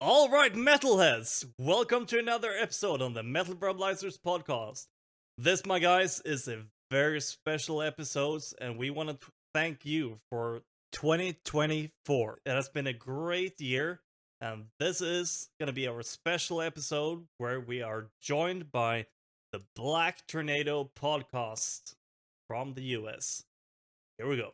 All right, metalheads, welcome to another episode on the Metal Verbalizers podcast. This, my guys, is a very special episode, and we want to thank you for 2024. It has been a great year, and this is going to be our special episode where we are joined by the Black Tornado podcast from the US. Here we go.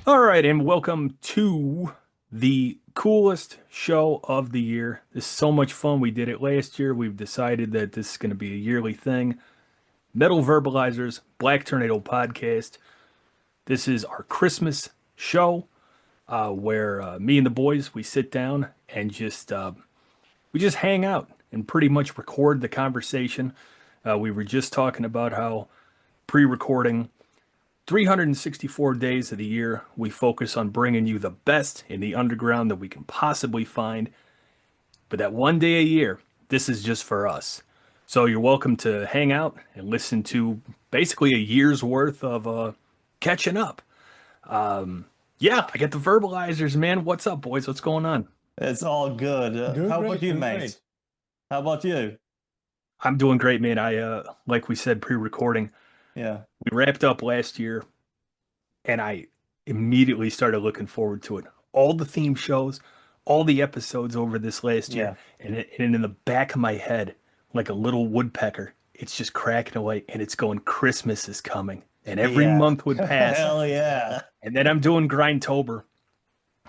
All right, and welcome to the coolest show of the year. This is so much fun. We did it last year. We've decided that this is going to be a yearly thing. Metal Verbalizers, Black Tornado podcast. This is our Christmas show where me and the boys, we sit down and we just hang out and pretty much record the conversation. We were just talking about how pre-recording 364 days of the year, we focus on bringing you the best in the underground that we can possibly find. But that one day a year, this is just for us. So you're welcome to hang out and listen to basically a year's worth of catching up. Yeah, I got the Verbalizers, man. What's up, boys? What's going on? It's all good. How about you, mate? How about you? I'm doing great, man. Like we said, pre-recording. Yeah. We wrapped up last year, and I immediately started looking forward to it. All the theme shows, all the episodes over this last year, and in the back of my head, like a little woodpecker, it's just cracking away, and it's going, Christmas is coming. And every month would pass. Hell yeah. And then I'm doing Grindtober,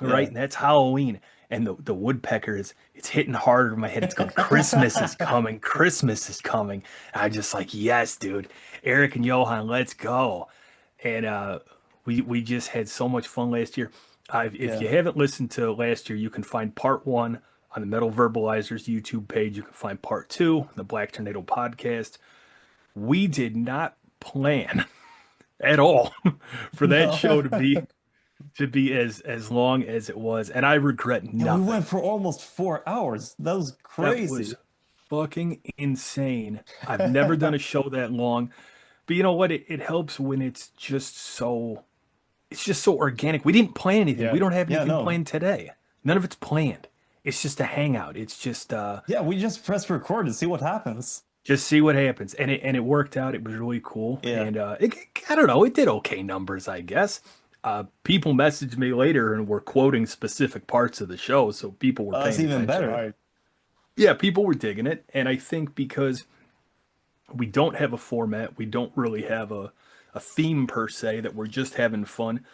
right? And that's Halloween. And the woodpecker it's hitting harder in my head. It's going, Christmas is coming. Christmas is coming. And I'm just like, yes, dude. Erik and Johan, let's go. And we just had so much fun last year. If you haven't listened to last year, you can find part 1 on the Metal Verbalizers YouTube page. You can find part 2, the Black Tornado podcast. We did not plan at all for that show to be as long as it was, and I regret nothing. We went for almost 4 hours. That was crazy. That was fucking insane. I've never done a show that long, but you know what? It helps when it's just so organic. We didn't plan anything. Yeah. We don't have anything planned today. None of it's planned. It's just a hangout. It's just we just press record and see what happens. Just see what happens, and it worked out. It was really cool, and I don't know. It did okay numbers, I guess. People messaged me later and were quoting specific parts of the show, so people were paying attention. That's even better. Right? Yeah, people were digging it, and I think because we don't have a format, we don't really have a theme per se, that we're just having fun.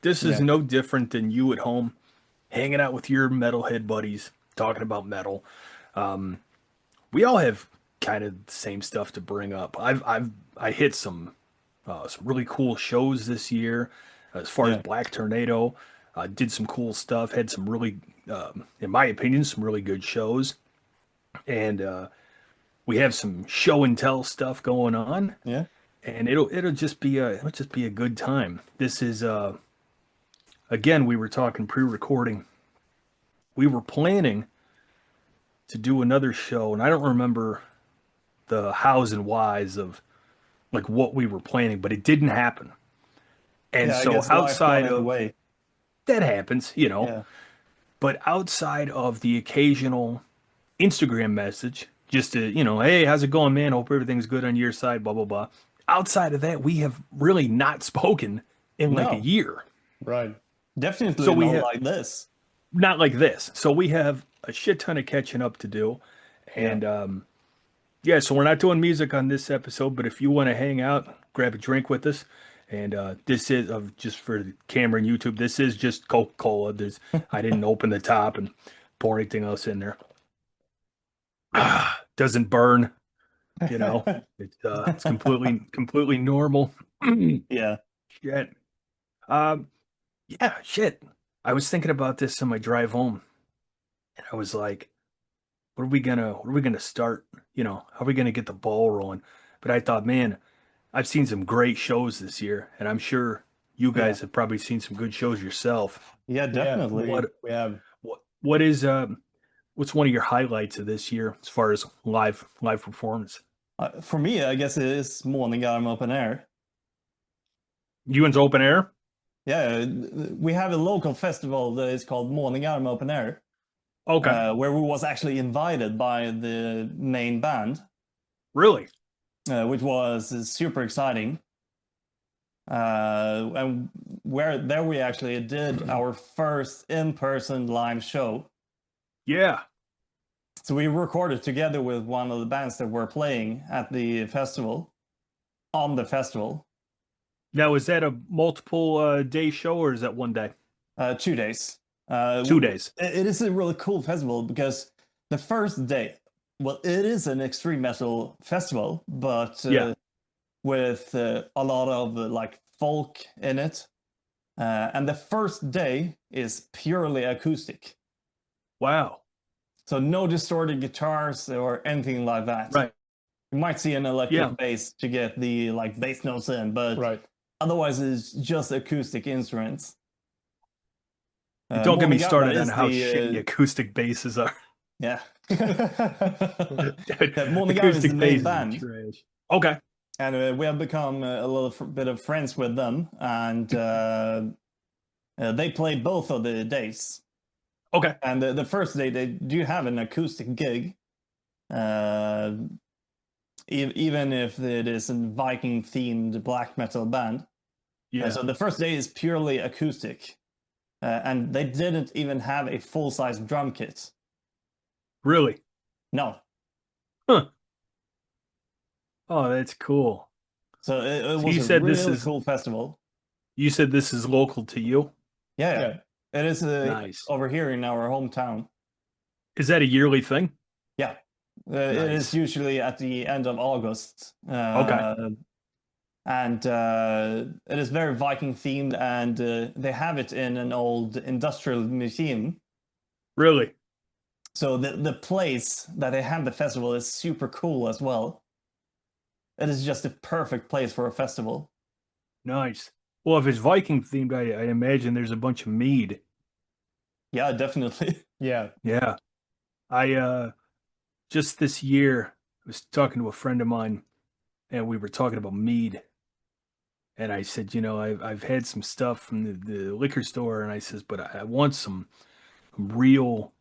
This is no different than you at home hanging out with your metalhead buddies, talking about metal. We all have kind of the same stuff to bring up. I hit some really cool shows this year. As far as Black Tornado, did some cool stuff, had some really, in my opinion, some really good shows. And we have some show and tell stuff going on. Yeah. And it'll just be a good time. This is again, we were talking pre-recording. We were planning to do another show, and I don't remember the hows and whys of like what we were planning, but it didn't happen. And so outside of that happens, you know, but outside of the occasional Instagram message, just to, you know, hey, how's it going, man? Hope everything's good on your side, blah, blah, blah. Outside of that, we have really not spoken in like a year. Right. Definitely so not like this. Not like this. So we have a shit ton of catching up to do. And so we're not doing music on this episode, but if you want to hang out, grab a drink with us. And this is just for the camera and YouTube. This is just Coca-Cola. I didn't open the top and pour anything else in there. Doesn't burn, you know. It's completely normal. Yeah. Shit. Shit. I was thinking about this on my drive home, and I was like, "What are we gonna start? You know, how are we gonna get the ball rolling?" But I thought, man, I've seen some great shows this year, and I'm sure you guys have probably seen some good shows yourself. Yeah, definitely. We have. What's one of your highlights of this year as far as live performance? For me, I guess it is Månegarm Open Air. Ewan's open air? Yeah, we have a local festival that is called Månegarm Open Air. Okay. Where we was actually invited by the main band. Really? Which was super exciting. And there we actually did our first in-person live show. Yeah. So we recorded together with one of the bands that were playing at the festival, on the festival. Now, is that a multiple day show or is that one day? 2 days. 2 days. It is a really cool festival because the first day, well, it is an extreme metal festival, but with a lot of like folk in it. And the first day is purely acoustic. Wow. So no distorted guitars or anything like that. Right. You might see an electric bass to get the like bass notes in, but otherwise it's just acoustic instruments. Don't get me started on how shitty acoustic basses are. Yeah. Månegarm is the main band. Trash. Okay. And we have become a little bit of friends with them, and they play both of the days. Okay. And the first day they do have an acoustic gig, even if it is a Viking-themed black metal band. Yeah. So the first day is purely acoustic, and they didn't even have a full-size drum kit. Really? No. Huh. Oh, that's cool. So it was a really cool festival. You said this is local to you? Yeah. It is nice. Over here in our hometown. Is that a yearly thing? Yeah. Nice. It is usually at the end of August. Okay. And it is very Viking themed, and they have it in an old industrial museum. Really? So the place that they have the festival is super cool as well. It is just a perfect place for a festival. Nice. Well, if it's Viking themed, I imagine there's a bunch of mead. Yeah, definitely. Yeah. Yeah. I just this year was talking to a friend of mine, and we were talking about mead. And I said, I've had some stuff from the liquor store, and I says, but I want some real,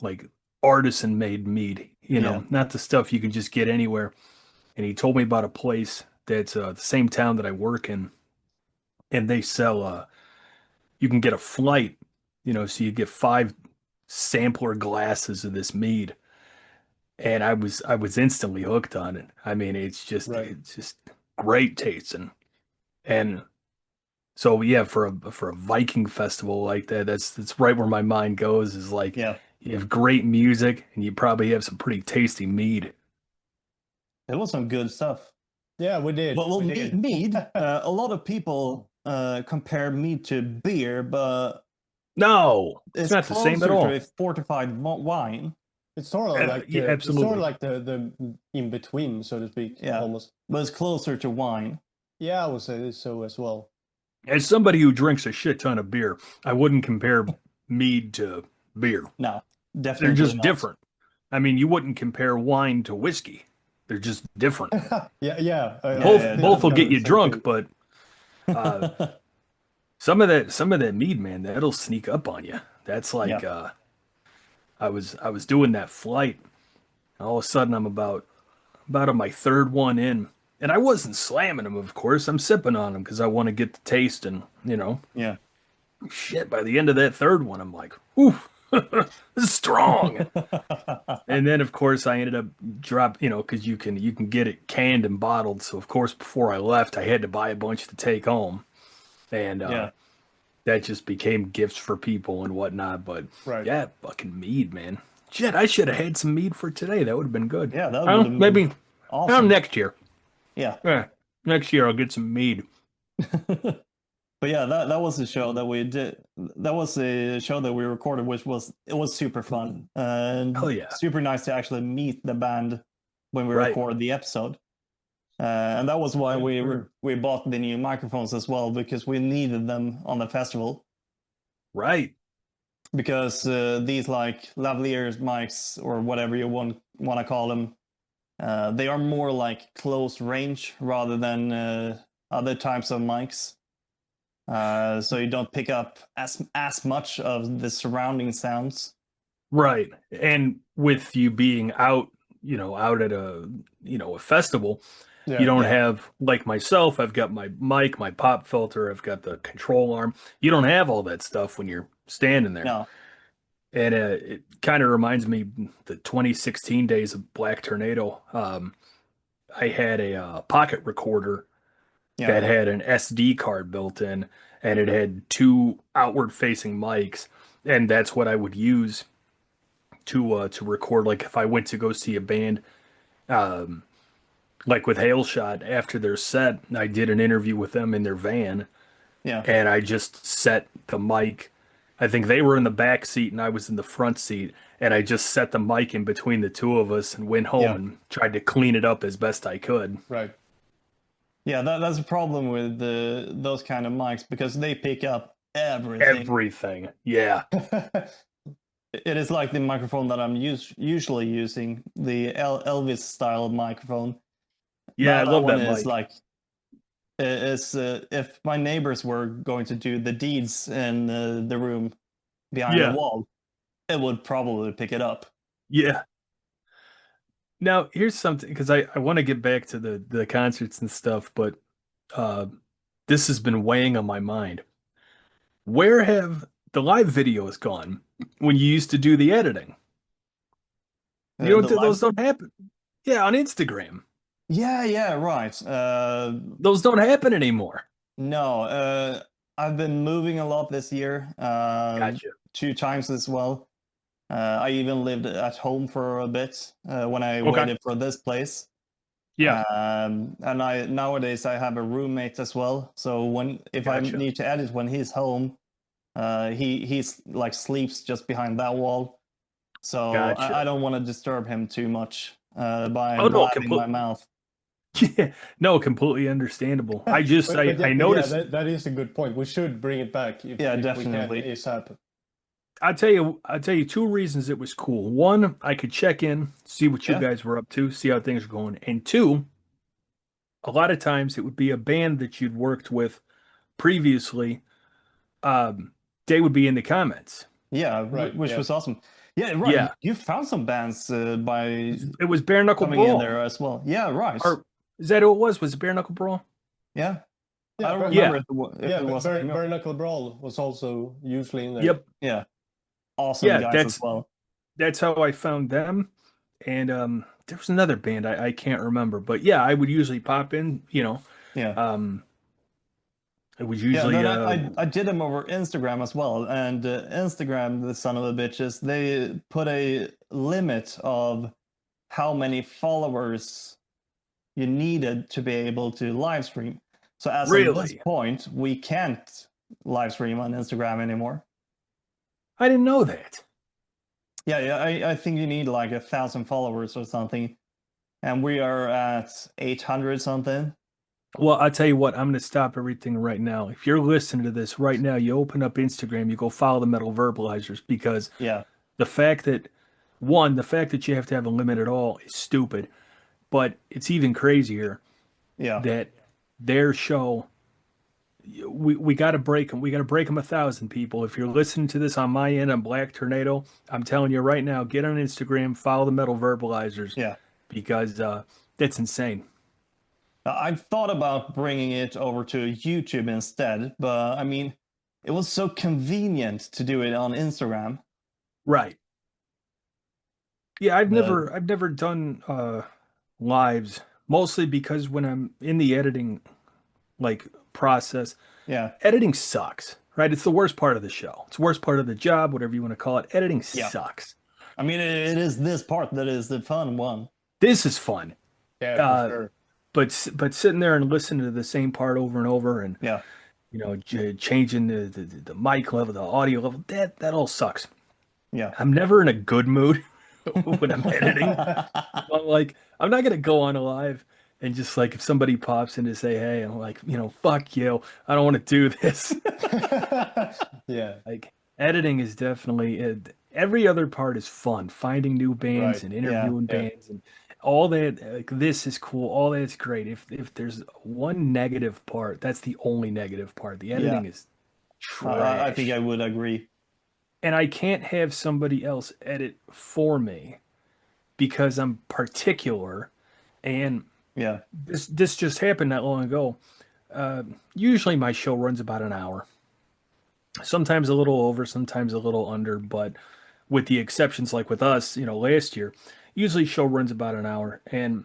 like, artisan made mead, not the stuff you can just get anywhere. And he told me about a place that's the same town that I work in, and they sell you can get a flight, so you get 5 sampler glasses of this mead, and I was instantly hooked on it. I mean, it's just great tasting. And so for a Viking festival like that, that's right where my mind goes, is like, you have great music and you probably have some pretty tasty mead. It was some good stuff. Yeah, we did. Well, mead. A lot of people compare mead to beer, but no, it's not the same at all. To a fortified wine. It's sort of like absolutely. It's sort of like the in between, so to speak. Yeah, almost. But it's closer to wine. Yeah, I would say so as well. As somebody who drinks a shit ton of beer, I wouldn't compare mead to beer. No, definitely they're just not. different. I mean, you wouldn't compare wine to whiskey. They're just different. Both will get you drunk, but some of that mead, man, that'll sneak up on you. That's like I was doing that flight, and all of a sudden I'm about on my 3rd one in, and I wasn't slamming them, of course. I'm sipping on them because I want to get the taste, and Yeah. Shit, by the end of that 3rd one, I'm like, ooh, this is strong. And then, of course, I ended up because you can get it canned and bottled. So, of course, before I left, I had to buy a bunch to take home. And that just became gifts for people and whatnot. But, yeah, fucking mead, man. Shit, I should have had some mead for today. That would have been good. Yeah, that would have been maybe awesome. Next year. Yeah. Next year I'll get some mead. But yeah, that was the show that we did. That was the show that we recorded, which was super fun. And hell yeah. Super nice to actually meet the band when we recorded the episode. And that was why we bought the new microphones as well, because we needed them on the festival. Right. Because these like lavalier mics, or whatever you want to call them, They are more like close range rather than other types of mics. So you don't pick up as much of the surrounding sounds. Right. And with you being out, out at a festival, you don't have, like myself, I've got my mic, my pop filter, I've got the control arm. You don't have all that stuff when you're standing there. No. And it kind of reminds me the 2016 days of Black Tornado. I had a pocket recorder that had an SD card built in, and it had two outward facing mics, and that's what I would use to record. Like if I went to go see a band, like with Hailshot, after their set, I did an interview with them in their van, and I just set the mic. I think they were in the back seat and I was in the front seat, and I just set the mic in between the two of us and went home and tried to clean it up as best I could. Right. Yeah, that's a problem with those kind of mics because they pick up everything. Everything, yeah. It is like the microphone that I'm usually using, the Elvis style microphone. Yeah, I love that mic. Is like, if my neighbors were going to do the deeds in the room behind the wall, it would probably pick it up. Yeah. Now, here's something, because I want to get back to the concerts and stuff, but this has been weighing on my mind. Where have the live videos gone when you used to do the editing? Those don't happen. Yeah, on Instagram. Yeah, right. Those don't happen anymore. No, I've been moving a lot this year. Gotcha. 2 times as well. I even lived at home for a bit when I waited for this place. Yeah. And nowadays I have a roommate as well. So if I need to edit when he's home, he's like sleeps just behind that wall. So I don't want to disturb him too much by blabbing my mouth. Yeah, no, completely understandable. I noticed that is a good point. We should bring it back. If definitely. We can ASAP. I'll tell you 2 reasons it was cool. 1, I could check in, see what you guys were up to, see how things were going. And 2, a lot of times it would be a band that you'd worked with previously. They would be in the comments. Yeah, right. Which was awesome. Yeah, right. Yeah. You found some bands by it was Bare Knuckle coming Brawl in there as well. Yeah, right. Is that who it was? Was it Bare Knuckle Brawl? Yeah. I don't remember if it was Bare Knuckle Brawl was also usually in there. Yep. Yeah. Awesome guys as well. That's how I found them. And there was another band I can't remember, but yeah, I would usually pop in, Yeah. It was usually I did them over Instagram as well, and Instagram, the son of a bitches, they put a limit of how many followers you needed to be able to live stream. So as of this point, we can't live stream on Instagram anymore. I didn't know that. Yeah, I think you need like 1,000 followers or something, and we are at 800 something. Well, I'll tell you what, I'm going to stop everything right now. If you're listening to this right now, you open up Instagram, you go follow the Metal Verbalizers, because the fact that you have to have a limit at all is stupid. But it's even crazier that their show, we got to break them. We got to break them 1,000 people. If you're listening to this on my end on Black Tornado, I'm telling you right now, get on Instagram, follow the Metal Verbalizers. Yeah. Because that's insane. I've thought about bringing it over to YouTube instead, but I mean, it was so convenient to do it on Instagram. Right. Yeah, I've never done lives, mostly because when I'm in the editing process, editing sucks, right? It's the worst part of the show. It's the worst part of the job, whatever you want to call it. Editing sucks. I mean, it is this part that is the fun one. This is fun. Yeah, for sure. But sitting there and listening to the same part over and over, and changing the mic level, the audio level, that all sucks. Yeah, I'm never in a good mood when I'm editing. I'm like, I'm not gonna go on a live and just like if somebody pops in to say hey, I'm like, fuck you, I don't want to do this. Yeah, like editing is definitely every other part is fun. Finding new bands and interviewing bands and all that, like, this is cool, all that's great. If there's one negative part, that's the only negative part. The editing is I think trash. I would agree. And I can't have somebody else edit for me because I'm particular. And Yeah. this just happened not long ago. Usually my show runs about an hour. Sometimes a little over, sometimes a little under, but with the exceptions like with us, last year, usually show runs about an hour. And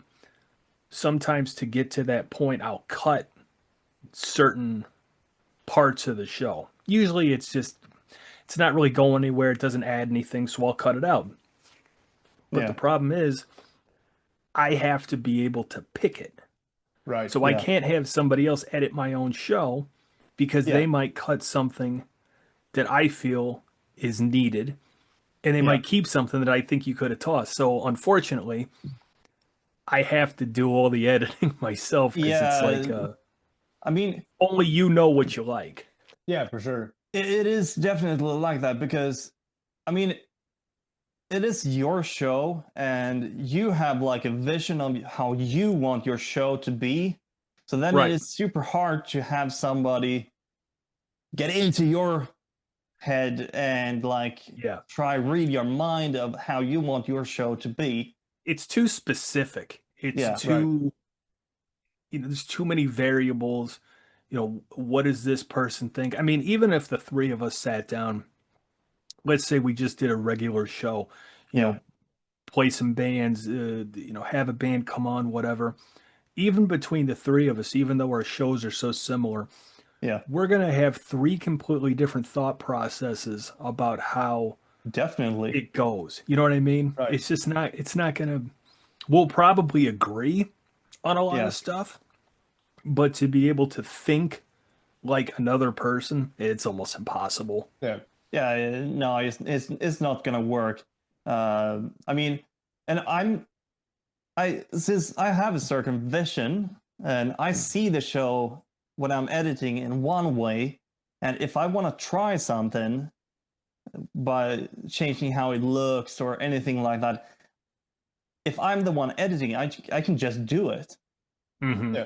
sometimes to get to that point, I'll cut certain parts of the show. Usually it's not really going anywhere. It doesn't add anything, so I'll cut it out. But the problem is I have to be able to pick it. Right. So I can't have somebody else edit my own show because they might cut something that I feel is needed and they might keep something that I think you could have tossed. So unfortunately, I have to do all the editing myself because it's like, I mean, only you know what you like. Yeah, for sure. it is definitely like that because, I mean, it is your show and you have like a vision of how you want your show to be. So then it is super hard to have somebody get into your head and like try read your mind of how you want your show to be. It's too specific. It's too, there's too many variables. What does this person think? I mean, even if the three of us sat down, let's say we just did a regular show, play some bands, have a band come on, whatever. Even between the three of us, even though our shows are so similar, we're going to have three completely different thought processes about how it goes. You know what I mean? Right. It's not going to, we'll probably agree on a lot of stuff, but to be able to think like another person, it's almost impossible. No, it's not gonna work. I mean, and since I have a certain vision and I see the show when I'm editing in one way, and if I want to try something by changing how it looks or anything like that, if I'm the one editing, I can just do it. Mm-hmm.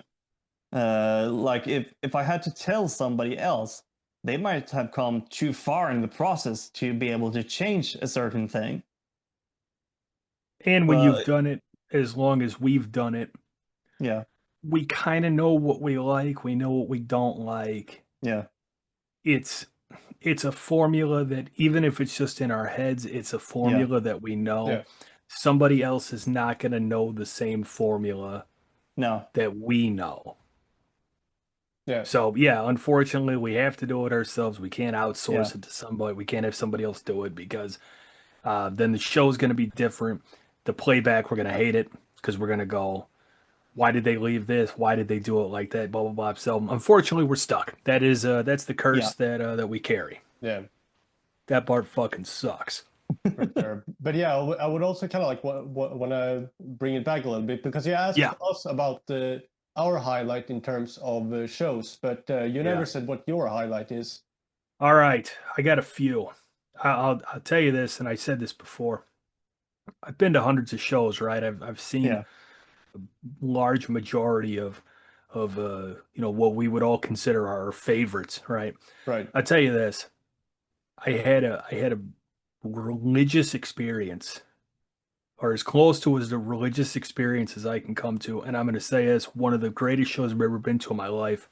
Like if I had to tell somebody else, they might have come too far in the process to be able to change a certain thing. And when you've done it as long as we've done it, we kind of know what we like, we know what we don't like. It's a formula that even if it's just in our heads, it's a formula that we know. Somebody else is not going to know the same formula that we know. So unfortunately, we have to do it ourselves. We can't outsource it to somebody. We can't have somebody else do it because then the show's going to be different. The playback, we're going to hate it because we're going to go, why did they leave this? Why did they do it like that? Blah, blah, blah. So unfortunately, we're stuck. That's the curse that we carry. Yeah. That part fucking sucks. For sure. But I would also kind of like want to bring it back a little bit because you asked us about our highlight in terms of shows, but you never said what your highlight is. All right, I got a few. I'll tell you this, and I said this before. I've been to hundreds of shows, right? I've seen a large majority of what we would all consider our favorites, right? Right. I'll tell you this. I had a religious experience, or as close to as the religious experience as I can come to, and I'm going to say it's one of the greatest shows I've ever been to in my life.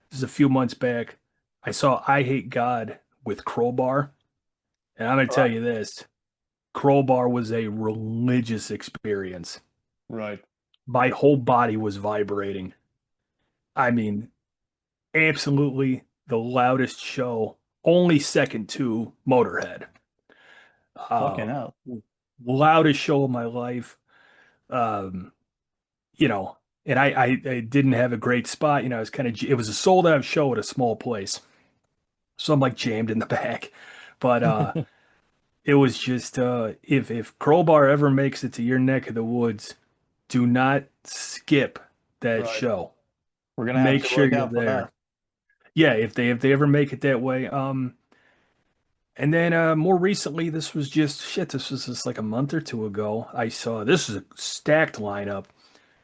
This is a few months back. I saw I Hate God with Crowbar, and I'm going to tell you this. Crowbar was a religious experience. Right. My whole body was vibrating. I mean, absolutely the loudest show, only second to Motorhead. Fucking hell. Loudest show of my life. And I didn't have a great spot. It was a sold out show at a small place. So I'm like jammed in the back. But it was just if Crowbar ever makes it to your neck of the woods, do not skip that show. We're gonna make sure you're there. Yeah, if they ever make it that way. And then more recently, this was just like a month or two ago. I saw this is a stacked lineup.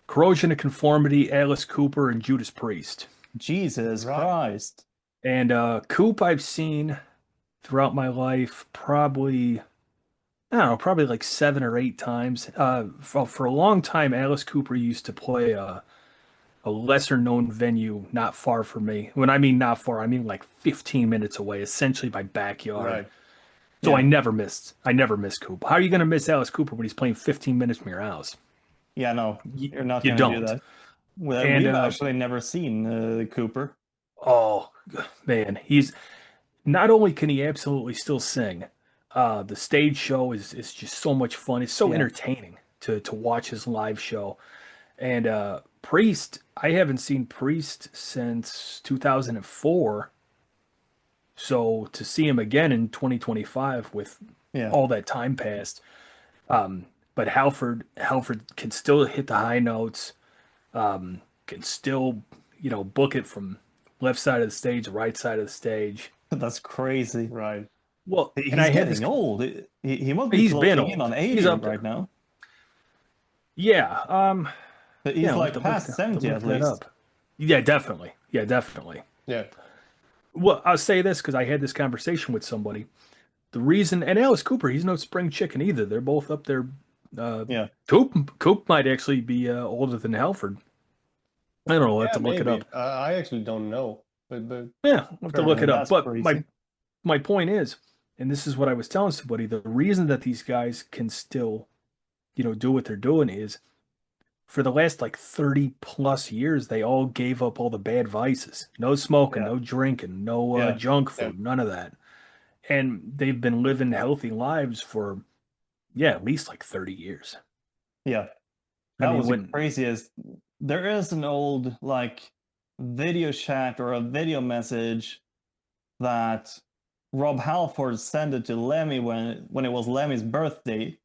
Corrosion of Conformity, Alice Cooper, and Judas Priest. Jesus Christ. And Coop I've seen throughout my life probably, I don't know, probably like 7 or 8 times. For a long time, Alice Cooper used to play a lesser known venue not far from me. When I mean not far, I mean like 15 minutes away, essentially my backyard. Right. So I never missed Coop. How are you going to miss Alice Cooper when he's playing 15 minutes from your house? Yeah, no, you're not You going to do don't. that. Well, And we've actually never seen Cooper. oh man, he's not only can he absolutely still sing, the stage show is just so much fun. It's so entertaining to watch his live show. And Priest, I haven't seen Priest since 2004. So to see him again in 2025 with all that time passed, but Halford can still hit the high notes, can still book it from left side of the stage, right side of the stage. That's crazy. Right. Well, He's and I had getting old. He must be he's been closing in old. on 80 He's up right now. Yeah, But he's like past 70 at least. Yeah, definitely. Yeah, definitely. Yeah. Well, I'll say this because I had this conversation with somebody. The reason, and Alice Cooper, he's no spring chicken either. They're both up there. Coop might actually be older than Halford. I don't know. I'll have to look it up. I actually don't know. But yeah, I'll have to look it up. But crazy. my point is, and this is what I was telling somebody, the reason that these guys can still, do what they're doing is for the last like 30 plus years, they all gave up all the bad vices. No smoking, no drinking, no junk food, none of that. And they've been living healthy lives for, at least like 30 years. Yeah. That was the craziest. There is an old like video chat or a video message that Rob Halford sent it to Lemmy when it was Lemmy's birthday.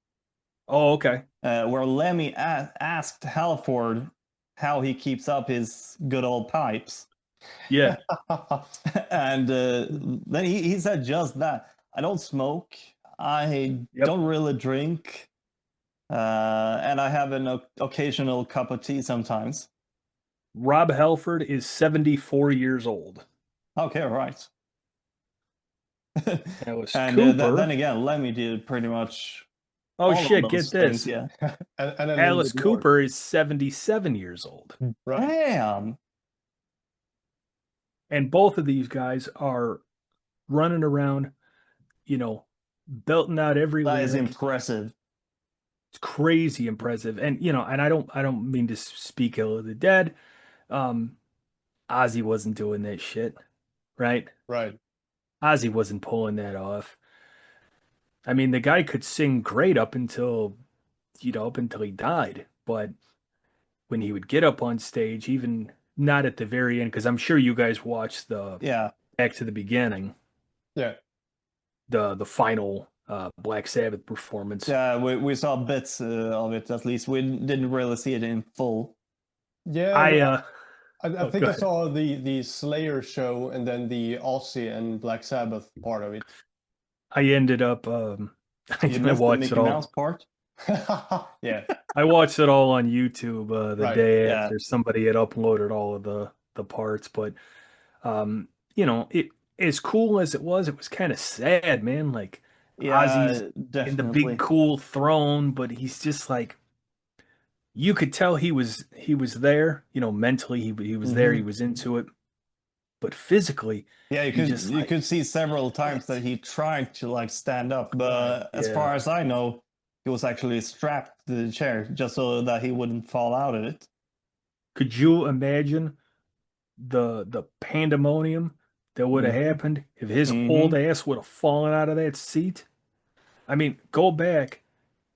Oh, okay. Where Lemmy asked Halford how he keeps up his good old pipes. Yeah. And then he said just that. I don't smoke. I don't really drink. And I have an occasional cup of tea sometimes. Rob Halford is 74 years old. Okay, right. And then again, Lemmy did pretty much. Oh shit! Get this. Things, yeah. and Alice Cooper is 77 years old. Right. Damn. And both of these guys are running around, belting out every lyric. That is impressive. It's crazy impressive. And and I don't mean to speak ill of the dead. Ozzy wasn't doing that shit, right? Right. Ozzy wasn't pulling that off. I mean, the guy could sing great up until he died. But when he would get up on stage, even not at the very end, because I'm sure you guys watched the back to the beginning. Yeah. The final Black Sabbath performance. Yeah, we saw bits of it at least. We didn't really see it in full. Yeah. I think I saw the Slayer show and then the Ozzy and Black Sabbath part of it. I ended up I watched it all. Mouse part? Yeah. I watched it all on YouTube the day after somebody had uploaded all of the parts, but it as cool as it was kind of sad, man. Like Ozzy's definitely in the big cool throne, but he's just like, you could tell he was there, mentally he was there, he was into it, but physically, you could see several times that he tried to like stand up, but as far as I know, he was actually strapped to the chair just so that he wouldn't fall out of it. Could you imagine the pandemonium that would have happened if his old ass would have fallen out of that seat? I mean, go back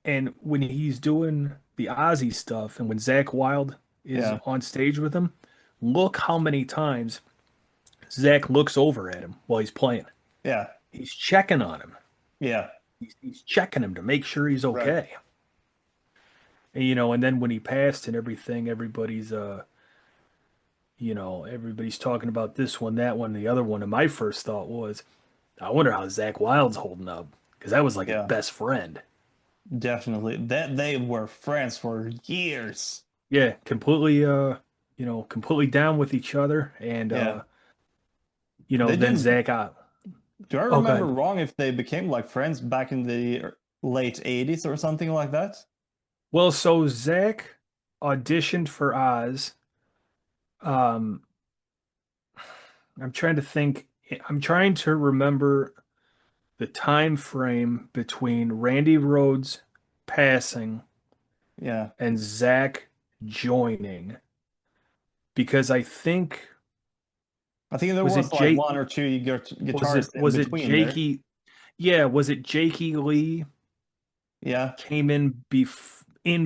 and when he's doing the Ozzy stuff and when Zakk Wylde is on stage with him, look how many times Zakk looks over at him while he's playing. Yeah. He's checking on him. Yeah. He's checking him to make sure he's okay. Right. And, and then when he passed and everything, everybody's everybody's talking about this one, that one, the other one. And my first thought was, I wonder how Zach Wilde's holding up because that was like his Yeah, best friend. definitely. That they were friends for years. Yeah, completely completely down with each other and Yeah, they then didn't. Zach Do I oh remember god. wrong if they became like friends back in the late 80s or something like that? Well, so Zach auditioned for Oz. Um I'm trying to think I'm trying to remember the time frame between Randy Rhoads passing Yeah, and Zach joining because I think I think there was it was like Jake one or two was it guitarists in was it between there. Jakey yeah, was it Jakey Lee Yeah, came in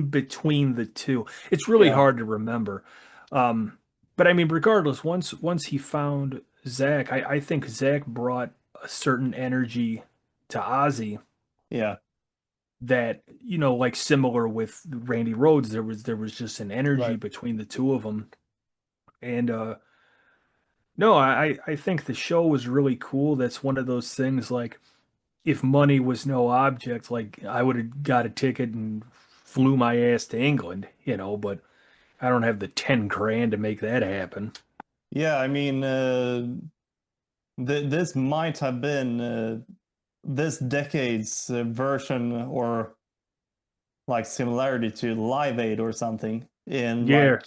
between the two. It's really yeah, hard to remember. Um, but I mean, regardless, once he found Zach, I think Zach brought a certain energy to Ozzy yeah, that, like similar with Randy Rhoads, there was just an energy Right. between the two of them. And no, I think the show was really cool. That's one of those things like if money was no object, like I would have got a ticket and flew my ass to England, but I don't have the 10 grand to make that happen. yeah. I mean, this might have been this decade's version or like similarity to Live Aid or something in like Yeah,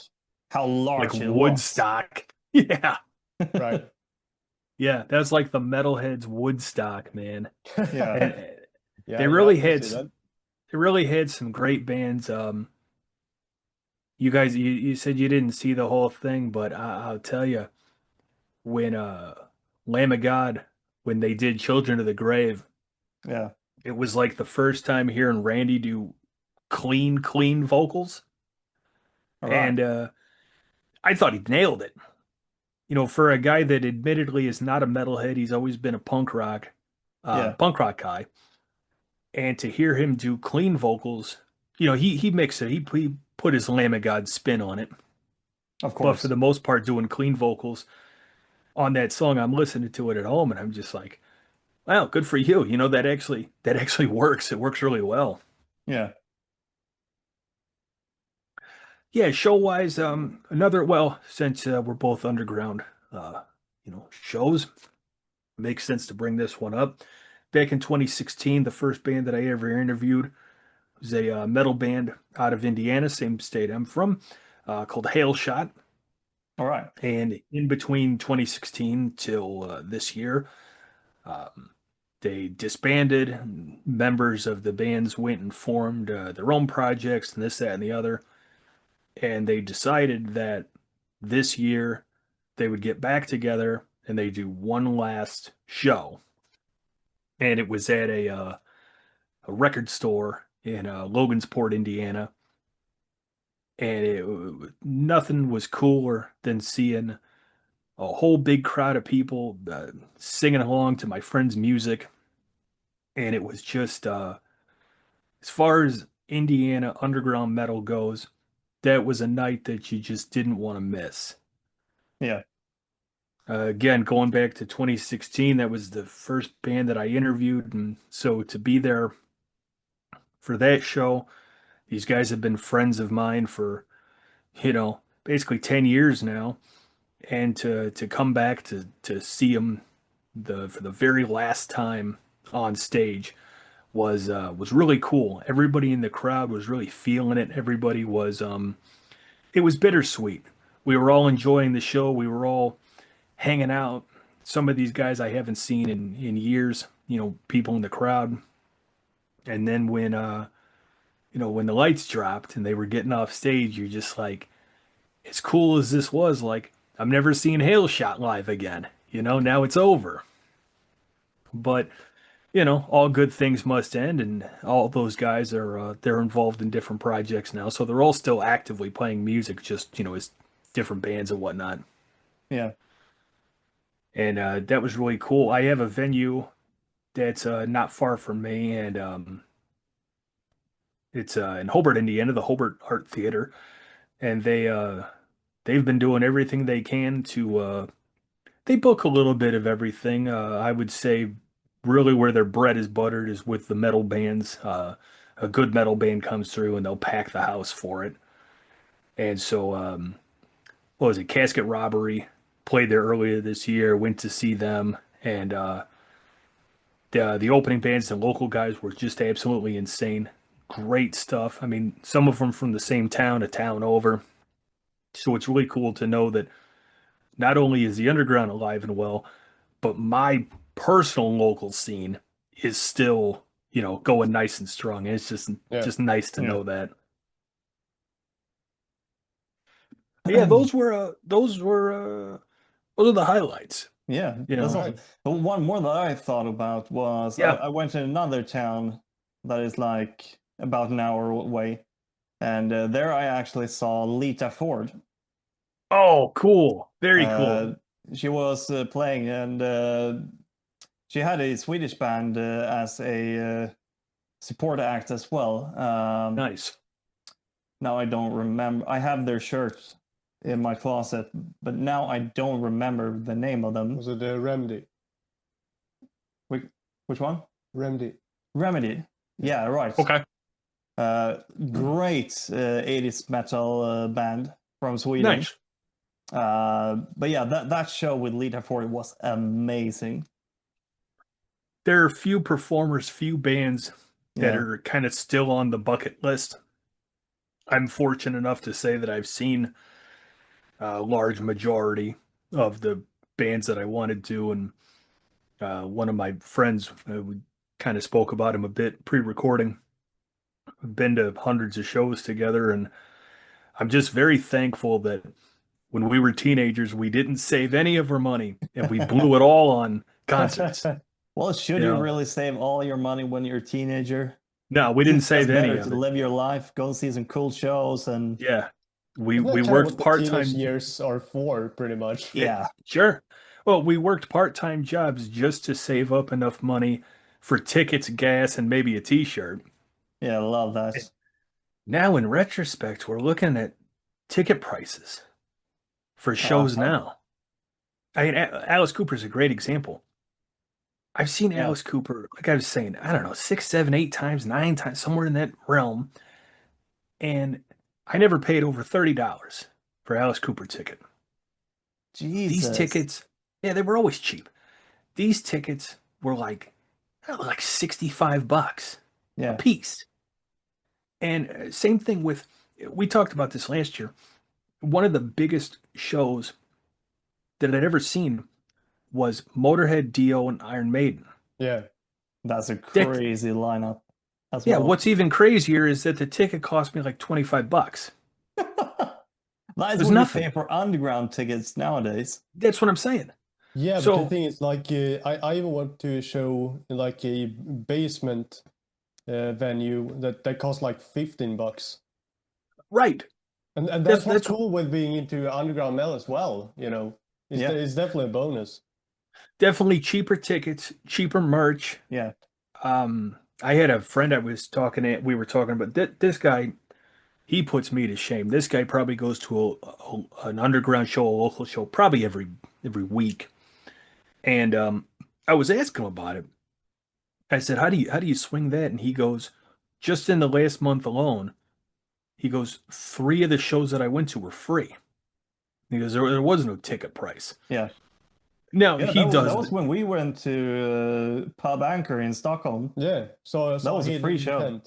how like large it was. Woodstock. Yeah. Right. Yeah, that's like the metalheads Woodstock, man. Yeah, And they Yeah, yeah, I really can had see that. they really had some great bands. You guys you said you didn't see the whole thing, but I'll tell you when Lamb of God when they did Children of the Grave, yeah. it was like the first time hearing Randy do clean vocals, All right. and I thought he nailed it. For a guy that admittedly is not a metalhead, he's always been a Yeah, punk rock guy, and to hear him do clean vocals, he mixed it. He put his Lamb of God spin on it, of but for course. the most part, doing clean vocals on that song, I'm listening to it at home, and I'm just like, wow, good for you. That actually works. It works really well. Yeah, Yeah, show wise, another well, since we're both underground, shows, makes sense to bring this one up. Back in 2016, the first band that I ever interviewed was a metal band out of Indiana, same state I'm from, called Hail Shot. all right. And in between 2016 till this year, um, they disbanded. And members of the bands went and formed their own projects and this, that, and the other. And they decided that this year they would get back together and they do one last show. And it was at a record store in Logansport, Indiana. And nothing was cooler than seeing a whole big crowd of people singing along to my friend's music. And it was just, as far as Indiana underground metal goes, that was a night that you just didn't want to miss. Yeah, Again, going back to 2016, that was the first band that I interviewed. And so to be there for that show, these guys have been friends of mine for, basically 10 years now. And to come back to see them for the very last time on stage was really cool. Everybody in the crowd was really feeling it. Everybody was it was bittersweet. We were all enjoying the show. We were all hanging out. Some of these guys I haven't seen in years, people in the crowd. And then when the lights dropped and they were getting off stage, you're just like, as cool as this was, like, I'm never seeing Hail Shot live again. Now it's over. But, all good things must end, and all those guys are they're involved in different projects now. So they're all still actively playing music, just, as different bands and whatnot. yeah. And that was really cool. I have a venue that's not far from me, and it's in Hobart, Indiana, the Hobart Art Theater, and they've been doing everything they can to they book a little bit of everything. I would say really where their bread is buttered is with the metal bands. A good metal band comes through and they'll pack the house for it. And so, what was it? Casket Robbery played there earlier this year. Went to see them, and the opening bands and local guys were just absolutely insane. Great stuff. I mean, some of them from the same town, a town over. So it's really cool to know that not only is the underground alive and well, but my personal local scene is still, going nice and strong. And it's just nice to know that. Yeah, those are the highlights. Yeah, one more that I thought about was I went to another town that is like about an hour away, and there I actually saw Lita Ford. Oh, cool! Very cool. She was playing, and she had a Swedish band as a support act as well. Nice. Now I don't remember. I have their shirts in my closet, but now I don't remember the name of them. Was it Remedy? Which one? Remedy. Remedy. Yeah, right. Okay. Great 80s metal band from Sweden. Nice. But yeah, that show with Lita Ford was amazing. There are few performers, few bands that are kind of still on the bucket list. I'm fortunate enough to say that I've seen a large majority of the bands that I wanted to, and one of my friends, we kind of spoke about him a bit pre-recording. We've been to hundreds of shows together, and I'm just very thankful that when we were teenagers, we didn't save any of our money, and we blew it all on concerts. Well, should you really save all your money when you're a teenager? No, we didn't save any of it. To live your life, go see some cool shows, and we worked part-time years are for, pretty much. Yeah, sure. Well, we worked part-time jobs just to save up enough money for tickets, gas, and maybe a T-shirt. Yeah, I love that. Now, in retrospect, we're looking at ticket prices for shows now. I mean, Alice Cooper's a great example. I've seen Alice Cooper, like I was saying, I don't know, 6, 7, 8 times, 9 times, somewhere in that realm. And I never paid over $30 for Alice Cooper ticket. Jesus. These tickets, they were always cheap. These tickets were like 65 bucks a piece. And same thing with, we talked about this last year. One of the biggest shows that I'd ever seen was Motorhead, Dio, and Iron Maiden. Yeah. That's a crazy lineup. What's even crazier is that the ticket cost me like 25 bucks. That is what nothing. you pay for underground tickets nowadays. That's what I'm saying. Yeah, but the thing is, like, I even went to a show in like a basement venue that cost like 15 bucks. Right. And that's what's cool with being into underground metal as well, It's definitely a bonus. Definitely cheaper tickets, cheaper merch. Yeah. I had a friend I was talking to, we were talking about this guy, he puts me to shame. This guy probably goes to an underground show, a local show, probably every week. And I was asking him about it. I said, how do you swing that? And he goes, just in the last month alone, he goes, 3 of the shows that I went to were free. He goes, there was no ticket price. Yeah. No, that was when we went to Pub Anchor in Stockholm. Yeah. So that was a free show.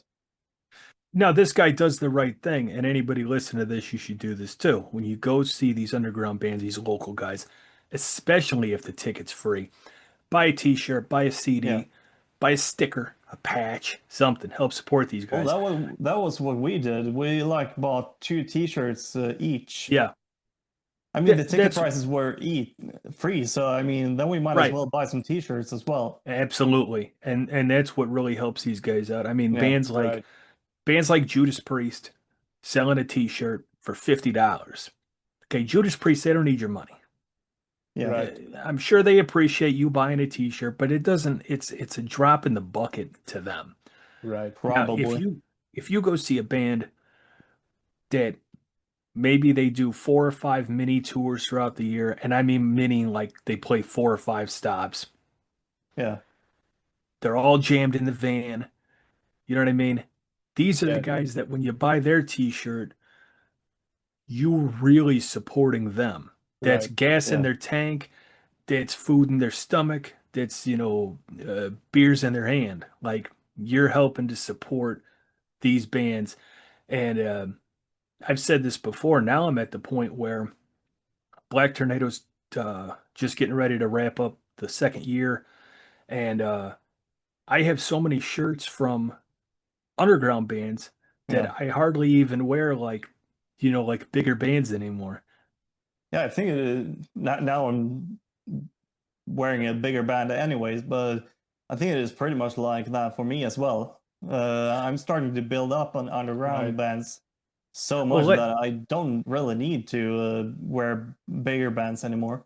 Now, this guy does the right thing, and anybody listening to this, you should do this too. When you go see these underground bands, these local guys, especially if the ticket's free, buy a T-shirt, buy a CD, buy a sticker, a patch, something. Help support these guys. Well, that was what we did. We bought 2 T-shirts each. Yeah. I mean, the ticket prices were free, so I mean, then we might as well buy some T-shirts as well. Absolutely, and that's what really helps these guys out. I mean, bands like Judas Priest selling a T-shirt for $50. Okay, Judas Priest, they don't need your money. Yeah, I'm sure they appreciate you buying a T-shirt, but it doesn't. It's a drop in the bucket to them. Right, probably. Now, if you go see a band that maybe they do 4 or 5 mini tours throughout the year. And I mean mini, like they play 4 or 5 stops. Yeah. They're all jammed in the van. You know what I mean? These are the guys that when you buy their t-shirt, you're really supporting them. That's gas in their tank. That's food in their stomach. That's, beers in their hand. Like, you're helping to support these bands. And I've said this before. Now I'm at the point where Black Tornado's just getting ready to wrap up the second year. And I have so many shirts from underground bands that I hardly even wear like bigger bands anymore. Yeah, I think it is, now I'm wearing a bigger band anyways, but I think it is pretty much like that for me as well. I'm starting to build up on underground bands so much that I don't really need to wear bigger bands anymore.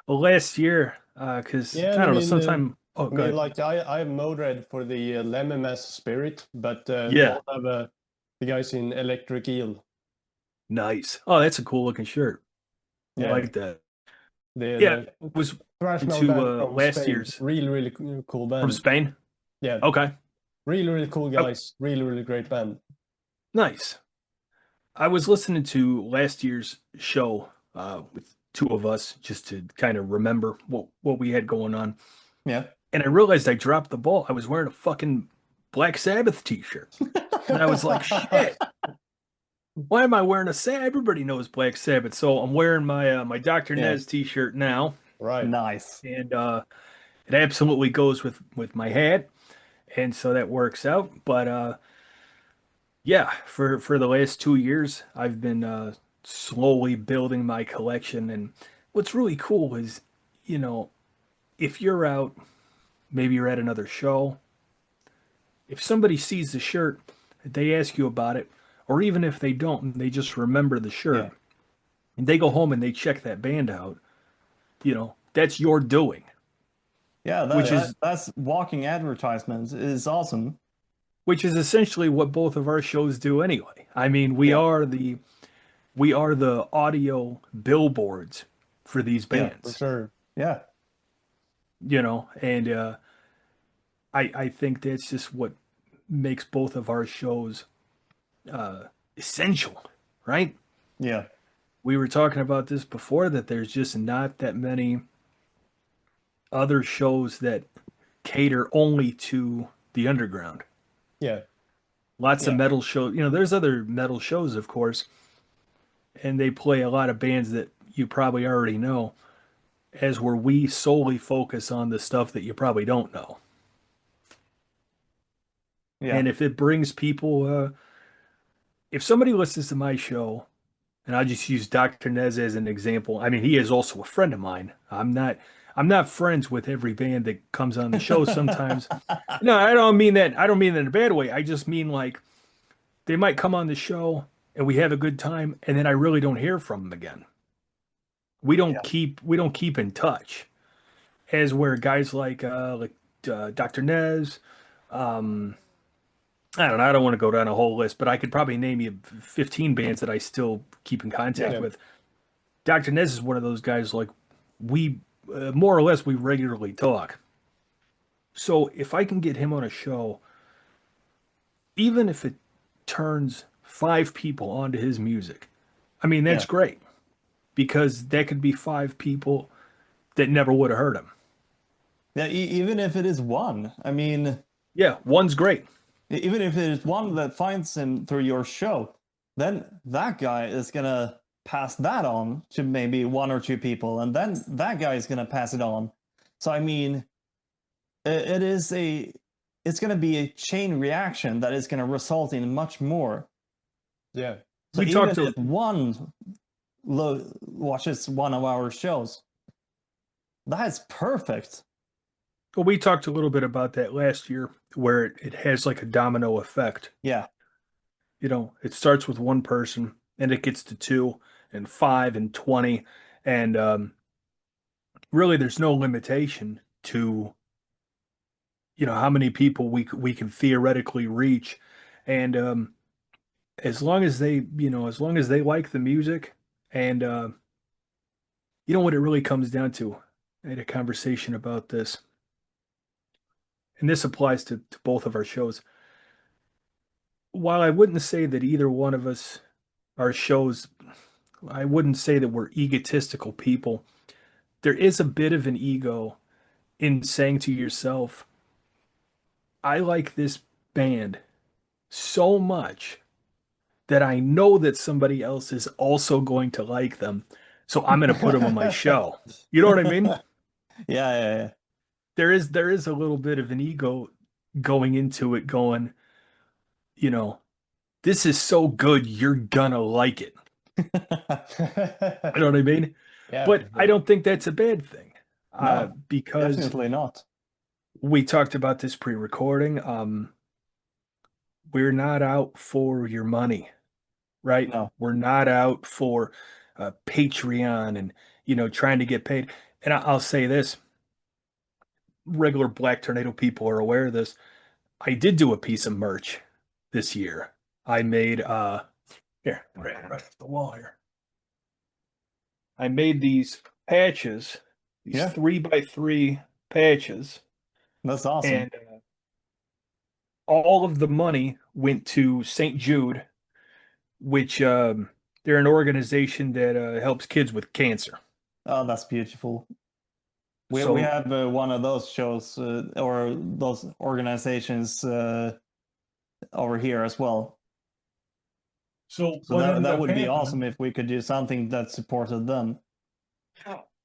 Well, last year, because I don't know, sometime. Oh, good. Like I have Modred for the Lemon Spirit, but yeah, I have the guys in Electric Eel. Nice. Oh, that's a cool looking shirt. I like that. It was Thrash into last Spain. year's Really cool band from Spain. Yeah. Okay. Really cool guys. Really great band. Nice. I was listening to last year's show with two of us just to kind of remember what we had going on. Yeah. And I realized I dropped the ball. I was wearing a fucking Black Sabbath t-shirt. And I was like, shit. Why am I wearing a Sabbath? Everybody knows Black Sabbath. So I'm wearing my Dr. Nez t-shirt now. Right. Nice. And it absolutely goes with my hat. And so that works out. But yeah, for the last 2 years, I've been slowly building my collection. And what's really cool is, if you're out, maybe you're at another show, if somebody sees the shirt, they ask you about it, or even if they don't, and they just remember the shirt, and they go home and they check that band out, that's your doing. Yeah, that's walking advertisements is awesome. Which is essentially what both of our shows do anyway. I mean, we are the audio billboards for these bands. Yeah, for sure. Yeah. And I think that's just what makes both of our shows essential, right? Yeah. We were talking about this before, that there's just not that many other shows that cater only to the underground. Yeah. Lots of metal shows. There's other metal shows, of course, and they play a lot of bands that you probably already know, as where we solely focus on the stuff that you probably don't know. Yeah. And if it brings people, if somebody listens to my show, and I'll just use Dr. Nez as an example. I mean, he is also a friend of mine. I'm not friends with every band that comes on the show sometimes. No, I don't mean that. I don't mean that in a bad way. I just mean like they might come on the show and we have a good time, and then I really don't hear from them again. We don't keep in touch, as where guys like Dr. Nez, I don't know. I don't want to go down a whole list, but I could probably name you 15 bands that I still keep in contact with. Dr. Nez is one of those guys, like, we more or less we regularly talk. So if I can get him on a show, even if it turns 5 people onto his music, I mean, that's great, because that could be 5 people that never would have heard him. Yeah, even if it is one. I mean... Yeah, one's great. Even if it is one that finds him through your show, then that guy is going to pass that on to maybe 1 or 2 people, and then that guy is going to pass it on. So, I mean, it's going to be a chain reaction that is going to result in much more. Yeah. So even if one watches one of our shows, that's perfect. Well, we talked a little bit about that last year, where it has like a domino effect. Yeah. It starts with one person, and it gets to 2 and 5 and 20. And really, there's no limitation to, how many people we can theoretically reach. And as long as they like the music, and what it really comes down to. I had a conversation about this. and this applies to both of our shows. While I wouldn't say that either one of us, our shows, I wouldn't say that we're egotistical people. There is a bit of an ego in saying to yourself, I like this band so much that I know that somebody else is also going to like them. So I'm going to put them on my show. You know what I mean? Yeah. There is a little bit of an ego going into it, going, you know, this is so good, you're gonna like it. You know what I mean? Yeah, But I don't think that's a bad thing. No, Because definitely not. we talked about this pre-recording. We're not out for your money, right? No. We're not out for Patreon and, trying to get paid. And I'll say this, regular Black Tornado people are aware of this. I did do a piece of merch this year. I made here, right off the wall here. I made these patches, these 3x3 patches. That's awesome. And all of the money went to St. Jude, which they're an organization that helps kids with cancer. Oh, that's beautiful. We have one of those shows or those organizations over here as well. So that would be awesome if we could do something that supported them.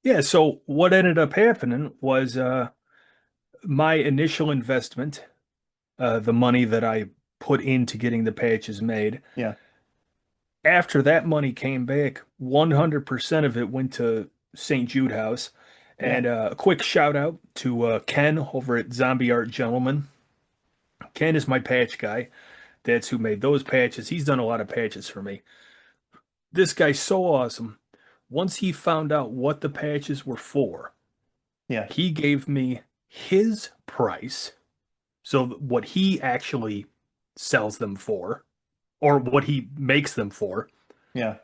Yeah, so what ended up happening was my initial investment, the money that I put into getting the patches made. Yeah. After that money came back, 100% of it went to St. Jude House. And a quick shout out to Ken over at Zombie Art Gentleman. Ken is my patch guy. That's who made those patches. He's done a lot of patches for me. This guy's so awesome. Once he found out what the patches were for, he gave me his price. So what he actually sells them for, or what he makes them for. Yeah.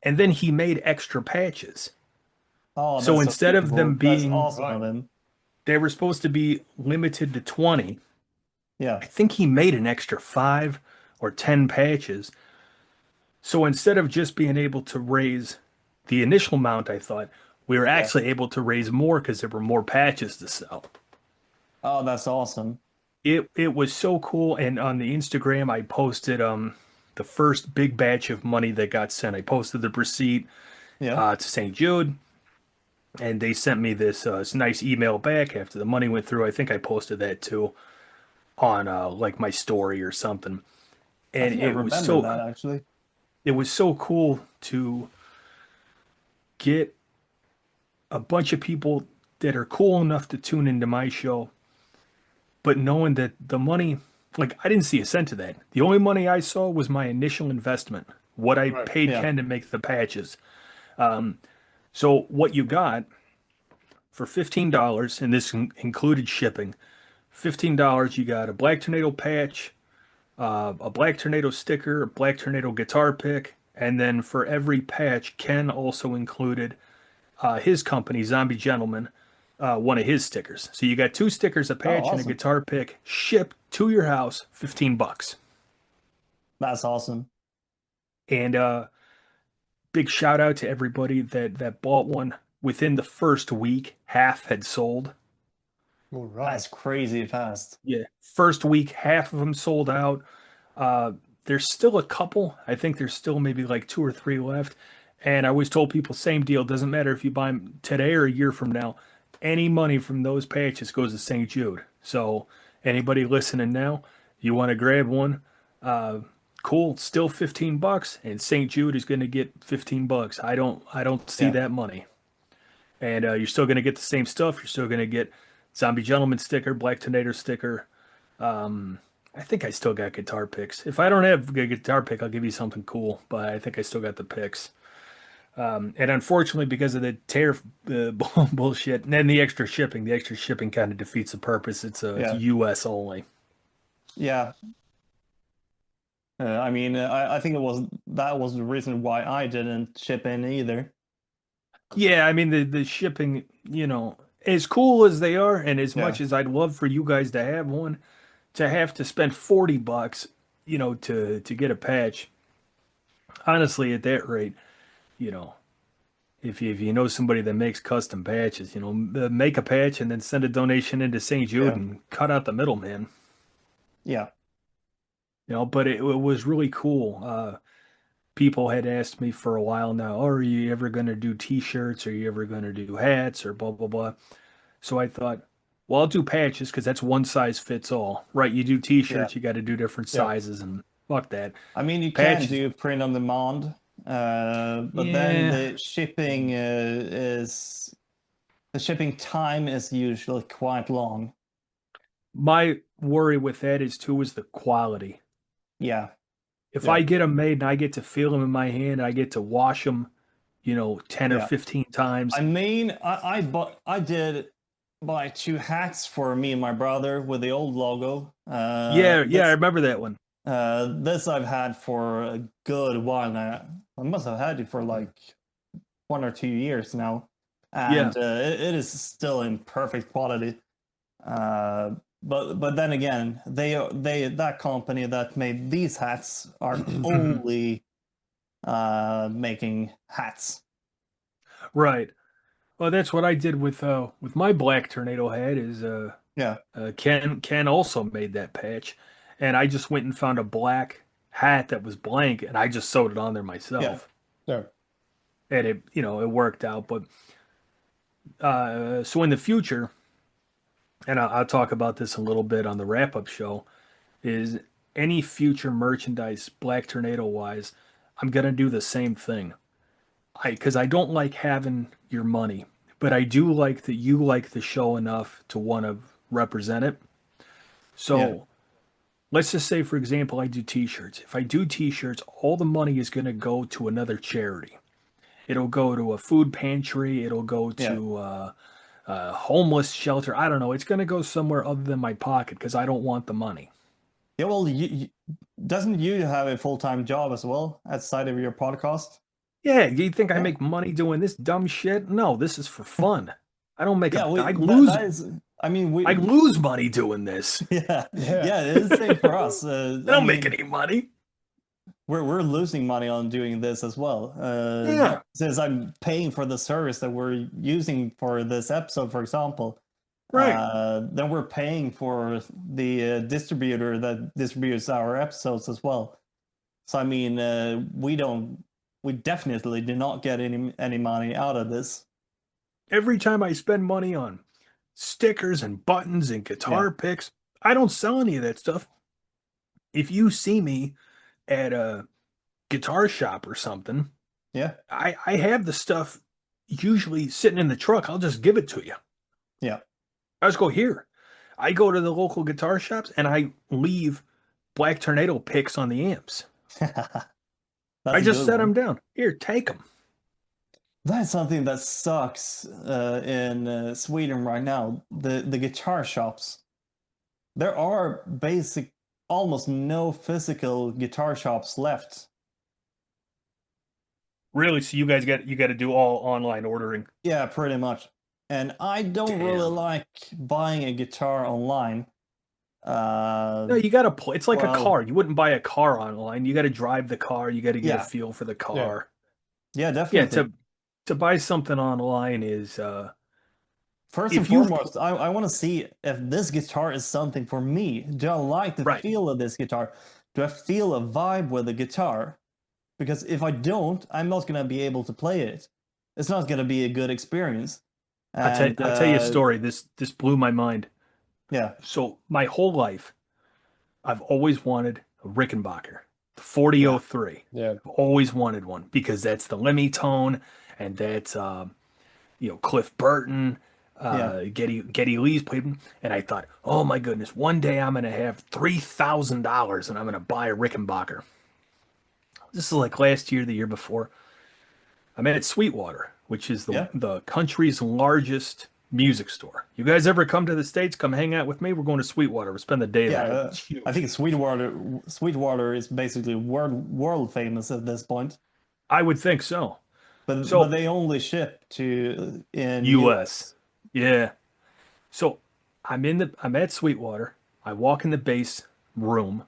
And then he made extra patches. Oh, so instead of them being awesome. They were supposed to be limited to 20. Yeah. I think he made an extra 5 or 10 patches. So instead of just being able to raise the initial amount, I thought we were actually able to raise more because there were more patches to sell. Oh, that's awesome. It was so cool. And on the Instagram, I posted the first big batch of money that got sent. I posted the receipt to St. Jude. And they sent me this nice email back after the money went through. I think I posted that too on like my story or something. And it was so that, actually. It was so cool to get a bunch of people that are cool enough to tune into my show, but knowing that the money, like I didn't see a cent of that. The only money I saw was my initial investment, what I paid Ken to make the patches. So what you got for $15, and this included shipping, $15, you got a Black Tornado patch, a Black Tornado sticker, a Black Tornado guitar pick, and then for every patch, Ken also included his company, Zombie Gentleman, one of his stickers. So you got 2 stickers, a patch, and a guitar pick shipped to your house, $15. That's awesome. And big shout out to everybody that bought one. Within the first week, half had sold. All right. That's crazy fast. Yeah. First week, half of them sold out. There's still a couple. I think there's still maybe like 2 or 3 left. And I always told people, same deal. Doesn't matter if you buy them today or a year from now. Any money from those patches goes to St. Jude. So anybody listening now, you want to grab one, cool. Still $15, and St. Jude is going to get $15. I don't see that money. And you're still going to get the same stuff. You're still going to get Zombie Gentleman sticker, Black Tornado sticker. I think I still got guitar picks. If I don't have a guitar pick, I'll give you something cool. But I think I still got the picks. And unfortunately, because of the tariff bullshit and then the extra shipping kind of defeats the purpose. It's U.S. only. Yeah. I mean, I think that was the reason why I didn't ship in either. Yeah, I mean the shipping, and as cool as they are, and as much as I'd love for you guys to have one, to have to spend $40, to get a patch. Honestly, at that rate, you know, if you know somebody that makes custom patches, make a patch and then send a donation into St. Jude and cut out the middleman. Yeah. But it was really cool. People had asked me for a while now, oh, are you ever going to do T-shirts? Are you ever going to do hats or blah, blah, blah? So I thought, well, I'll do patches because that's one size fits all, right? You do T-shirts, you got to do different sizes, and fuck that. I mean, you patches. can do print on demand, but then the shipping time is usually quite long. My worry with that is the quality. Yeah. If I get them made and I get to feel them in my hand, I get to wash them, 10 or 15 times. I mean, I did buy 2 hats for me and my brother with the old logo. I remember that one. This I've had for a good while now. I must have had it for like 1 or 2 years now, and it is still in perfect quality. But then again, that company that made these hats are only making hats. Right. Well, that's what I did with my Black Tornado hat. Is Ken also made that patch, and I just went and found a black hat that was blank, and I just sewed it on there myself. Yeah. And it worked out. But so in the future, and I'll talk about this a little bit on the wrap-up show, is any future merchandise Black Tornado wise, I'm gonna do the same thing. Because I don't like having your money, but I do like that you like the show enough to want to represent it. So let's just say, for example, I do T-shirts. If I do T-shirts, all the money is going to go to another charity. It'll go to a food pantry. It'll go to a homeless shelter. I don't know. It's going to go somewhere other than my pocket because I don't want the money. Yeah, well, doesn't you have a full-time job as well outside of your podcast? Yeah, you think I make money doing this dumb shit? No, this is for fun. I don't make I lose money doing this. Yeah, it's the same for us. I don't make any money. We're losing money on doing this as well. Since I'm paying for the service that we're using for this episode, for example. Right. Then we're paying for the distributor that distributes our episodes as well. So I mean, we definitely do not get any money out of this. Every time I spend money on stickers and buttons and guitar picks, I don't sell any of that stuff. If you see me at a guitar shop or something, I have the stuff usually sitting in the truck. I'll just give it to you. Yeah. I just go here. I go to the local guitar shops and I leave Black Tornado picks on the amps. I just set them down. Here, take them. That's something that sucks in Sweden right now. The guitar shops. There are almost no physical guitar shops left. Really? So you guys got to do all online ordering? Yeah, pretty much. And I don't really like buying a guitar online. No, you got to play. It's like a car. You wouldn't buy a car online. You got to drive the car. You got to get a feel for the car. Yeah, definitely. Yeah, to buy something online is first and foremost, I want to see if this guitar is something for me. Do I like the feel of this guitar? Do I feel a vibe with the guitar? Because if I don't, I'm not going to be able to play it. It's not going to be a good experience. I'll tell you a story. This blew my mind. Yeah. So my whole life, I've always wanted a Rickenbacker, the 4003. Yeah. I've always wanted one because that's the Lemmy tone, and that's Cliff Burton, Geddy Lee's played them. And I thought, oh my goodness, one day I'm gonna have $3,000 and I'm gonna buy a Rickenbacker. This is like last year, the year before. I'm at Sweetwater, which is the country's largest music store. You guys ever come to the States? Come hang out with me. We're going to Sweetwater. We'll spend the day there. I think Sweetwater is basically world famous at this point. I would think so. But they only ship in US. Yeah. So I'm at Sweetwater. I walk in the bass room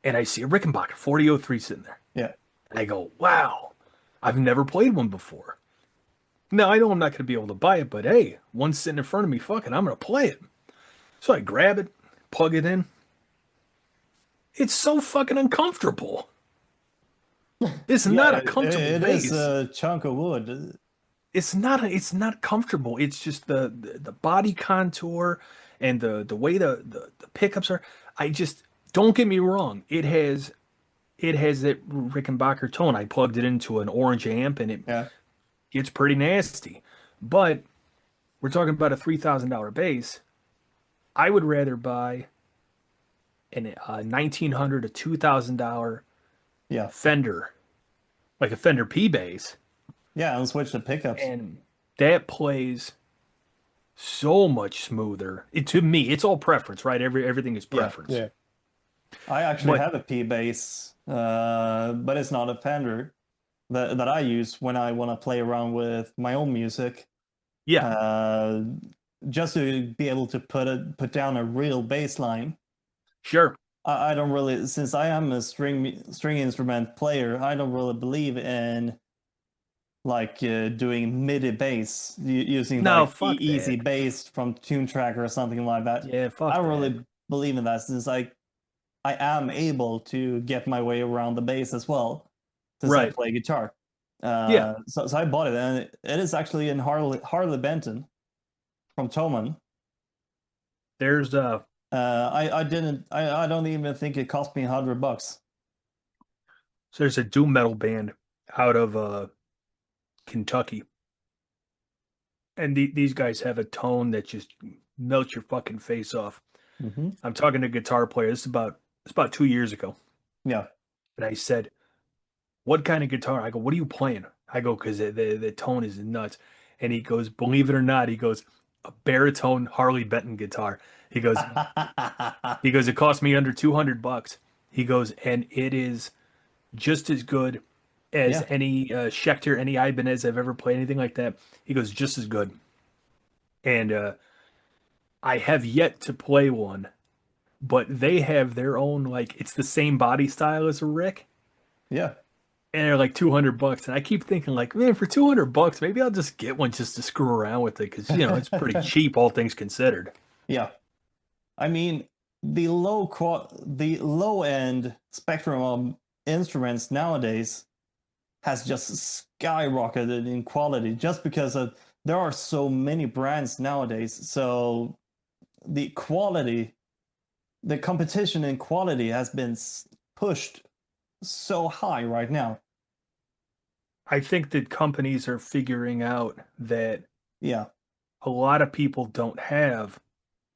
and I see a Rickenbacker 4003 sitting there. Yeah. And I go, wow, I've never played one before. Now, I know I'm not going to be able to buy it, but hey, one's sitting in front of me, fuck it, I'm going to play it. So I grab it, plug it in. It's so fucking uncomfortable. It's not a comfortable bass. It is a chunk of wood. It's not comfortable. It's just the body contour and the way the pickups are. I just, don't get me wrong. It has that Rickenbacker tone. I plugged it into an orange amp and it gets pretty nasty. But we're talking about a $3,000 bass. I would rather buy a $1,900 to $2,000 Fender, like a Fender P bass. Yeah, and switch the pickups. And that plays so much smoother. To me, it's all preference, right? Everything is preference. Yeah. I actually have a P bass, but it's not a Fender that I use when I want to play around with my own music. Yeah. Just to be able to put down a real bass line. Sure. I don't really, since I am a string instrument player, I don't really believe in like doing MIDI bass using easy bass from TuneTrack or something like that. Yeah, fuck I don't that. really believe in that, since I am able to get my way around the bass as well, since I play guitar. So I bought it, and it is actually in Harley Benton from Thomann. There's I don't even think it cost me $100. So there's a doom metal band out of Kentucky, and these guys have a tone that just melts your fucking face off. Mm-hmm. I'm talking to a guitar player. It's about 2 years ago. Yeah. And I said, what kind of guitar? I go, what are you playing? I go, because the tone is nuts. And he goes, believe it or not, he goes, a baritone Harley Benton guitar. He goes, it cost me under $200. He goes, and it is just as good as any Schecter, any Ibanez I've ever played, anything like that. He goes, just as good. And I have yet to play one, but they have their own, like, it's the same body style as a Rick. Yeah. And they're like $200. And I keep thinking, like, man, for $200, maybe I'll just get one just to screw around with it. Because, it's pretty cheap, all things considered. Yeah. I mean, the low end spectrum of instruments nowadays has just skyrocketed in quality, just because there are so many brands nowadays. So the competition in quality has been pushed so high right now. I think that companies are figuring out that a lot of people don't have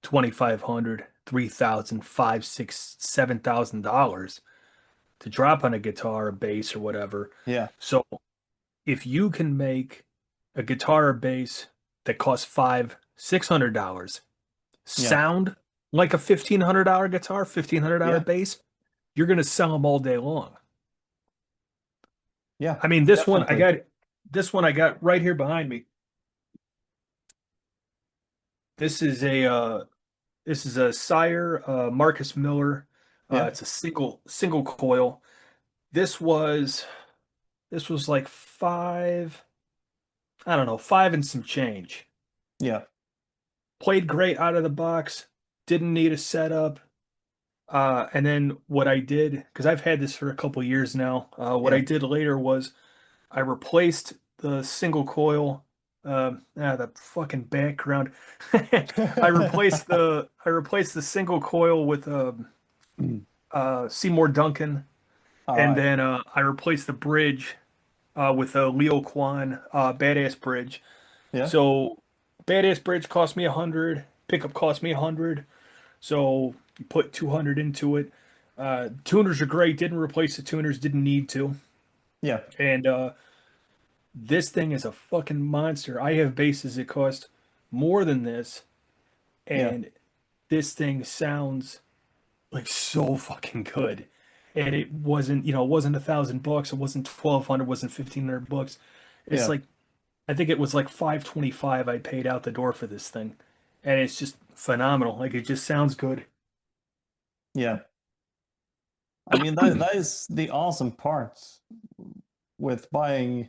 $2,500, $3,000, $5,000, $6,000, $7,000 to drop on a guitar, a bass, or whatever. Yeah. So if you can make a guitar or bass that costs $500, $600 sound like a $1,500 guitar, $1,500 bass, you're going to sell them all day long. Yeah. I mean, this one I got right here behind me. This is a Sire Marcus Miller. It's a single coil. This was like five and some change. Yeah. Played great out of the box. Didn't need a setup. And then what I did, because I've had this for a couple years now, I did later was I replaced the single coil. The fucking background. I replaced the single coil with Seymour Duncan, then I replaced the bridge with a Leo Kwan Badass bridge. Yeah. So Badass bridge cost me $100. Pickup cost me $100. So you put $200 into it. Tuners are great. Didn't replace the tuners. Didn't need to. Yeah. And this thing is a fucking monster. I have basses that cost more than this, and this thing sounds like so fucking good. And it wasn't $1,000. It wasn't $1,200. It wasn't $1,500. It's like, I think it was like $525 I paid out the door for this thing, and it's just phenomenal. Like, it just sounds good. Yeah. I mean, that is the awesome part with buying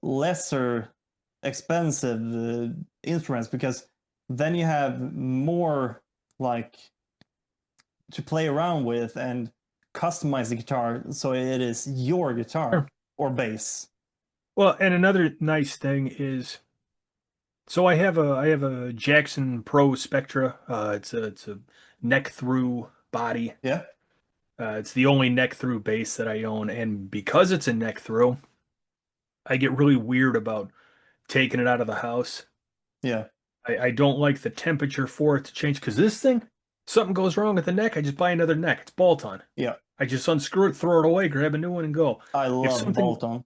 lesser expensive instruments, because then you have more like to play around with and customize the guitar so it is your guitar or bass. Well, and another nice thing is, so I have a Jackson Pro Spectra. It's a neck through body. Yeah. It's the only neck through bass that I own, and because it's a neck through, I get really weird about taking it out of the house. Yeah. I don't like the temperature for it to change, because this thing, something goes wrong with the neck, I just buy another neck. It's bolt-on. Yeah. I just unscrew it, throw it away, grab a new one, and go. I love bolt-on.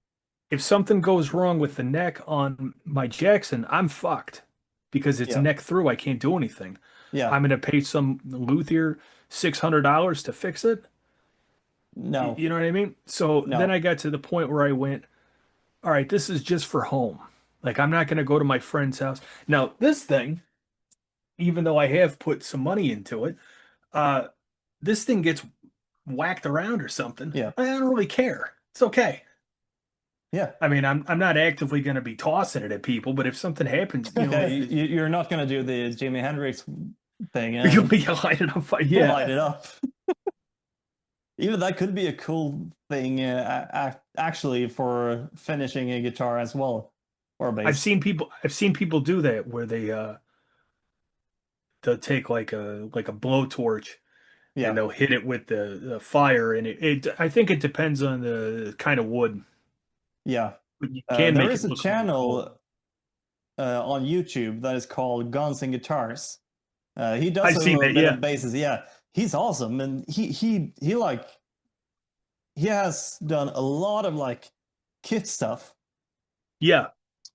If something goes wrong with the neck on my Jackson, I'm fucked, because it's neck through. I can't do anything. Yeah. I'm going to pay some luthier $600 to fix it. No. You know what I mean? So then I got to the point where I went, all right, this is just for home. Like, I'm not going to go to my friend's house. Now, this thing, even though I have put some money into it, this thing gets whacked around or something. Yeah. I don't really care. It's okay. Yeah. I mean, I'm not actively going to be tossing it at people, but if something happens, you know, you're not going to do the Jimi Hendrix thing. You'll be light it up. Yeah. Light it up. Even that could be a cool thing, actually, for finishing a guitar as well, or bass. I've seen people do that, where they'll take like a blowtorch, and they'll hit it with the fire, and I think it depends on the kind of wood. Yeah, but you can there make is it a look channel on YouTube that is called Guns and Guitars. He does I've seen a that, bit of basses. Yeah, he's awesome, and he has done a lot of like kit stuff. Yeah.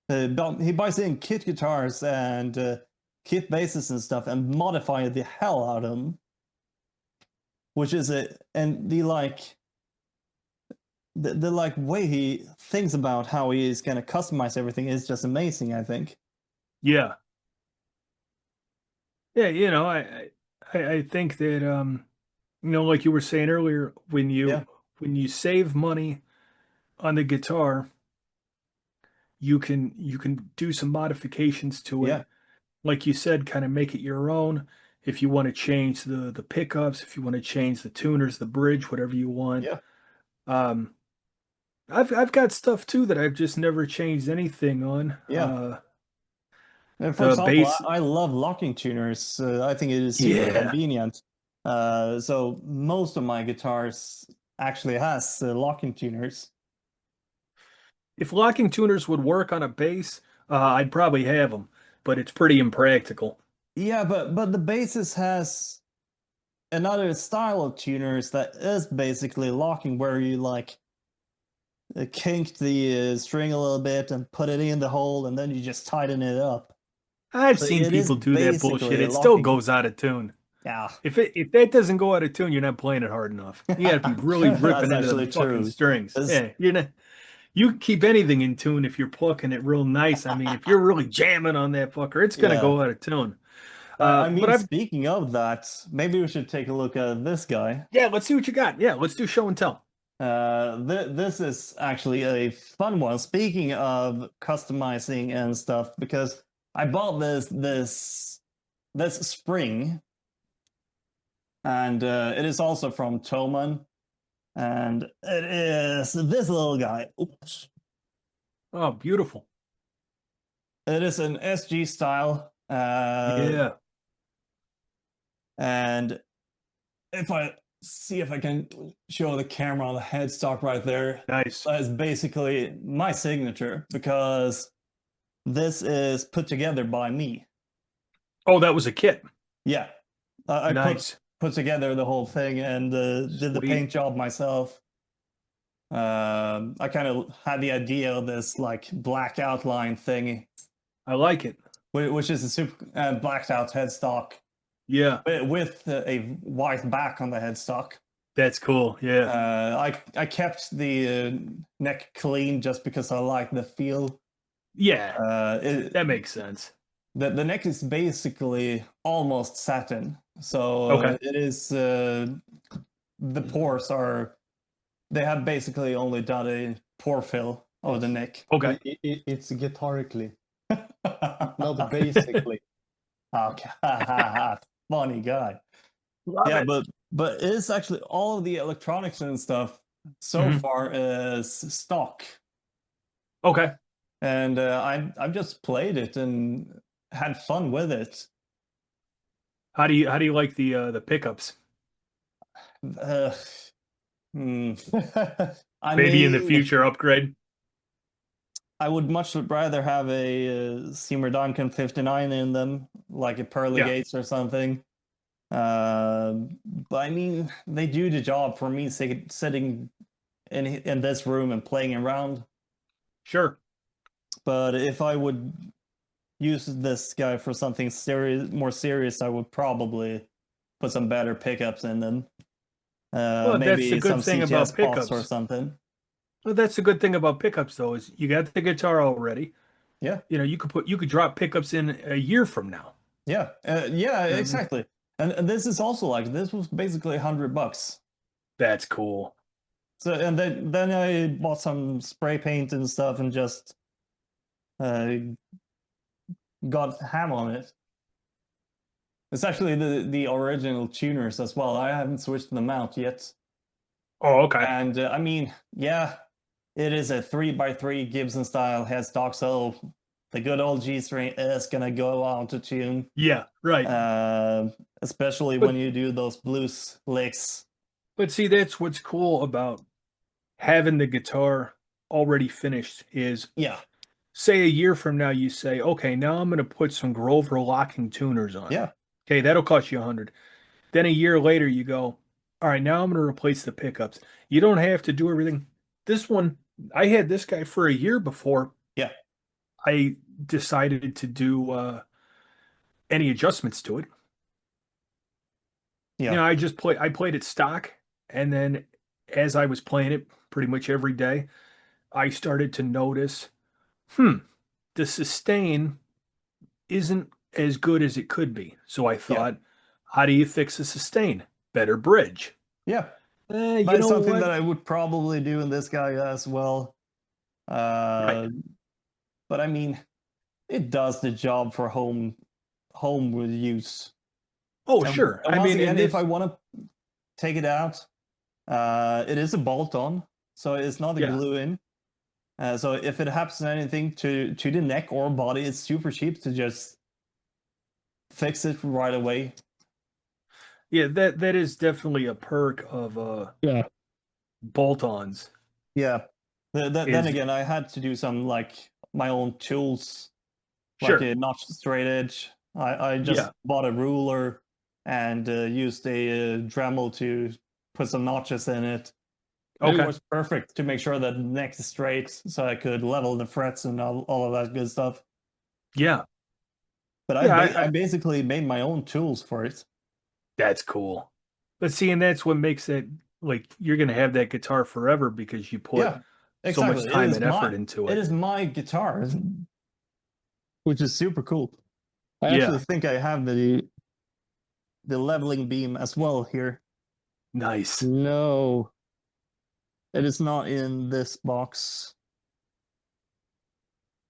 He buys in kit guitars and kit basses and stuff and modify the hell out of them. Which is the like way he thinks about how he is going to customize everything is just amazing, I think. Yeah. Yeah, you know, I think that you know, like you were saying earlier, when you save money on the guitar, you can do some modifications to it. Yeah. Like you said, kind of make it your own. If you want to change the pickups, if you want to change the tuners, the bridge, whatever you want. Yeah. I've got stuff too that I've just never changed anything on. Yeah. And for example, I love locking tuners. I think it is super convenient. So most of my guitars actually has locking tuners. If locking tuners would work on a bass, I'd probably have them, but it's pretty impractical. Yeah, but the basses has another style of tuners that is basically locking, where you like kink the string a little bit and put it in the hole, and then you just tighten it up. I've seen people do that bullshit. It still goes out of tune. Yeah. If that doesn't go out of tune, you're not playing it hard enough. You got to be really ripping into the fucking strings. Yeah, you're not. You can keep anything in tune if you're plucking it real nice. I mean, if you're really jamming on that fucker, it's gonna go out of tune. I mean, speaking of that, maybe we should take a look at this guy. Yeah, let's see what you got. Yeah, let's do show and tell. This is actually a fun one. Speaking of customizing and stuff, because I bought this spring, and it is also from Thomann, and it is this little guy. Oops. Oh, beautiful. It is an SG style. Yeah. And if I see if I can show the camera on the headstock right there. Nice. That is basically my signature, because this is put together by me. Oh, that was a kit. Yeah. I put together the whole thing and did the paint job myself. I kind of had the idea of this like black outline thing. I like it. Which is a super blacked out headstock. Yeah. With a white back on the headstock. That's cool. Yeah. I kept the neck clean just because I like the feel. Yeah. That makes sense. the neck is basically almost satin. So Okay. it is the pores are they have basically only done a pore fill of the neck. Okay. It's guitarically, not basically. Okay. Funny guy. Love Yeah, it. but it's actually all of the electronics and stuff so far is stock. Okay. And I've just played it and had fun with it. How do you like the pickups? Uh, hmm. I Maybe in the mean, future upgrade. I would much rather have a Seymour Duncan 59 in them, like a Pearly Yeah. Gates or something. But I mean, they do the job for me sitting in this room and playing around. Sure. But if I would use this guy for something more serious, I would probably put some better pickups in them. Well, that's the Maybe good some thing CTS about pots or pickups. something. Well, that's the good thing about pickups, though, is you got the guitar already. Yeah, You could drop pickups in a year from now. yeah, exactly. And this is also like this was basically $100. That's cool. So and then I bought some spray paint and stuff and just uh, got ham on it. It's actually the original tuners as well. I haven't switched them out yet. Oh, okay. And I mean, yeah, it is a 3x3 Gibson style headstock, so the good old G string is gonna go out to tune. Yeah, right. Especially But- when you do those blues licks. But see, that's what's cool about having the guitar already finished is, Yeah, say a year from now, you say, okay, now I'm going to put some Grover locking tuners on. yeah, Okay, that'll cost you 100. Then a year later, you go, all right, now I'm going to replace the pickups. You don't have to do everything. This one, I had this guy for a year before yeah, I decided to do any adjustments to it. yeah. I played it stock, and then as I was playing it pretty much every day, I started to notice, the sustain isn't as good as it could be. So I thought, how do you fix the sustain? Better bridge. Yeah. You That's know something what? that I would probably do in this guy as well. Right. But I mean, it does the job for home with use. Oh, sure. And I once mean, again, and if this, I want to take it out, it is a bolt-on, so it's not a yeah, glue-in. So if it happens anything to the neck or body, it's super cheap to just fix it right away. yeah, that is definitely a perk of Yeah. bolt-ons. Yeah. Then Is again, I had to do some like my own tools, like sure. a notch straight edge. I just Yeah. bought a ruler and used a Dremel to put some notches in it. And it Okay. was perfect to make sure that the neck is straight, so I could level the frets and all of that good stuff. Yeah. But Yeah, I basically made my own tools for it. that's cool. But see, and that's what makes it like you're gonna have that guitar forever because you put Yeah, so much exactly. time and effort into It it. is my guitar, which is super cool. I Yeah. actually think I have the leveling beam as well here. Nice. No, it is not in this box,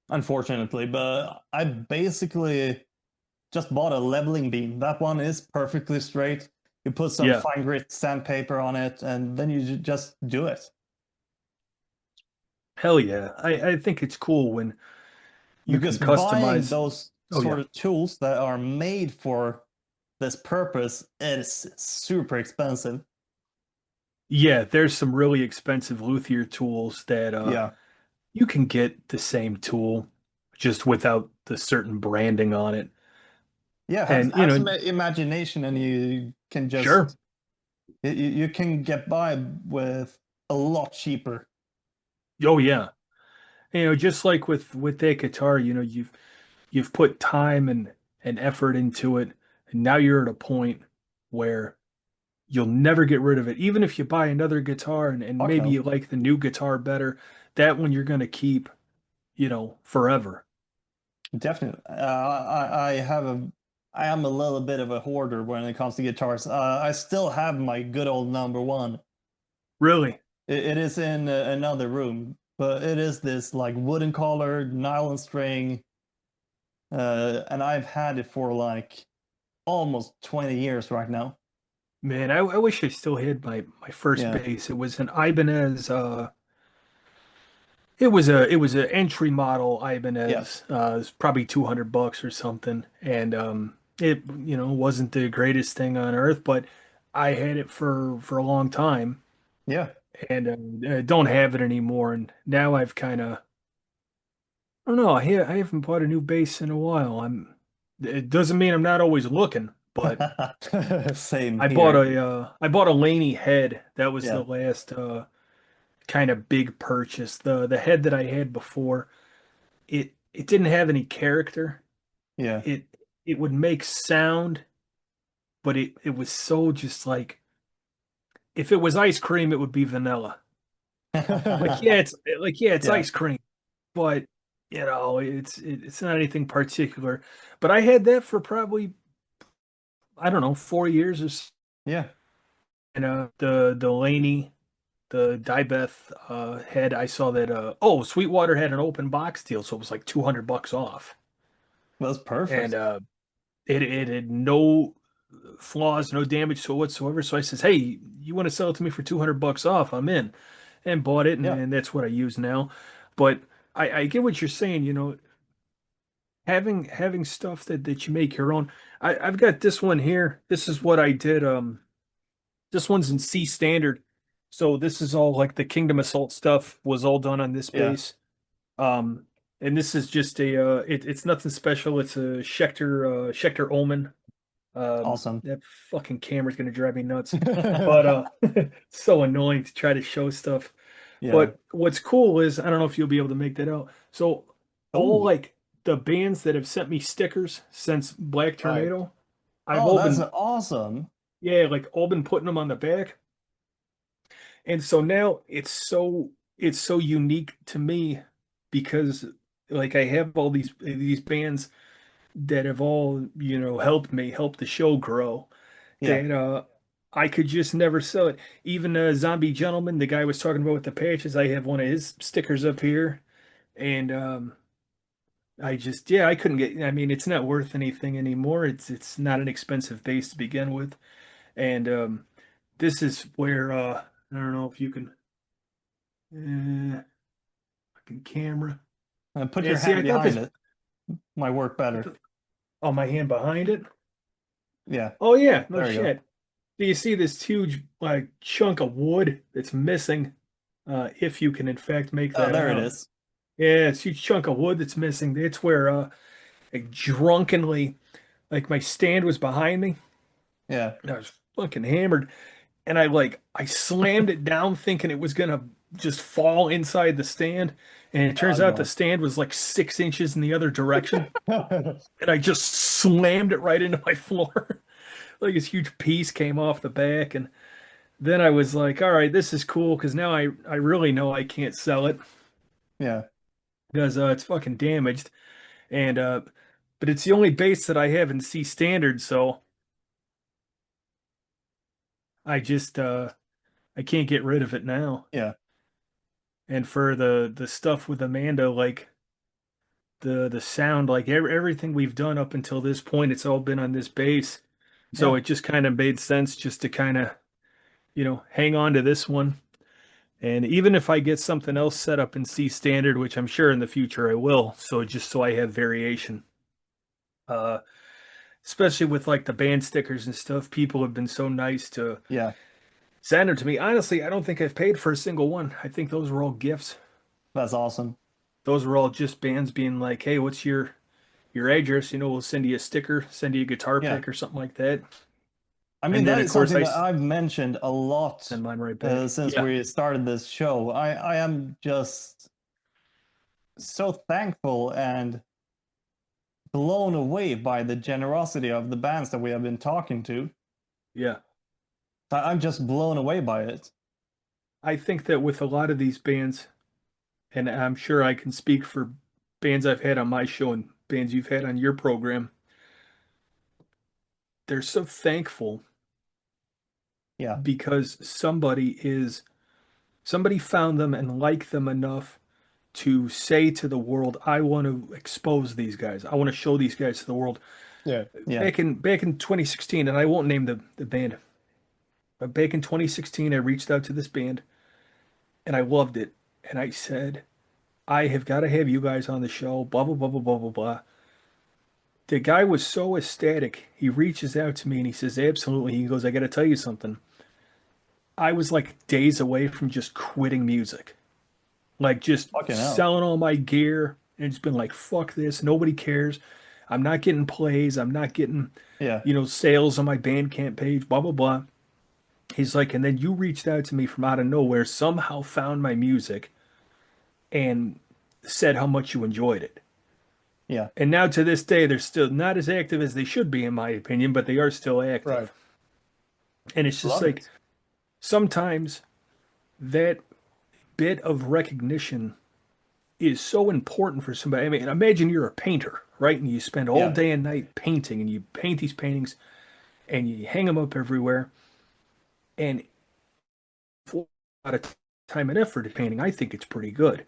unfortunately. But I basically just bought a leveling beam. That one is perfectly straight. You put some Yeah. fine grit sandpaper on it, and then you just do it. Hell yeah. I think it's cool when you Because can buying customize. those Oh, sort yeah. of tools that are made for this purpose is super expensive. Yeah, there's some really expensive luthier tools that Yeah. you can get the same tool just without the certain branding on it. Yeah, And have some imagination and you can just sure. you can get by with a lot cheaper. Oh yeah. Just like with that guitar, you've put time and effort into it, and now you're at a point where you'll never get rid of it. Even if you buy another guitar and Fuck maybe no. you like the new guitar better, that one you're gonna keep, forever. Definitely. I am a little bit of a hoarder when it comes to guitars. I still have my good old number one. Really? It is in another room, but it is this like wooden colored nylon string, and I've had it for like almost 20 years right now. Man, I wish I still had my first Yeah, bass. It was an Ibanez. It was an entry model yeah, Ibanez. It was probably $200 or something, and it wasn't the greatest thing on earth, but I had it for a long time, yeah. and I don't have it anymore. And now I've kind of I don't know. I haven't bought a new bass in a while. It doesn't mean I'm not always looking, but Same here. I bought a Laney head. That was Yeah, the last kind of big purchase. The head that I had before, it didn't have any character. yeah. It it would make sound, but it was so just like if it was ice cream, it would be vanilla. It's Yeah. ice cream, but it's not anything particular. But I had that for probably I don't know 4 years or so. Yeah. And the Laney, the Dibeth head, I saw that Sweetwater had an open box deal, so it was like $200 off. That's And perfect. it had no flaws, no damage to it whatsoever. So I says, "Hey, you want to sell it to me for $200 off? I'm in," and bought it, Yeah. and that's what I use now. But I get what you're saying. Having stuff that you make your own. I've got this one here. This is what I did. This one's in C standard, so this is all like the Kingdom Assault stuff was all done on this Yeah. base. Um, and this is just it's nothing special. It's a Schecter Ullman. Awesome. That fucking camera's gonna drive me nuts. But it's so annoying to try to show stuff. Yeah. But what's cool is I don't know if you'll be able to make that out. So all Oh, like the bands that have sent me stickers since Black Right. Tornado, I've oh, all that's been awesome. yeah, like all been putting them on the back. And so now it's so unique to me because like I have all these bands that have all, helped me help the show grow Yeah. that I could just never sell it. Even Zombie Gentleman, the guy I was talking about with the patches, I have one of his stickers up here. And I couldn't get I mean it's not worth anything anymore. It's not an expensive base to begin with. And this is where I don't know if you can fucking camera. And put Yeah, your see, hand I thought behind this it. Might work better. oh my hand behind it. Yeah. Oh yeah, no There you go. shit. Do you see this huge like chunk of wood that's missing? If you can in fact make Oh, that there it out. is. Yeah, it's a huge chunk of wood that's missing. It's where like drunkenly like my stand was behind me Yeah. and I was fucking hammered and I slammed it down thinking it was gonna just fall inside the stand. And it Oh turns out the God. stand was like 6 inches in the other direction. And I just slammed it right into my floor. Like this huge piece came off the back. And then I was like, all right, this is cool because now I really know I can't sell it Yeah. because it's fucking damaged. And but it's the only base that I have in C standard, so I just I can't get rid of it now. Yeah. And for the stuff with Amanda, like the sound, like everything we've done up until this point, it's all been on this base. So Yeah. it just kind of made sense just to kind of, hang on to this one. And even if I get something else set up in C standard, which I'm sure in the future I will, so just so I have variation. Uh, Especially with like the band stickers and stuff, people have been so nice to Yeah. send them to me. Honestly, I don't think I've paid for a single one. I think those were all gifts. That's awesome. Those were all just bands being like, "Hey, what's your address? We'll send you a sticker, send you a guitar Yeah. pick or something like that." I mean, And then that of is course something I that I've mentioned a lot send mine right back. since Yeah, we started this show. I am just so thankful and blown away by the generosity of the bands that we have been talking to. yeah. I'm just blown away by it. I think that with a lot of these bands, and I'm sure I can speak for bands I've had on my show and bands you've had on your program, they're so thankful. Yeah. Because somebody found them and liked them enough to say to the world, I want to expose these guys. I want to show these guys to the world. Yeah. Back in 2016, and I won't name the band, but back in 2016, I reached out to this band and I loved it. And I said, I have got to have you guys on the show, blah, blah, blah, blah, blah, blah, blah. The guy was so ecstatic. He reaches out to me and he says, absolutely. He goes, I got to tell you something. I was like days away from just quitting music. Like just selling all my gear and just been like, fuck this. Nobody cares. I'm not getting plays. I'm not getting, sales on my Bandcamp page, blah, blah, blah. He's like, and then you reached out to me from out of nowhere, somehow found my music and said how much you enjoyed it. Yeah. And now to this day, they're still not as active as they should be, in my opinion, but they are still active. Right. And it's just sometimes that bit of recognition is so important for somebody. I mean, imagine you're a painter, right? And you spend all day and night painting, and you paint these paintings, and you hang them up everywhere. And for a lot of time and effort in painting, I think it's pretty good.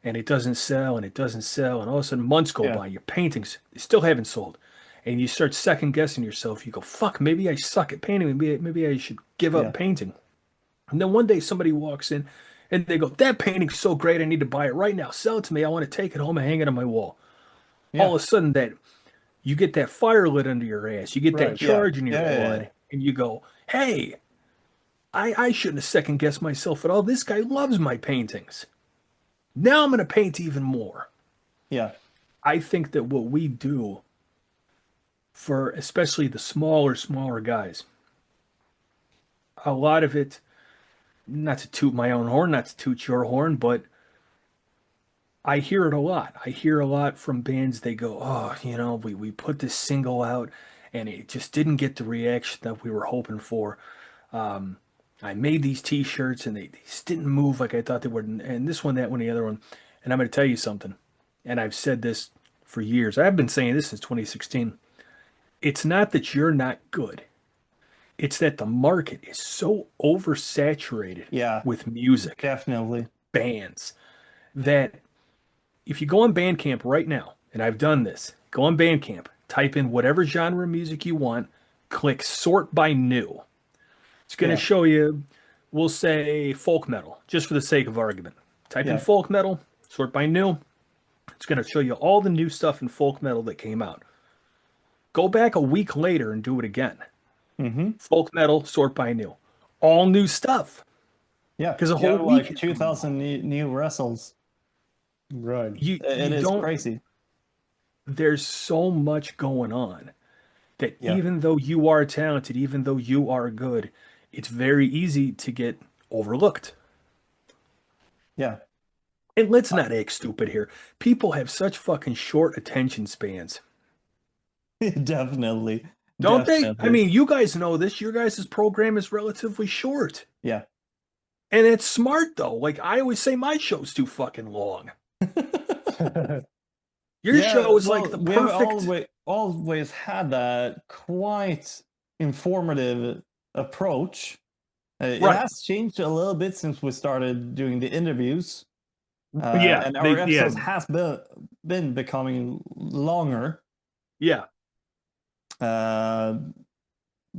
And it doesn't sell, and it doesn't sell, and all of a sudden months go by, your paintings still haven't sold. And you start second guessing yourself. You go, fuck, maybe I suck at painting. Maybe I should give up painting. And then one day somebody walks in and they go, that painting's so great, I need to buy it right now. Sell it to me. I want to take it home and hang it on my wall. Yeah. All of a sudden that you get that fire lit under your ass. You get that charge in your blood. And you go, hey, I shouldn't have second guessed myself at all. This guy loves my paintings. Now I'm going to paint even more. Yeah. I think that what we do for especially the smaller guys, a lot of it, not to toot my own horn, not to toot your horn, but I hear it a lot. I hear a lot from bands. They go, oh, we put this single out and it just didn't get the reaction that we were hoping for. I made these t-shirts and they just didn't move like I thought they would. And this one, that one, the other one. And I'm going to tell you something. And I've said this for years. I've been saying this since 2016. It's not that you're not good. It's that the market is so oversaturated with music. Definitely. Bands. That if you go on Bandcamp right now, and I've done this, go on Bandcamp, type in whatever genre of music you want, click sort by new. It's going to show you, we'll say folk metal, just for the sake of argument. Type in folk metal, sort by new. It's going to show you all the new stuff in folk metal that came out. Go back a week later and do it again. Mm-hmm. Folk metal, sort by new. All new stuff. Yeah. Because a whole week. Like 2,000 new wrestles. Right. It is crazy. There's so much going on that even though you are talented, even though you are good, it's very easy to get overlooked. Yeah. And let's not act stupid here. People have such fucking short attention spans. Definitely. Don't they? I mean, you guys know this. Your guys' program is relatively short. Yeah. And it's smart, though. Like, I always say my show's too fucking long. Your show is like the perfect... We always had that quite informative approach. It has changed a little bit since we started doing the interviews. And our episodes has been becoming longer. Yeah.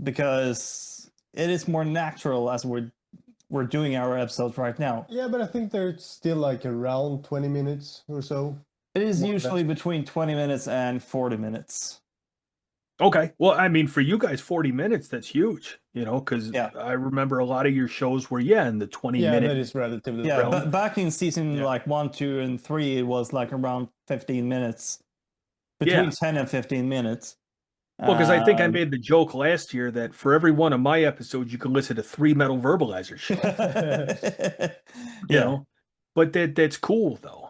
Because it is more natural as we're doing our episodes right now. Yeah, but I think they're still like around 20 minutes or so. It is usually between 20 minutes and 40 minutes. Okay. Well, I mean, for you guys, 40 minutes, that's huge, because I remember a lot of your shows were, in the 20-minute. Yeah, that is relatively. Yeah, but back in season like 1, 2, and 3, it was like around 15 minutes. Between 10 and 15 minutes. Well, because I think I made the joke last year that for every one of my episodes, you can listen to 3 Metal Verbalizers shows. You know? But that's cool, though.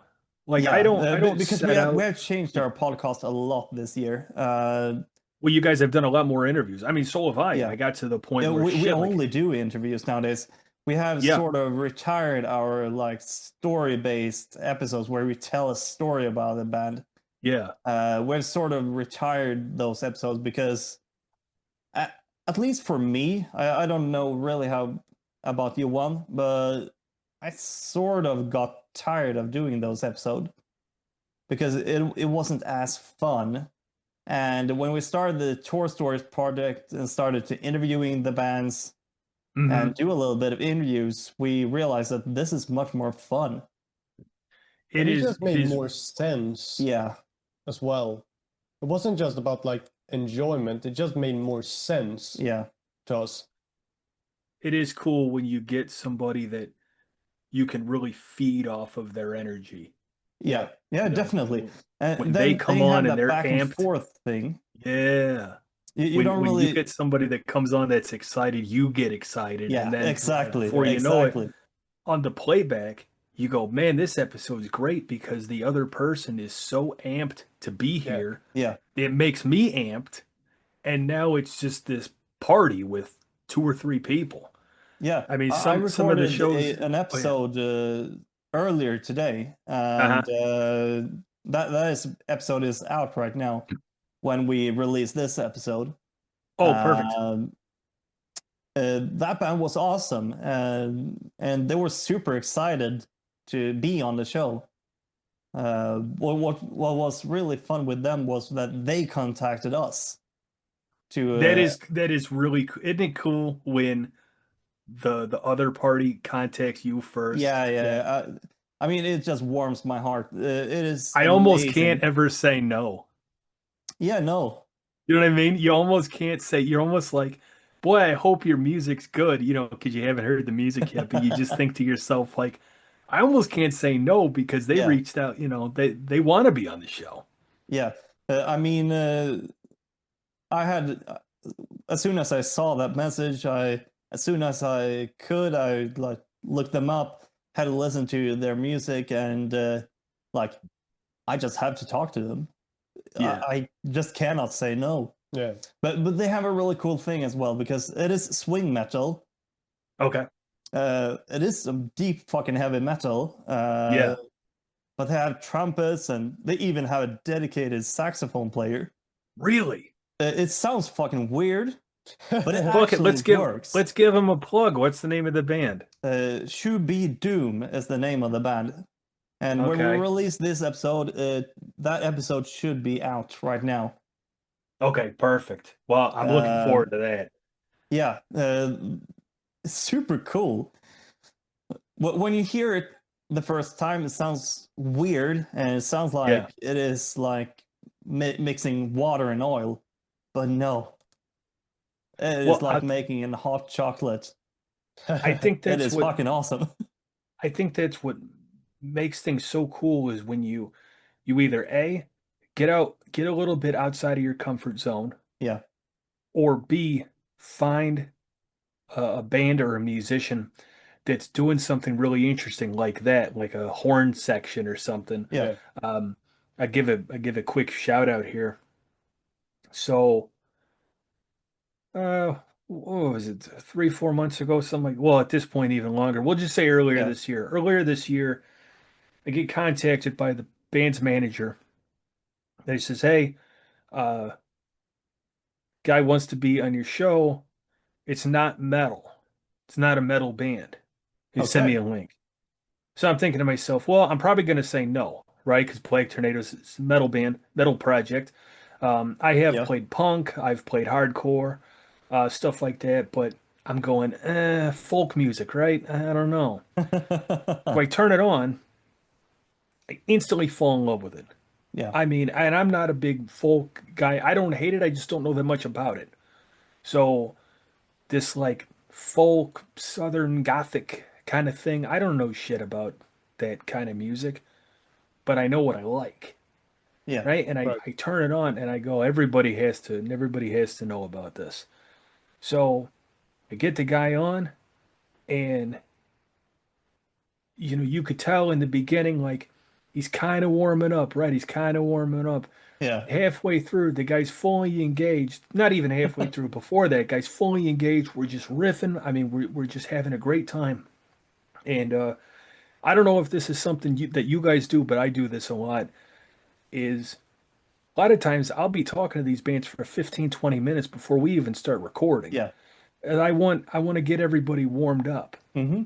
Like, I don't because we have changed our podcast a lot this year. Well, you guys have done a lot more interviews. I mean, so have I. I got to the point where we only do interviews nowadays. We have sort of retired our like story-based episodes where we tell a story about a band. Yeah. We've sort of retired those episodes because, at least for me, I don't know really how about you, one, but I sort of got tired of doing those episodes because it wasn't as fun. And when we started the Tour Stories project and started to interviewing the bands and do a little bit of interviews, we realized that this is much more fun. It just made more sense. Yeah. As well. It wasn't just about like enjoyment, it just made more sense. Yeah. To us. It is cool when you get somebody that you can really feed off of their energy. Yeah, definitely. And when they come on and they're back amped, and forth thing. Yeah. You don't really. When you get somebody that comes on that's excited, you get excited. Yeah, and then exactly. Before you know it, on the playback, you go, man, this episode is great because the other person is so amped to be here. Yeah. It makes me amped. And now it's just this party with 2 or 3 people. Yeah. I mean, I some of the shows. an episode earlier today, and that episode is out right now when we release this episode. Oh, perfect. That band was awesome, and they were super excited to be on the show. What was really fun with them was that they contacted us. That is really, isn't it cool when the other party contacts you first? Yeah. I mean, it just warms my heart. It is. I almost can't ever say no. Yeah, no. You know what I mean? You almost can't say. You're almost like, boy, I hope your music's good. You know, because you haven't heard the music yet, but you just think to yourself like, I almost can't say no because they reached out. You know, they want to be on the show. Yeah, I mean, I had as soon as I saw that message, as soon as I could, I like looked them up, had to listen to their music, and like I just have to talk to them. Yeah. I just cannot say no. Yeah. But they have a really cool thing as well because it is swing metal. Okay. It is some deep fucking heavy metal. Yeah. But they have trumpets and they even have a dedicated saxophone player. Really? It sounds fucking weird, but it Fuck it, works. Let's give them a plug. What's the name of the band? Should Be Doom is the name of the band. And when we release this episode, that episode should be out right now. Okay, perfect. Well, I'm looking forward to that. Yeah, it's super cool. When you hear it the first time, it sounds weird, and it sounds like it is like mixing water and oil, but no. It is like making a hot chocolate. I think that's it is fucking awesome. I think that's what makes things so cool is when you either get a little bit outside of your comfort zone, or B, find a band or a musician that's doing something really interesting like that, like a horn section or something. I give a quick shout out here. So what was it, 3-4 months ago, something like, well, at this point even longer, we'll just say earlier this year I get contacted by the band's manager. He says, hey, guy wants to be on your show. It's not metal. It's not a metal band. He sent me a link. So I'm thinking to myself, well, I'm probably going to say no, right? Because Plague Tornadoes is a metal band, metal project. I have played punk. I've played hardcore, stuff like that. But I'm going, folk music, right? I don't know. So I turn it on. I instantly fall in love with it. Yeah. I mean, and I'm not a big folk guy. I don't hate it. I just don't know that much about it. So this like folk, Southern Gothic kind of thing, I don't know shit about that kind of music, but I know what I like. Yeah. Right. And I turn it on and I go, everybody has to know about this. So I get the guy on, and you know, you could tell in the beginning, like, he's kind of warming up, right? He's kind of warming up. Yeah. Halfway through, the guy's fully engaged. Not even halfway through. Before that, guy's fully engaged. We're just riffing. I mean, we're just having a great time. And I don't know if this is something that you guys do, but I do this a lot. Is a lot of times I'll be talking to these bands for 15, 20 minutes before we even start recording. Yeah. And I want to get everybody warmed up. Mm-hmm.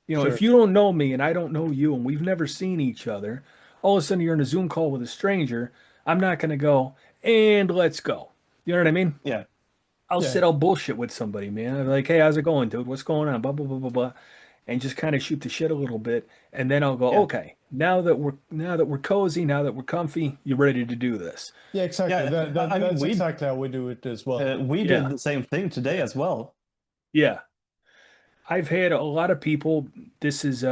You know, Sure. if you don't know me and I don't know you and we've never seen each other, all of a sudden you're in a Zoom call with a stranger, I'm not going to go, and let's go. You know what I mean? Yeah. I'll Yeah. sit, I'll bullshit with somebody, man. I'm like, hey, how's it going, dude? What's going on? Blah, blah, blah, blah, blah. And just kind of shoot the shit a little bit. And then I'll go, Yeah. okay, now that we're cozy, now that we're comfy, you're ready to do this. Yeah, exactly. Yeah, That's exactly how we do it as well. We Yeah. did the same thing today as well. Yeah. I've had a lot of people, this is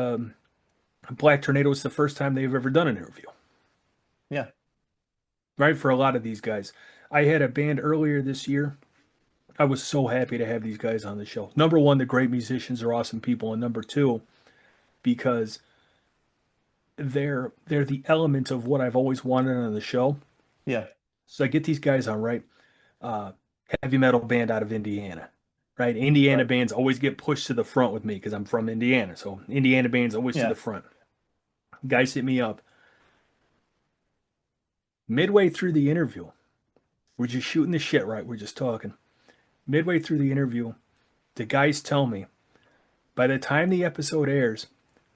Black Tornado is the first time they've ever done an interview. Yeah. Right? For a lot of these guys. I had a band earlier this year. I was so happy to have these guys on the show. Number one, they're great musicians, they're awesome people. And number two, because they're the element of what I've always wanted on the show. Yeah. So I get these guys on, right? Heavy metal band out of Indiana. Right? Indiana bands always get pushed to the front with me because I'm from Indiana. So Indiana bands always to the front. Guys hit me up. Midway through the interview, we're just shooting the shit, right? We're just talking. Midway through the interview, the guys tell me by the time the episode airs,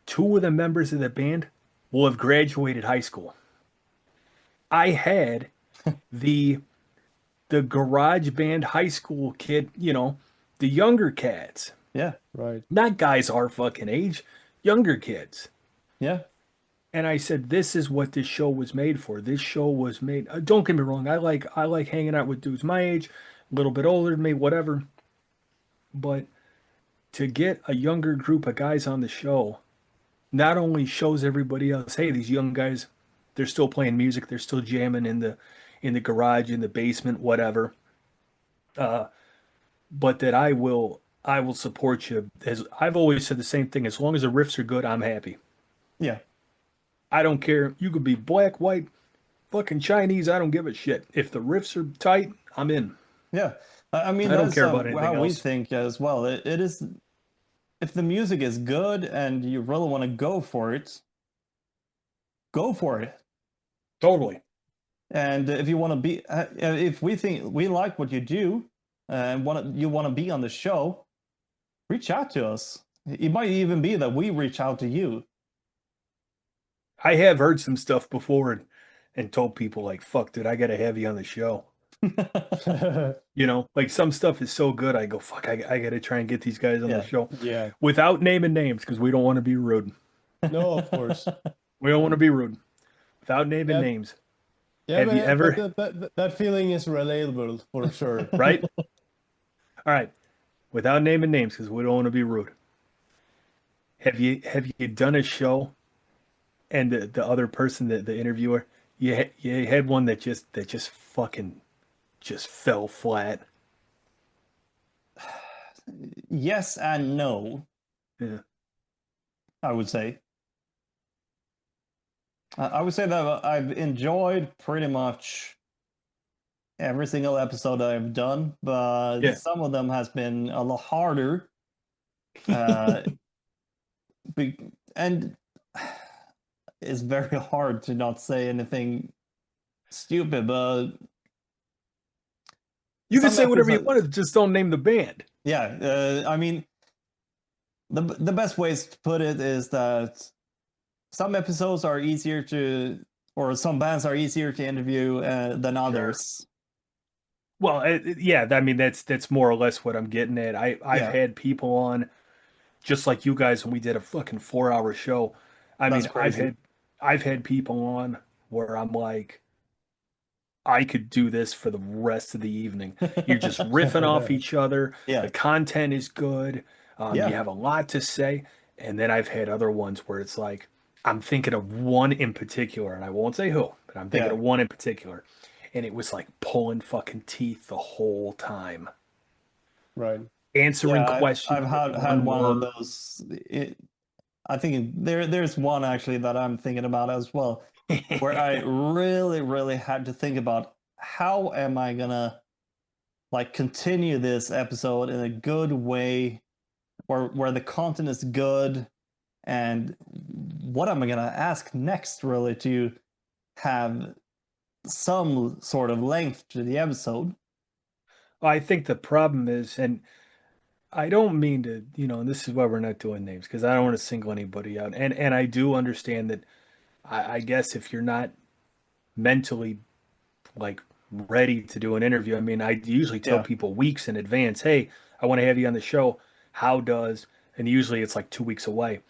2 of the members of the band will have graduated high school. I had the garage band high school kid, you know, the younger cats. Yeah. Right. Not guys our fucking age, younger kids. Yeah. And I said, this is what this show was made for. This show was made. Don't get me wrong. I like hanging out with dudes my age, a little bit older than me, whatever. But to get a younger group of guys on the show not only shows everybody else, hey, these young guys, they're still playing music, they're still jamming in the garage, in the basement, whatever. But that I will support you. As I've always said the same thing. As long as the riffs are good, I'm happy. Yeah. I don't care. You could be black, white, fucking Chinese. I don't give a shit. If the riffs are tight, I'm in. Yeah. I mean, I don't that's care about anything how we else. think as well. It is, if the music is good and you really want to go for it, go for it. Totally. And if you want to be, if we think we like what you do and you want to be on the show, reach out to us. It might even be that we reach out to you. I have heard some stuff before and told people like, fuck, dude, I got to have you on the show. You know, like some stuff is so good. I go, fuck, I got to try and get these guys on the show. Yeah. Without naming names, because we don't want to be rude. No, of course. We don't want to be rude. Without naming names. Yeah, Have but, you ever... but that feeling is relatable for sure. Right? All right. Without naming names, because we don't want to be rude. Have you done a show and the other person, the interviewer, you had one that just fucking just fell flat? Yes and no. Yeah. I would say. I would say that I've enjoyed pretty much every single episode I've done, but some of them has been a lot harder. And it's very hard to not say anything stupid, but you can say whatever you want, just don't name the band. Yeah, I mean, the best ways to put it is that some episodes are easier to, or some bands are easier to interview than others. Well, yeah, I mean that's more or less what I'm getting at. I've had people on, just like you guys when we did a fucking 4-hour show. That's crazy. I've had people on where I'm like, I could do this for the rest of the evening. You're just riffing off each other. Yeah. The content is good. You have a lot to say. And then I've had other ones where it's like, I'm thinking of one in particular, and I won't say who, but I'm thinking of one in particular. And it was like pulling fucking teeth the whole time. Right. Answering questions. I've had one of those. I think there's one actually that I'm thinking about as well, where I really, really had to think about how am I gonna like continue this episode in a good way, where the content is good, and what am I gonna ask next really to have some sort of length to the episode. I think the problem is, and I don't mean to, and this is why we're not doing names, because I don't want to single anybody out. And I do understand that I guess if you're not mentally like ready to do an interview, I mean, I usually tell people weeks in advance, hey, I want to have you on the show. How does, and usually it's like 2 weeks away,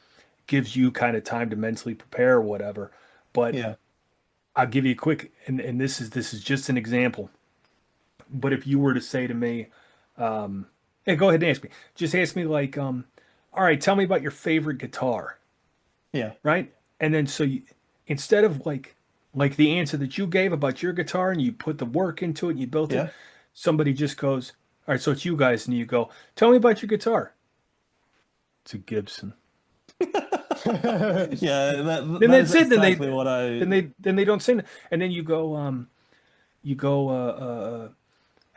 gives you kind of time to mentally prepare or whatever. But I'll give you a quick, and this is just an example. But if you were to say to me, hey, go ahead and ask me. Just ask me like, all right, tell me about your favorite guitar. Yeah. Right. And then so you, instead of like the answer that you gave about your guitar and you put the work into it and you built it, somebody just goes, all right, so it's you guys, and you go, tell me about your guitar. It's a Gibson. Yeah, then that's it. Exactly what I. Then they don't say that. And then you go,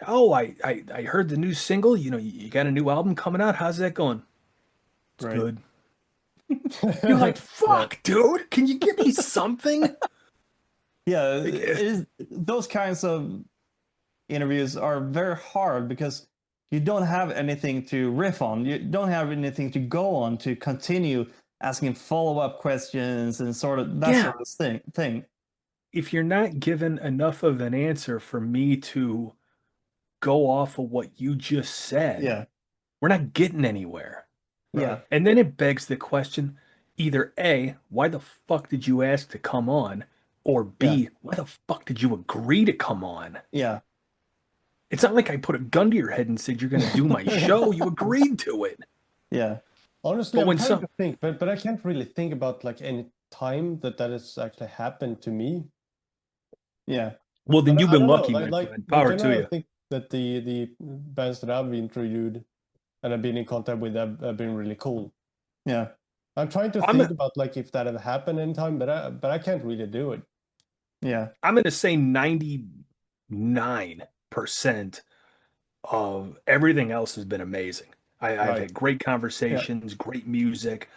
oh, I heard the new single. You got a new album coming out. How's that going? It's good. You're like, fuck, dude. Can you give me something? Yeah, those kinds of interviews are very hard because you don't have anything to riff on. You don't have anything to go on to continue asking follow-up questions and sort of thing. If you're not given enough of an answer for me to go off of what you just said, we're not getting anywhere. Yeah. And then it begs the question, either A, why the fuck did you ask to come on? Or B, why the fuck did you agree to come on? Yeah. It's not like I put a gun to your head and said you're going to do my show. You agreed to it. Yeah. Honestly, I'm trying to think, but I can't really think about like any time that has actually happened to me. Yeah. Well, then you've been lucky, my friend. Power to you. I think that the bands that I've interviewed and I've been in contact with have been really cool. Yeah. I'm trying to think about like if that had happened in time, but I can't really do it. Yeah. I'm going to say 99% of everything else has been amazing. I've had great conversations, great music,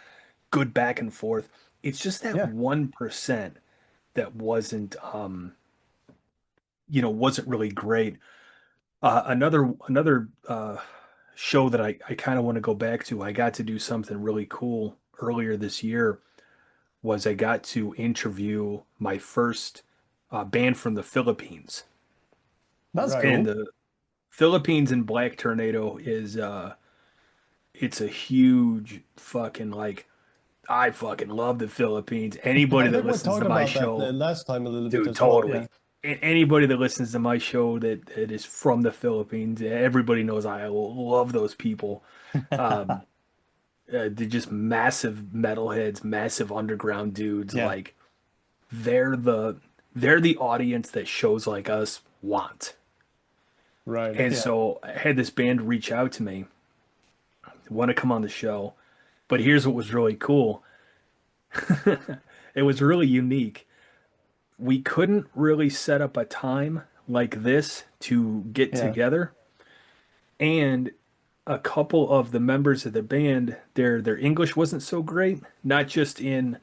good back and forth. It's just that 1% that wasn't wasn't really great. Another show that I kind of want to go back to, I got to do something really cool earlier this year, was I got to interview my first band from the Philippines. That's cool. And the Philippines and Black Tornado is it's a huge fucking I fucking love the Philippines. Anybody that listens to my show last time a little bit, totally. Anybody that listens to my show that is from the Philippines, everybody knows I love those people. They're just massive metalheads, massive underground dudes. Like they're the audience that shows like us want. Right. And so I had this band reach out to me, want to come on the show. But here's what was really cool. It was really unique. We couldn't really set up a time like this to get together. And a couple of the members of the band, their English wasn't so great, not just in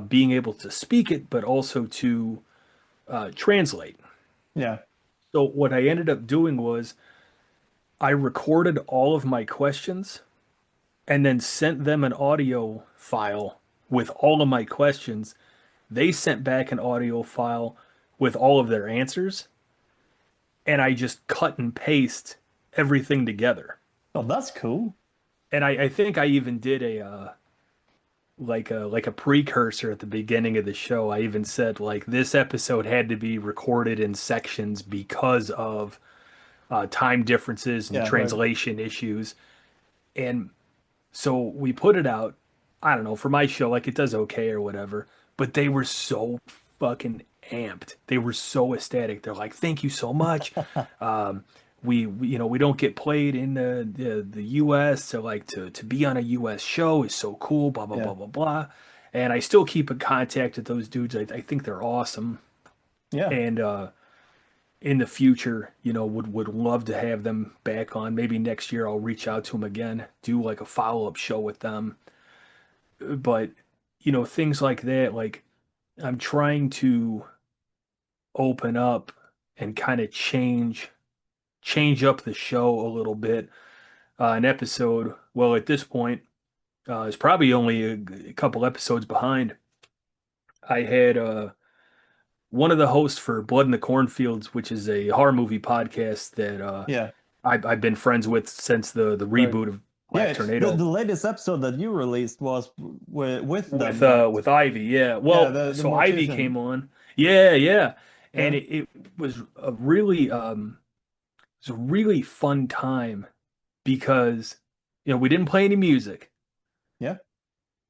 being able to speak it, but also to translate. Yeah. So what I ended up doing was I recorded all of my questions and then sent them an audio file with all of my questions. They sent back an audio file with all of their answers, and I just cut and paste everything together. Oh, that's cool. And I think I even did a precursor at the beginning of the show. I even said like this episode had to be recorded in sections because of time differences and translation issues. And so we put it out, I don't know, for my show, like it does okay or whatever, but they were so fucking amped. They were so ecstatic. They're like, thank you so much. We don't get played in the US, so like to be on a US show is so cool, blah, blah, blah, blah, blah. And I still keep in contact with those dudes. I think they're awesome. Yeah. And in the future, would love to have them back on. Maybe next year I'll reach out to them again, do like a follow-up show with them. But, things like that, like I'm trying to open up and kind of change up the show a little bit. An episode, well, at this point, is probably only a couple episodes behind. I had one of the hosts for Blood in the Cornfields, which is a horror movie podcast that Yeah. I've been friends with since the reboot of Black Tornado. The latest episode that you released was with them, with Ivy, yeah. Well, the so Ivy mortician. came on, yeah, Yeah. and it was a really fun time because we didn't play any music. Yeah.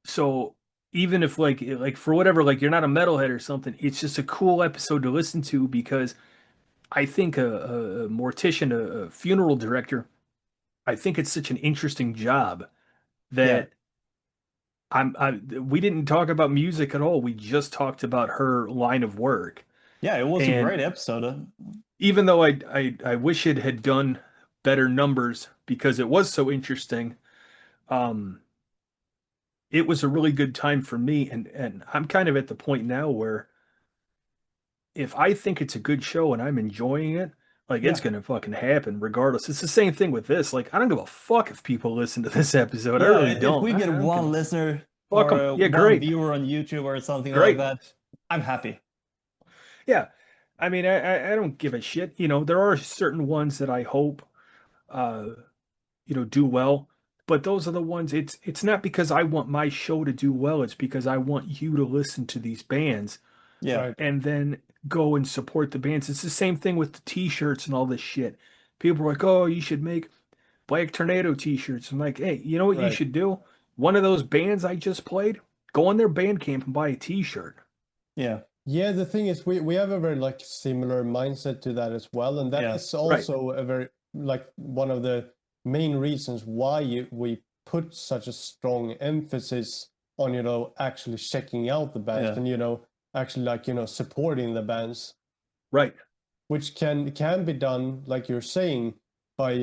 So even if like for whatever, like you're not a metalhead or something, it's just a cool episode to listen to because I think a mortician, a funeral director, I think it's such an interesting job that we didn't talk about music at all. We just talked about her line of work. Yeah, it was a great episode. Even though I wish it had done better numbers because it was so interesting. It was a really good time for me, and I'm kind of at the point now where if I think it's a good show and I'm enjoying it, like it's gonna fucking happen regardless. It's the same thing with this. Like I don't give a fuck if people listen to this episode. I really don't. If we get one listener fuck or yeah, one great viewer on YouTube or something like that, I'm happy. Yeah, I mean, I don't give a shit. There are certain ones that I hope, do well. But those are the ones. It's not because I want my show to do well. It's because I want you to listen to these bands, and then go and support the bands. It's the same thing with the T-shirts and all this shit. People are like, "Oh, you should make Black Tornado T-shirts." I'm like, "Hey, you know what you should do? One of those bands I just played, go on their Bandcamp and buy a T-shirt." Yeah. Yeah, the thing is, we have a very similar mindset to that as well, and that is also a very one of the main reasons why we put such a strong emphasis on actually checking out the bands and actually supporting the bands, right? Which can be done, like you're saying, by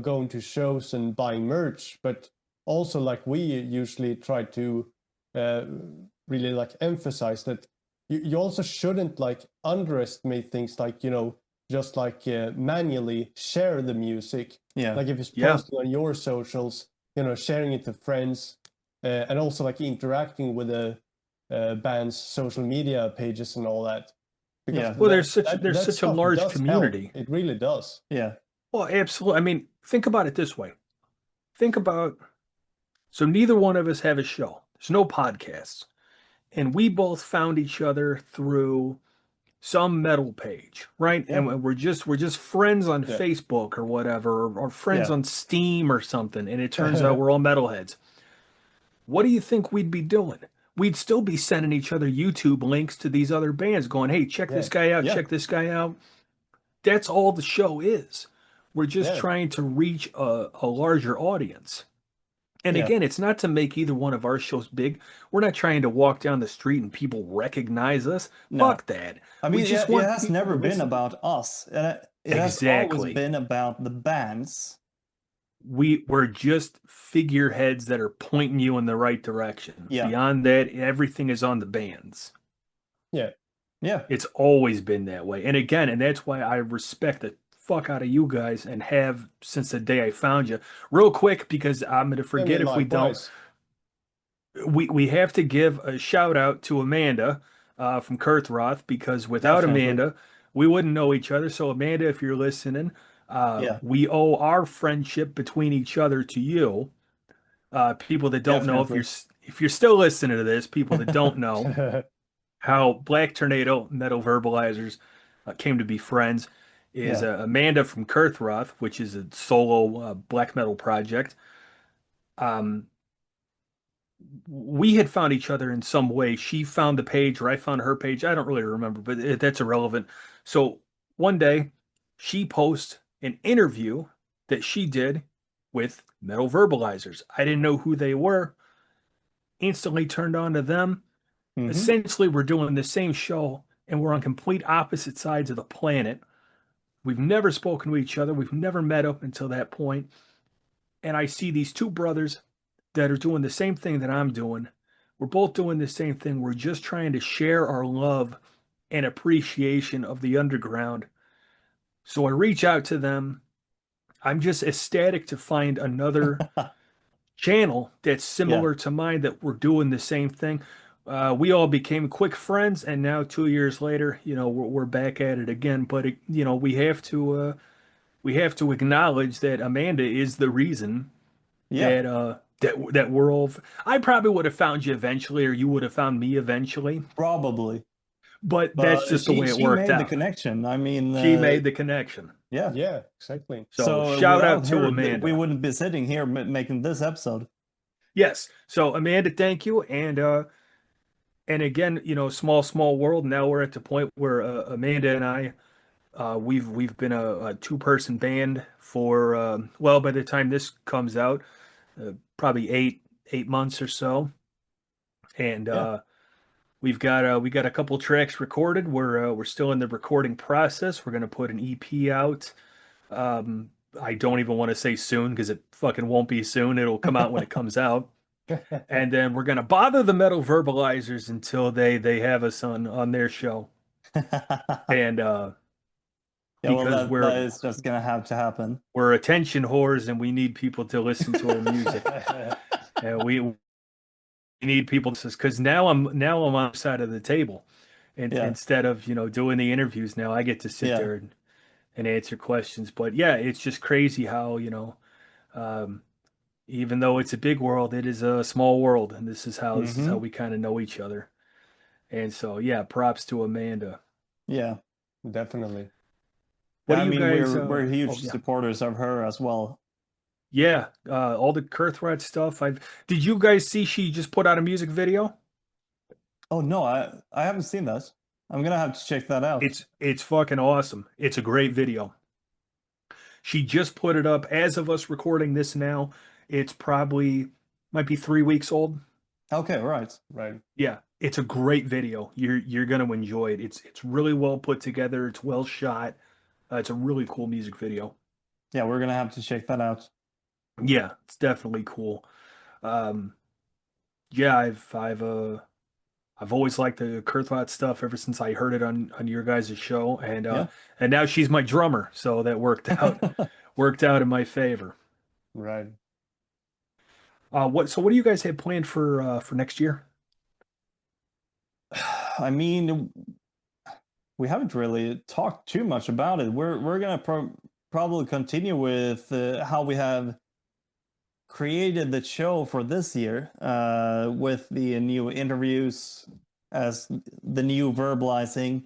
going to shows and buying merch, but also we usually try to really emphasize that you also shouldn't underestimate things just manually share the music. Like if it's posted on your socials, sharing it to friends, and also interacting with the band's social media pages and all that. Because well, there's such a large community. Help. It really does. Yeah. Well, absolutely. I mean, think about it this way. So neither one of us have a show. There's no podcasts. And we both found each other through some metal page, right? Yeah. And we're just friends on Facebook or whatever, or friends on Steam or something. And it turns out we're all metalheads. What do you think we'd be doing? We'd still be sending each other YouTube links to these other bands going, "Hey, check this guy out, check this guy out." That's all the show is. We're just trying to reach a larger audience. And again, it's not to make either one of our shows big. We're not trying to walk down the street and people recognize us. No. Fuck that. I mean, it has never been about us. It has always been about the bands. We're just figureheads that are pointing you in the right direction. Yeah. Beyond that, everything is on the bands. Yeah. Yeah. It's always been that way. And again, and that's why I respect the fuck out of you guys and have since the day I found you. Real quick, because I'm going to forget if we don't. We have to give a shout out to Amanda from Kurthroth, because without Amanda, we wouldn't know each other. So Amanda, if you're listening, we owe our friendship between each other to you. People that don't know, if you're still listening to this, people that don't know how Black Tornado Metal Verbalizers came to be friends is Amanda from Kurthroth, which is a solo black metal project. We had found each other in some way. She found the page or I found her page. I don't really remember, but that's irrelevant. So one day she posts an interview that she did with Metal Verbalizers. I didn't know who they were. Instantly turned on to them. Mm-hmm. Essentially, we're doing the same show and we're on complete opposite sides of the planet. We've never spoken to each other. We've never met up until that point. And I see these two brothers that are doing the same thing that I'm doing. We're both doing the same thing. We're just trying to share our love and appreciation of the underground. So I reach out to them. I'm just ecstatic to find another channel that's similar to mine, that we're doing the same thing. We all became quick friends, and now 2 years later, we're back at it again. But we have to acknowledge that Amanda is the reason that we're all. I probably would have found you eventually, or you would have found me eventually. Probably. But that's just the way it worked out. She made the connection. I mean, she made the connection. Yeah, exactly. So shout out to Amanda. We wouldn't be sitting here making this episode. Yes. So Amanda, thank you. And again, small world. Now we're at the point where Amanda and I, we've been a two-person band for by the time this comes out, probably eight months or so, and we got a couple tracks recorded. We're still in the recording process. We're gonna put an EP out. I don't even want to say soon, because it fucking won't be soon. It'll come out when it comes out. And then we're gonna bother the metal verbalizers until they have us on their show. And because that is just gonna have to happen. We're attention whores, and we need people to listen to our music. And we need people because now I'm on the side of the table, and instead of doing the interviews, now I get to sit there and answer questions. But yeah, it's just crazy how even though it's a big world, it is a small world, and this is how we kind of know each other. And so props to Amanda. Yeah, definitely. What do you guys? We're huge supporters of her as well. Yeah, all the Kurthrat stuff. Did you guys see she just put out a music video? Oh no, I haven't seen that. I'm gonna have to check that out. It's fucking awesome. It's a great video. She just put it up as of us recording this now. It's might be 3 weeks old. Okay, right. Yeah, it's a great video. You're gonna enjoy it. It's really well put together. It's well shot. It's a really cool music video. Yeah, we're gonna have to check that out. Yeah, it's definitely cool. I've always liked the Kurthvat stuff ever since I heard it on your guys' show, and now she's my drummer, so that worked out in my favor. Right. What do you guys have planned for next year? I mean, we haven't really talked too much about it. We're gonna probably continue with how we have created the show for this year, with the new interviews, as the new verbalizing.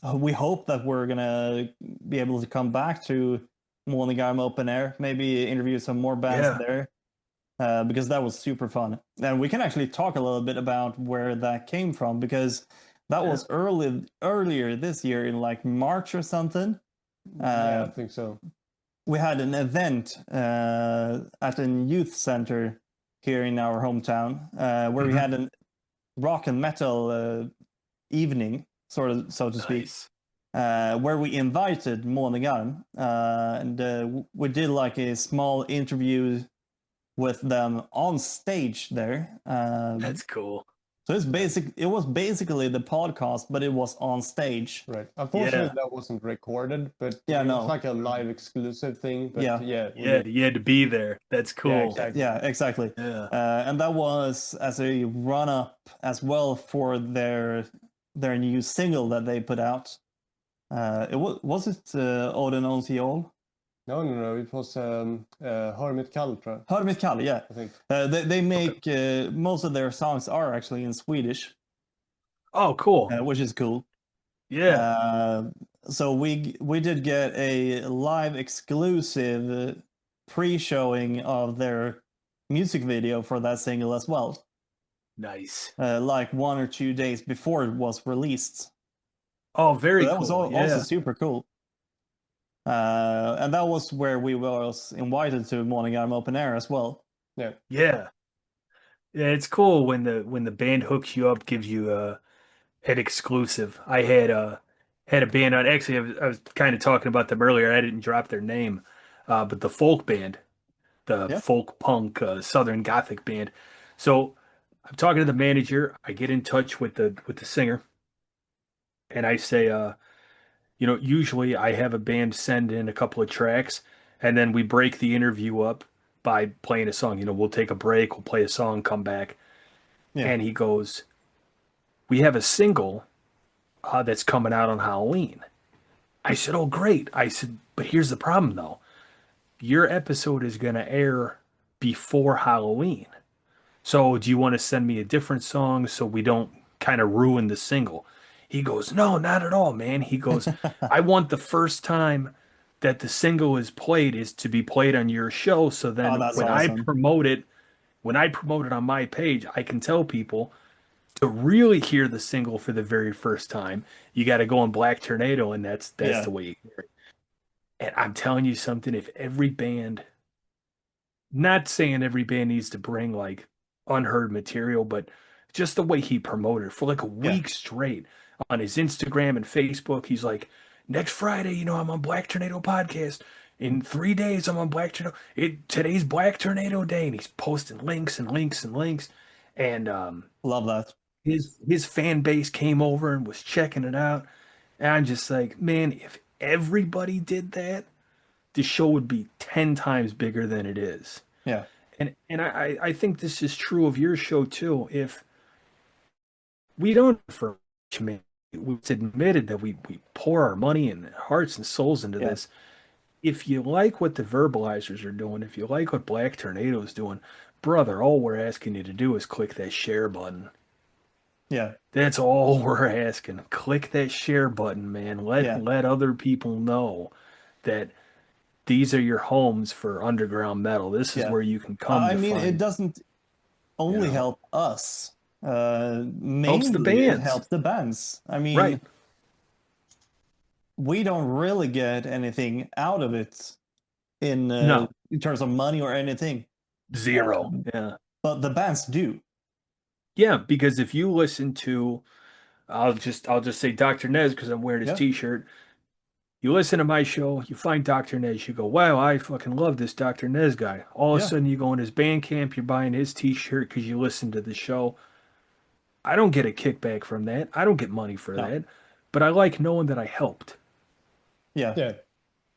We hope that we're gonna be able to come back to Monaghan Open Air, maybe interview some more bands there, because that was super fun. And we can actually talk a little bit about where that came from, because that was earlier this year in like March or something. I think so. We had an event at a youth center here in our hometown, where we had a rock and metal evening, sort of, so to speak, where we invited Monaghan, and we did like a small interview with them on stage there. That's cool. So it was basically the podcast, but it was on stage. Right. Unfortunately, that wasn't recorded, but it was like a live exclusive thing. But you had to be there. That's cool. Yeah, exactly. And that was as a run-up as well for their new single that they put out. Was it Odin Owns the All? No. It was Hermit Kall. Hermit Kall, yeah. I think they make most of their songs are actually in Swedish. Oh, cool. Which is cool. Yeah. So we did get a live exclusive pre-showing of their music video for that single as well. Nice. Like 1 or 2 days before it was released. Oh, very cool. That was also super cool. And that was where we was invited to Monaghan Open Air as well. Yeah, it's cool when the band hooks you up, gives you an exclusive. I had a band on. Actually, I was kind of talking about them earlier. I didn't drop their name, but the folk band, the folk punk Southern Gothic band. So I'm talking to the manager. I get in touch with the singer, and I say, usually I have a band send in a couple of tracks, and then we break the interview up by playing a song. We'll take a break, we'll play a song, come back, Yeah. and he goes, "We have a single that's coming out on Halloween." I said, "Oh, great." I said, "But here's the problem, though. Your episode is going to air before Halloween. So do you want to send me a different song so we don't kind of ruin the single?" He goes, "No, not at all, man." He goes, "I want the first time that the single is played is to be played on your show. So then Oh, that's awesome. when I promote it on my page, I can tell people to really hear the single for the very first time. You got to go on Black Tornado, and that's Yeah. the way you hear it." And I'm telling you something, if every band, not saying every band needs to bring like unheard material, but just the way he promoted for like a week straight on his Instagram and Facebook, he's like, "Next Friday, I'm on Black Tornado podcast. In 3 days, I'm on Black Tornado. Today's Black Tornado Day," and he's posting links and links and links. And Love that. his fan base came over and was checking it out. And I'm just like, man, if everybody did that, the show would be 10 times bigger than it is. Yeah. And I think this is true of your show too. If we don't, for we've admitted that we pour our money and hearts and souls into this. If you like what the Verbalizers are doing, if you like what Black Tornado is doing, brother, all we're asking you to do is click that share button. Yeah. That's all we're asking. Click that share button, man. Let other people know that these are your homes for underground metal. This is where you can come. It doesn't only help us. Mainly helps the bands. It helps the bands. I mean, right. We don't really get anything out of it in terms of money or anything. Zero. But the bands do. Yeah, because if you listen to, I'll just say Dr. Nez because I'm wearing his T-shirt. You listen to my show, you find Dr. Nez, you go, "Wow, I fucking love this Dr. Nez guy." All of a sudden, you go in his Bandcamp, you're buying his T-shirt because you listen to the show. I don't get a kickback from that. I don't get money for that, but I like knowing that I helped. Yeah.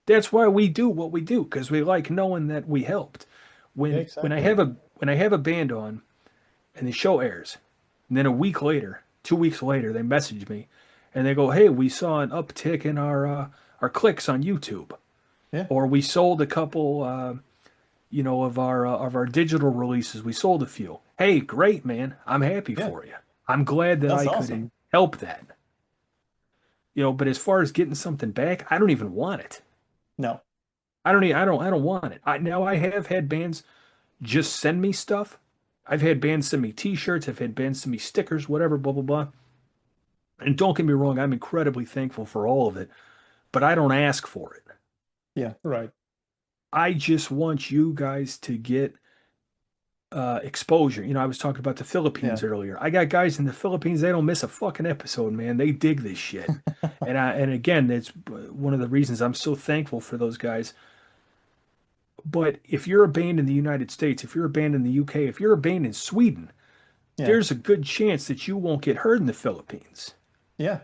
That's why we do what we do, because we like knowing that we helped. When I have a band on, and the show airs, and then a week later, 2 weeks later, they message me, and they go, "Hey, we saw an uptick in our clicks on YouTube, or we sold a couple, of our digital releases. We sold a few. Hey, great, man! I'm happy for you. I'm glad that That's I awesome. could help that." But as far as getting something back, I don't even want it. No, I don't want it. I have had bands just send me stuff. I've had bands send me T-shirts. I've had bands send me stickers, whatever, blah blah blah. And don't get me wrong, I'm incredibly thankful for all of it, but I don't ask for it. Yeah, right. I just want you guys to get exposure. I was talking about the Philippines earlier. I got guys in the Philippines, they don't miss a fucking episode, man. They dig this shit. and again, that's one of the reasons I'm so thankful for those guys. But if you're a band in the United States, if you're a band in the UK, if you're a band in Sweden, there's a good chance that you won't get heard in the Philippines. Yeah.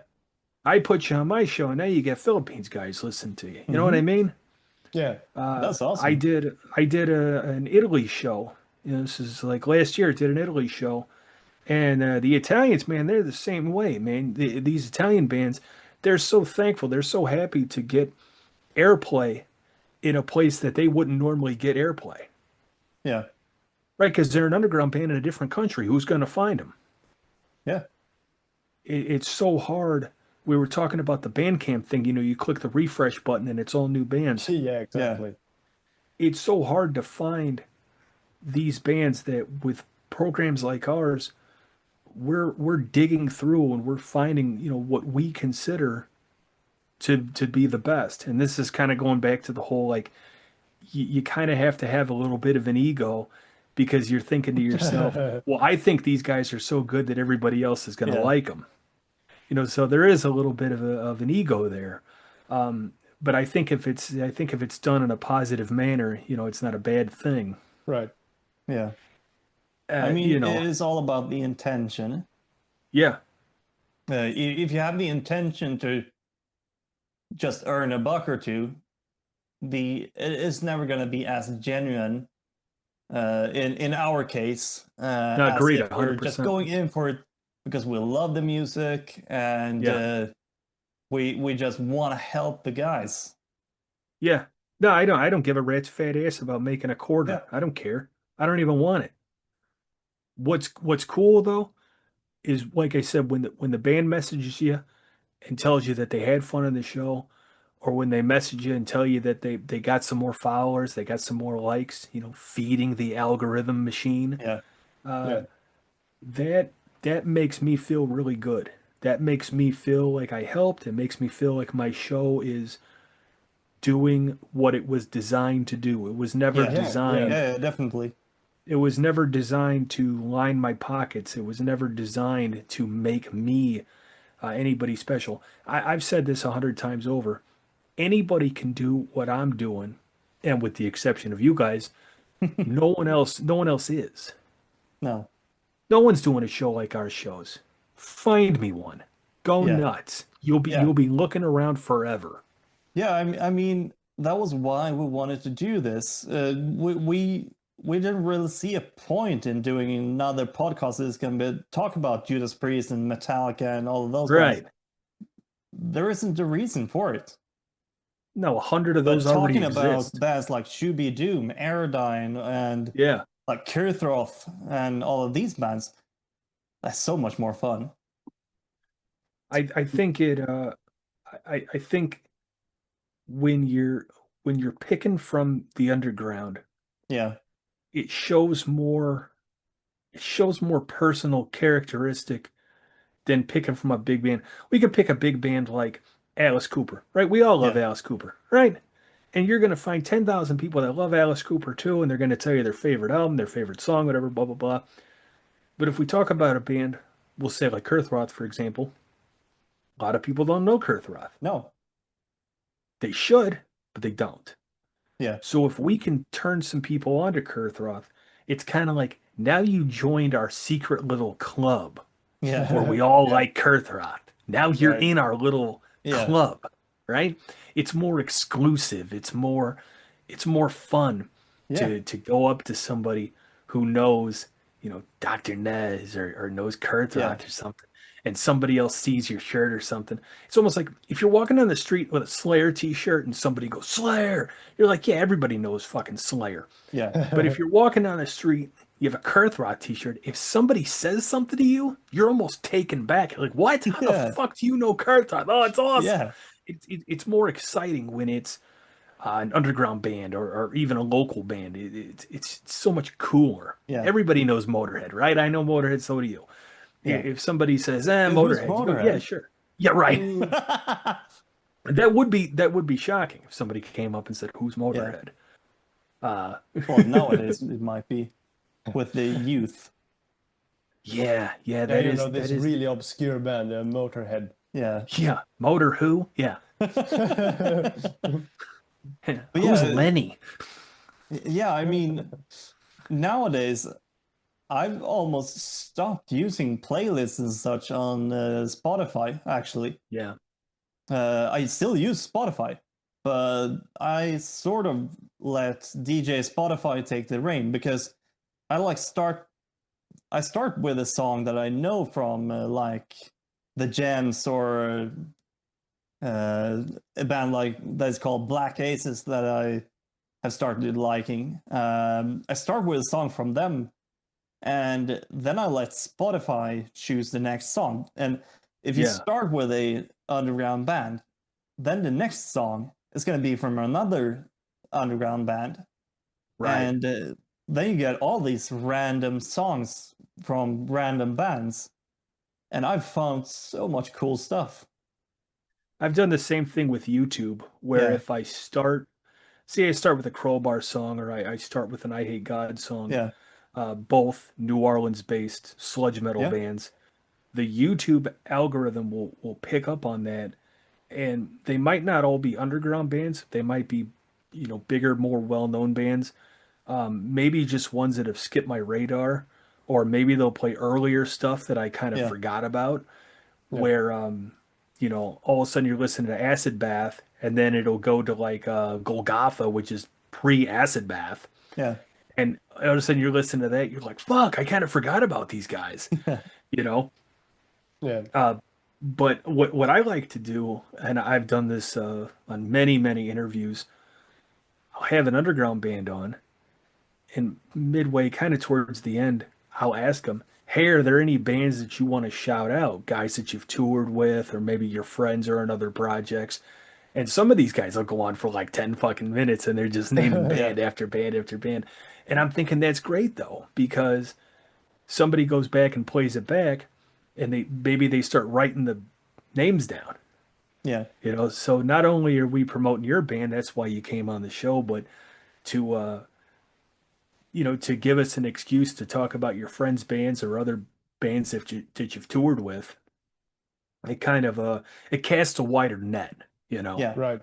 I put you on my show, and now you get Philippines guys listening to you. You know what I mean? Yeah. That's awesome. I did an Italy show. This is like last year. I did an Italy show, and the Italians, man, they're the same way, man. These Italian bands, they're so thankful. They're so happy to get airplay in a place that they wouldn't normally get airplay. Yeah. Right, because they're an underground band in a different country. Who's going to find them? Yeah. It's so hard. We were talking about the Bandcamp thing. You click the refresh button and it's all new bands. Yeah, exactly. It's so hard to find these bands that with programs like ours, we're digging through and we're finding, what we consider to be the best. And this is kind of going back to the whole, like, you kind of have to have a little bit of an ego because you're thinking to yourself, well, I think these guys are so good that everybody else is going to like them. So there is a little bit of an ego there. But I think if it's done in a positive manner, it's not a bad thing. Right. Yeah. I mean, you know, it is all about the intention. yeah, If you have the intention to just earn a buck or two, it is never going to be as genuine in our case no, as agreed, if we're just 100%. going in for it because we love the music and Yeah. we just want to help the guys. Yeah. No, I don't give a rat's fat ass about making a quarter. Yeah. I don't care. I don't even want it. What's cool though is like I said, when the band messages you and tells you that they had fun on the show, or when they message you and tell you that they got some more followers, they got some more likes, feeding the algorithm machine. Yeah. Uh, that that makes me feel really good. That makes me feel like I helped. It makes me feel like my show is doing what it was designed to do. It was never Yeah. designed. Yeah, definitely. It was never designed to line my pockets. It was never designed to make me anybody special. I've said this 100 times over. Anybody can do what I'm doing, and with the exception of you guys, no one else is. No. No one's doing a show like our shows. Find me one. Go Yeah. nuts. Yeah. You'll be looking around forever. Yeah, I mean, that was why we wanted to do this. We didn't really see a point in doing another podcast that's going to talk about Judas Priest and Metallica and all of those Right. bands. There isn't a reason for it. No, 100 of But those already talking about exist. bands like Shooby Doom, Aerodyne, and Yeah. like Kirthroth and all of these bands, that's so much more fun. I think it I think when you're picking from the underground, Yeah. it shows more personal characteristic than picking from a big band. We could pick a big band like Alice Cooper, right? We all love Yeah. Alice Cooper, right? And you're going to find 10,000 people that love Alice Cooper too, and they're going to tell you their favorite album, their favorite song, whatever, blah, blah, blah. But if we talk about a band, we'll say like Kurthroth, for example, a lot of people don't know Kurthroth. No. They should, but they don't. Yeah. So if we can turn some people onto Kurthroth, it's kind of like now you joined our secret little club Yeah. where we all Yeah. like Kurthroth. Now you're Right. in our little Yeah. club, right? It's more exclusive. It's more fun Yeah. to go up to somebody who knows, Dr. Nez or knows Kurthroth Yeah. or something, and somebody else sees your shirt or something. It's almost like if you're walking down the street with a Slayer t-shirt and somebody goes, Slayer, you're like, yeah, everybody knows fucking Slayer. Yeah. But if you're walking down the street, you have a Kurthroth t-shirt, if somebody says something to you, you're almost taken back. You're like, what? How Yeah. the fuck do you know Kurthroth? Oh, it's awesome. Yeah. It's more exciting when it's an underground band or even a local band. It's so much cooler. Yeah. Everybody knows Motorhead, right? I know Motorhead, so do you. Yeah. If somebody says, Who's Motorhead, you go, Motorhead? yeah, sure. Yeah, right. That would be shocking if somebody came up and said, who's Motorhead? Well, nowadays it might be with the youth. Yeah, This that is really obscure band, Motorhead. Yeah. yeah. Motor who? Yeah. Who's yeah, Lenny? Yeah, I mean, nowadays I've almost stopped using playlists and such on Spotify, actually. Yeah. I still use Spotify, but I sort of let DJ Spotify take the reign because I start with a song that I know from like the Gems or a band like that's called Black Aces that I have started liking. I start with a song from them, and then I let Spotify choose the next song. And if you Yeah. start with a underground band, then the next song is going to be from another underground band, Right. and then you get all these random songs from random bands, and I've found so much cool stuff. I've done the same thing with YouTube where Yeah. if I start with a Crowbar song or I start with an I Hate God song, Yeah, both New Orleans based sludge metal Yeah. bands, the YouTube algorithm will pick up on that, and they might not all be underground bands. They might be, bigger, more well known bands. Maybe just ones that have skipped my radar, or maybe they'll play earlier stuff that I kind of forgot about, where you know, all of a sudden you're listening to Acid Bath, and then it'll go to like Golgotha, which is pre-Acid Bath. Yeah. And all of a sudden you're listening to that, you're like, fuck, I kind of forgot about these guys. You know? Yeah. But what I like to do, and I've done this on many, many interviews, I'll have an underground band on, and midway, kind of towards the end, I'll ask them, hey, are there any bands that you want to shout out? Guys that you've toured with, or maybe your friends are in other projects. And some of these guys will go on for like 10 fucking minutes and they're just naming band after band after band. And I'm thinking that's great though, because somebody goes back and plays it back and maybe they start writing the names down. Yeah. You know, so not only are we promoting your band, that's why you came on the show, but to you know, to give us an excuse to talk about your friends' bands or other bands that you've toured with. It kind of it casts a wider net, you know. Yeah. Right.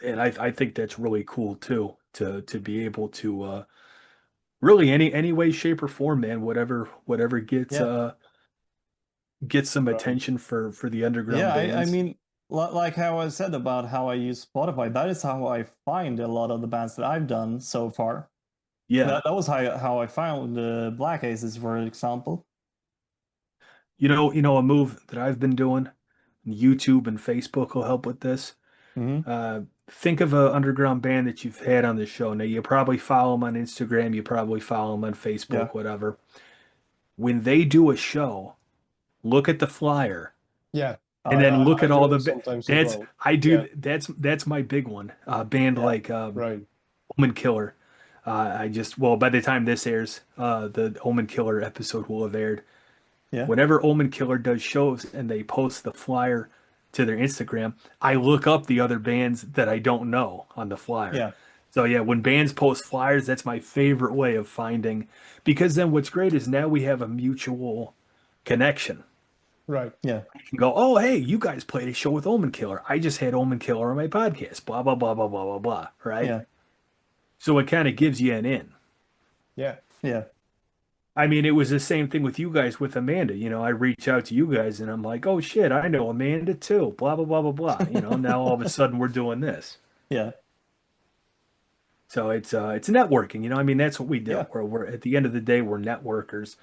And I think that's really cool too, to be able to really any way, shape, or form, man, whatever gets get some attention for the underground bands. I mean, like how I said about how I use Spotify, that is how I find a lot of the bands that I've done so far. Yeah, that was how I found Black Aces, for example. you know, a move that I've been doing, YouTube and Facebook will help with this. Think of an underground band that you've had on the show. Now, you probably follow them on Instagram, you probably follow them on Facebook, whatever. When they do a show, look at the flyer. Yeah. And then look at all the sometimes that's as well. I do that's my big one. Band like Right. Omen Killer. I just by the time this airs, the Omen Killer episode will have aired. Yeah. Whenever Omen Killer does shows and they post the flyer to their Instagram, I look up the other bands that I don't know on the flyer. Yeah. So yeah, when bands post flyers, that's my favorite way of finding, because then what's great is now we have a mutual connection. Right. Yeah. I can go, oh, hey, you guys played a show with Omen Killer. I just had Omen Killer on my podcast, blah, blah, blah, blah, blah, blah, blah, right? Yeah. So it kind of gives you an in. Yeah. Yeah. I mean, it was the same thing with you guys with Amanda. You know, I reach out to you guys and I'm like, oh, shit, I know Amanda too, blah, blah, blah, blah, blah. You know, now all of a sudden we're doing this. Yeah. So it's networking, you know. I mean, that's what we do. Yeah. We're at the end of the day, we're networkers.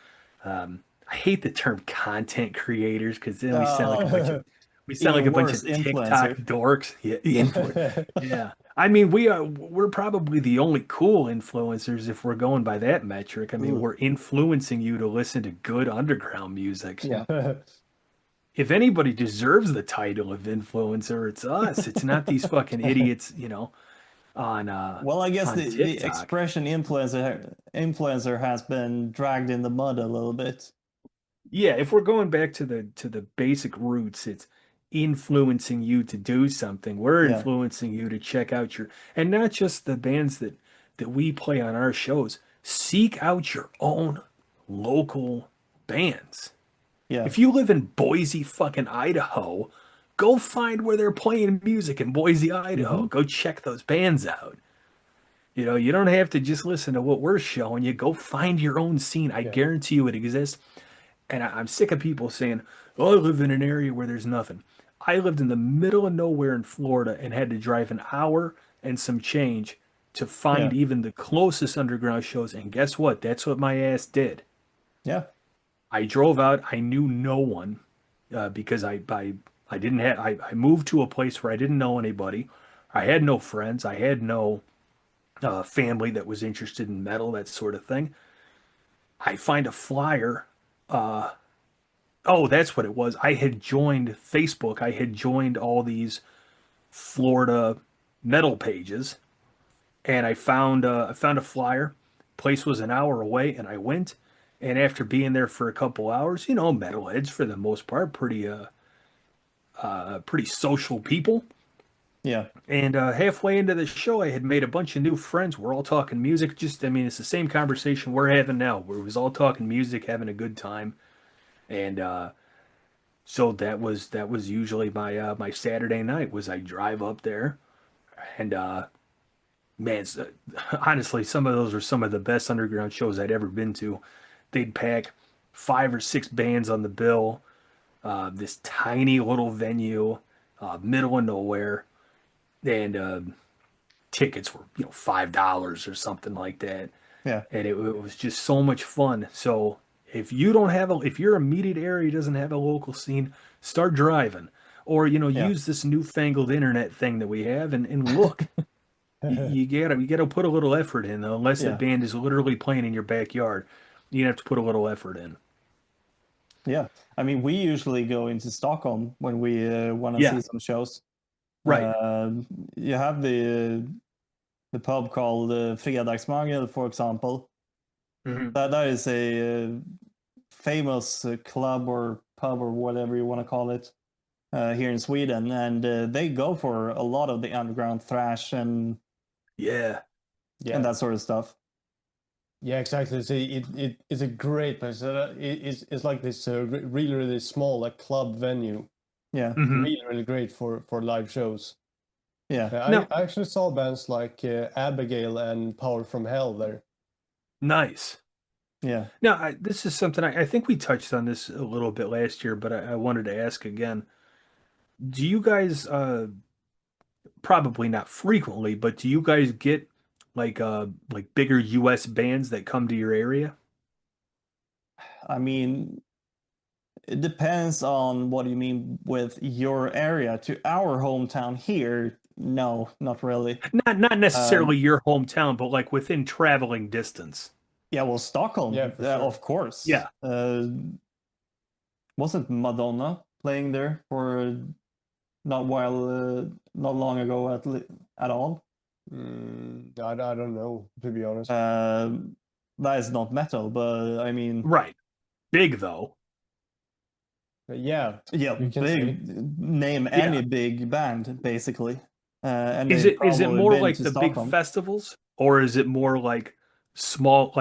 I hate the term content creators because then we sound like a bunch of TikTok dorks. Yeah, yeah. I mean, we're probably the only cool influencers if we're going by that metric. I mean, we're influencing you to listen to good underground music. Yeah. If anybody deserves the title of influencer, it's us. It's not these fucking idiots, you know. Well, I guess the expression influencer has been dragged in the mud a little bit. Yeah, if we're going back to the basic roots, it's influencing you to do something. We're influencing you to check out and not just the bands that we play on our shows. Seek out your own local bands. Yeah. If you live in Boise, fucking Idaho, go find where they're playing music in Boise, Idaho. Go check those bands out. You know, you don't have to just listen to what we're showing you. Go find your own scene. I guarantee you it exists. And I'm sick of people saying, oh, I live in an area where there's nothing. I lived in the middle of nowhere in Florida and had to drive an hour and some change to find even the closest underground shows. And guess what? That's what my ass did. Yeah. I drove out. I knew no one because I didn't have. I moved to a place where I didn't know anybody. I had no friends. I had no family that was interested in metal, that sort of thing. I find a flyer. Oh, that's what it was. I had joined Facebook. I had joined all these Florida metal pages, and I found a flyer. Place was an hour away, and I went. And after being there for a couple hours, you know, metalheads for the most part, pretty social people. Yeah. And halfway into the show, I had made a bunch of new friends. We're all talking music. Just, I mean, it's the same conversation we're having now. Where it was all talking music, having a good time. And so that was usually my my Saturday night. Was I drive up there, and man, honestly, some of those are some of the best underground shows I'd ever been to. They'd pack 5 or 6 bands on the bill, this tiny little venue, middle of nowhere, and tickets were $5 or something like that. Yeah. And it was just so much fun. So if you don't have if your immediate area doesn't have a local scene, start driving, or use this newfangled internet thing that we have and look. You gotta put a little effort in though, unless the band is literally playing in your backyard. You have to put a little effort in. Yeah, I mean, we usually go into Stockholm when we want to see some shows. Right. You have the pub called Fredagsmangel, for example. Mm-hmm. That is a famous club or pub or whatever you want to call it here in Sweden, and they go for a lot of the underground thrash and and that sort of stuff. Yeah, exactly. It's a great place. It's like this really small like club venue. Yeah, really great for live shows. Yeah, I actually saw bands like Abigail and Power from Hell there. Nice. Yeah. Now, this is something I think we touched on this a little bit last year, but I wanted to ask again. Do you guys, probably not frequently, but do you guys get like bigger US bands that come to your area? I mean, it depends on what you mean with your area. To our hometown here, no, not really. Not necessarily your hometown, but like within traveling distance. Yeah, well, Stockholm, Yeah, for sure. of course. Yeah. Wasn't Madonna playing there for not long ago at all? I don't know, to be honest. That is not metal, but I mean, right, big though. Yeah, big. Name any big band, basically. And is it more like the Stockholm. Big festivals, or is it more like small,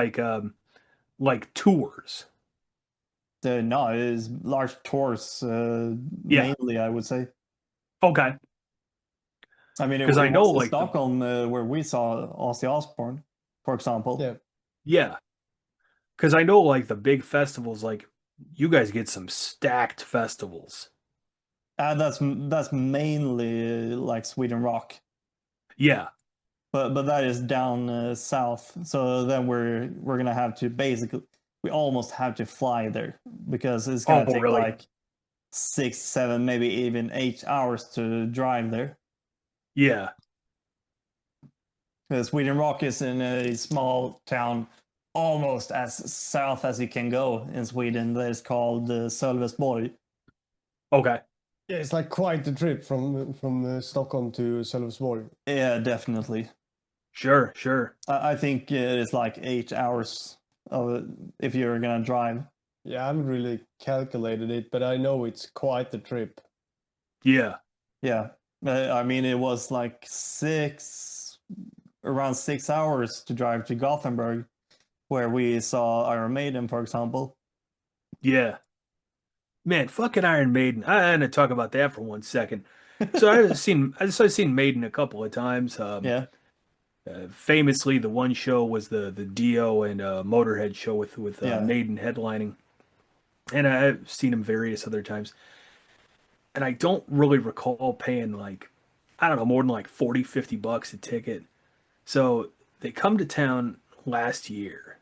like tours? No, it is large tours, mainly, I would say. Okay. I mean, because I know, like Stockholm, where we saw Ozzy Osbourne, for example. Yeah. Because I know, like the big festivals, like you guys get some stacked festivals. That's mainly like Sweden rock. Yeah. But that is down south, so then we're gonna have to we almost have to fly there because it's gonna take like 6, 7, maybe even 8 hours to drive there. Yeah. Sweden rock is in a small town almost as south as you can go in Sweden. That is called Sölvesborg. Okay. Yeah, it's like quite the trip from Stockholm to Sölvesborg. Yeah, definitely. Sure. I think it is like 8 hours if you're gonna drive. Yeah, I haven't really calculated it, but I know it's quite the trip. Yeah. I mean, it was like around 6 hours to drive to Gothenburg, where we saw Iron Maiden, for example. Yeah. Man, fucking Iron Maiden. I'm gonna talk about that for 1 second. So I've seen Maiden a couple of times. Famously, the one show was the Dio and Motorhead show with Maiden headlining, and I've seen them various other times. And I don't really recall paying like, I don't know, more than like $40-50 a ticket. So they come to town last year,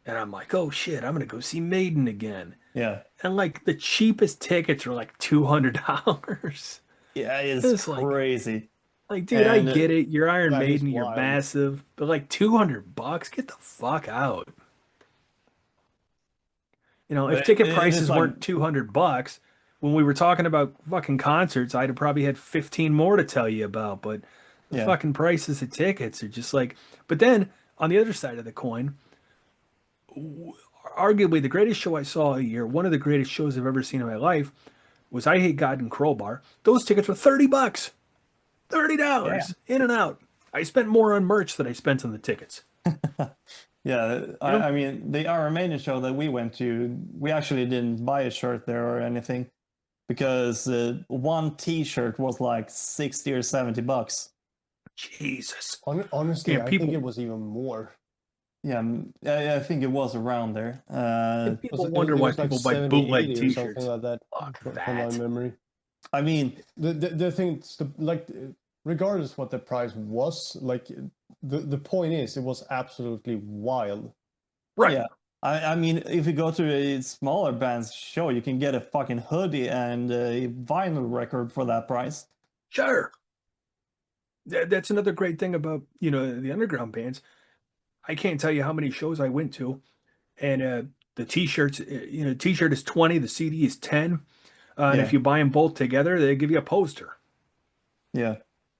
and I'm like, oh shit, I'm gonna go see Maiden again. Yeah. And like the cheapest tickets are like $200. Yeah, it's crazy. Like, dude, I get it. You're Iron Maiden, you're massive, but like $200, get the fuck out. If ticket prices weren't $200, when we were talking about fucking concerts, I'd have probably had 15 more to tell you about. But the fucking prices of tickets are just like. But then on the other side of the coin, arguably the greatest show I saw a year, one of the greatest shows I've ever seen in my life, was I Hate God and Crowbar. Those tickets were $30. $30 in and out. I spent more on merch than I spent on the tickets. I mean, the Iron Maiden show that we went to, we actually didn't buy a shirt there or anything because one T-shirt was like $60 or $70. Jesus. Honestly, Yeah, I think it was even more. Yeah, I think it was around there. People wonder why people buy 70, bootleg 80 or T-shirts. something like that. Fuck from that. my memory. I mean, the thing, like, regardless what the price was, like, the point is, it was absolutely wild. Right. Yeah. I mean, if you go to a smaller band's show, you can get a fucking hoodie and a vinyl record for that price. Sure. That's another great thing about, the underground bands. I can't tell you how many shows I went to, and the T-shirts, T-shirt is 20, the CD is 10, and if you buy them both together, they give you a poster. Yeah.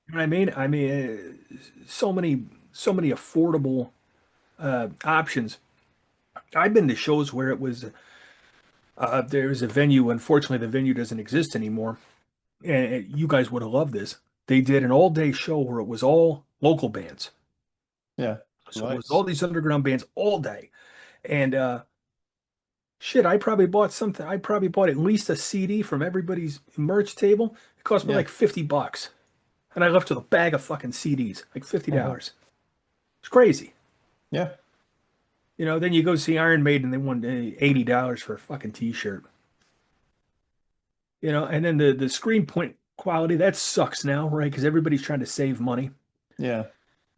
You know what I mean? I mean, so many affordable options. I've been to shows where it was there was a venue. Unfortunately, the venue doesn't exist anymore. And you guys would have loved this. They did an all-day show where it was all local bands. Yeah. So it was all these underground bands all day. And shit, I probably bought something. I probably bought at least a CD from everybody's merch table. It cost me like $50. And I left with a bag of fucking CDs, like $50. It's crazy. Yeah. Then you go see Iron Maiden, they want $80 for a fucking T-shirt. And then the screen print quality, that sucks now, right? Because everybody's trying to save money. Yeah.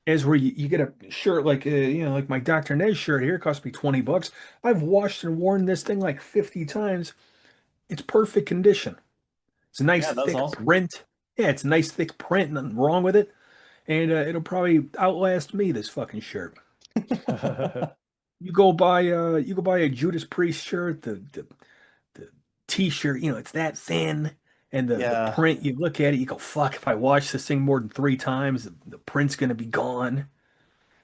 As where you get a shirt like like my Dr. Nez shirt here, cost me $20. I've washed and worn this thing like 50 times. It's perfect condition. It's a nice thick print. Yeah, it's a nice thick print, nothing wrong with it. And it'll probably outlast me, this fucking shirt. You go buy a Judas Priest shirt, the T-shirt, it's that thin, and the print, you look at it, you go, fuck, if I wash this thing more than 3 times, the print's gonna be gone.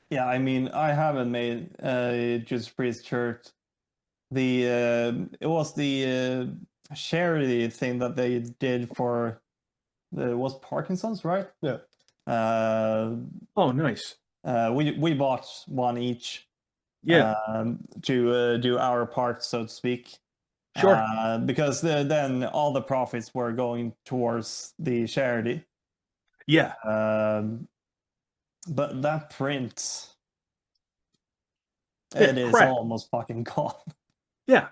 Yeah, I mean, I haven't made a Judas Priest shirt. It was the charity thing that they did for was Parkinson's, right? Yeah. Oh, nice. We bought one each. Yeah. To do our part, so to speak. Sure. Because then all the profits were going towards the charity. Yeah. But that print, it is almost fucking gone. Yeah.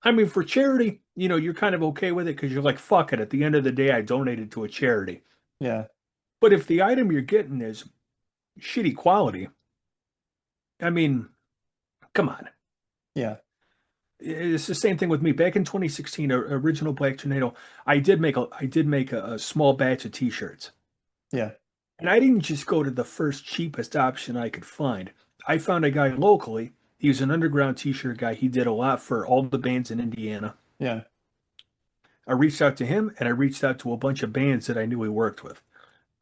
I mean, for charity, you're kind of okay with it because you're like, fuck it. At the end of the day, I donated to a charity. Yeah. But if the item you're getting is shitty quality, I mean, come on. Yeah. It's the same thing with me. Back in 2016, original Black Tornado, I did make a small batch of T-shirts. Yeah. And I didn't just go to the first cheapest option I could find. I found a guy locally. He was an underground T-shirt guy. He did a lot for all the bands in Indiana. Yeah. I reached out to him, and I reached out to a bunch of bands that I knew he worked with.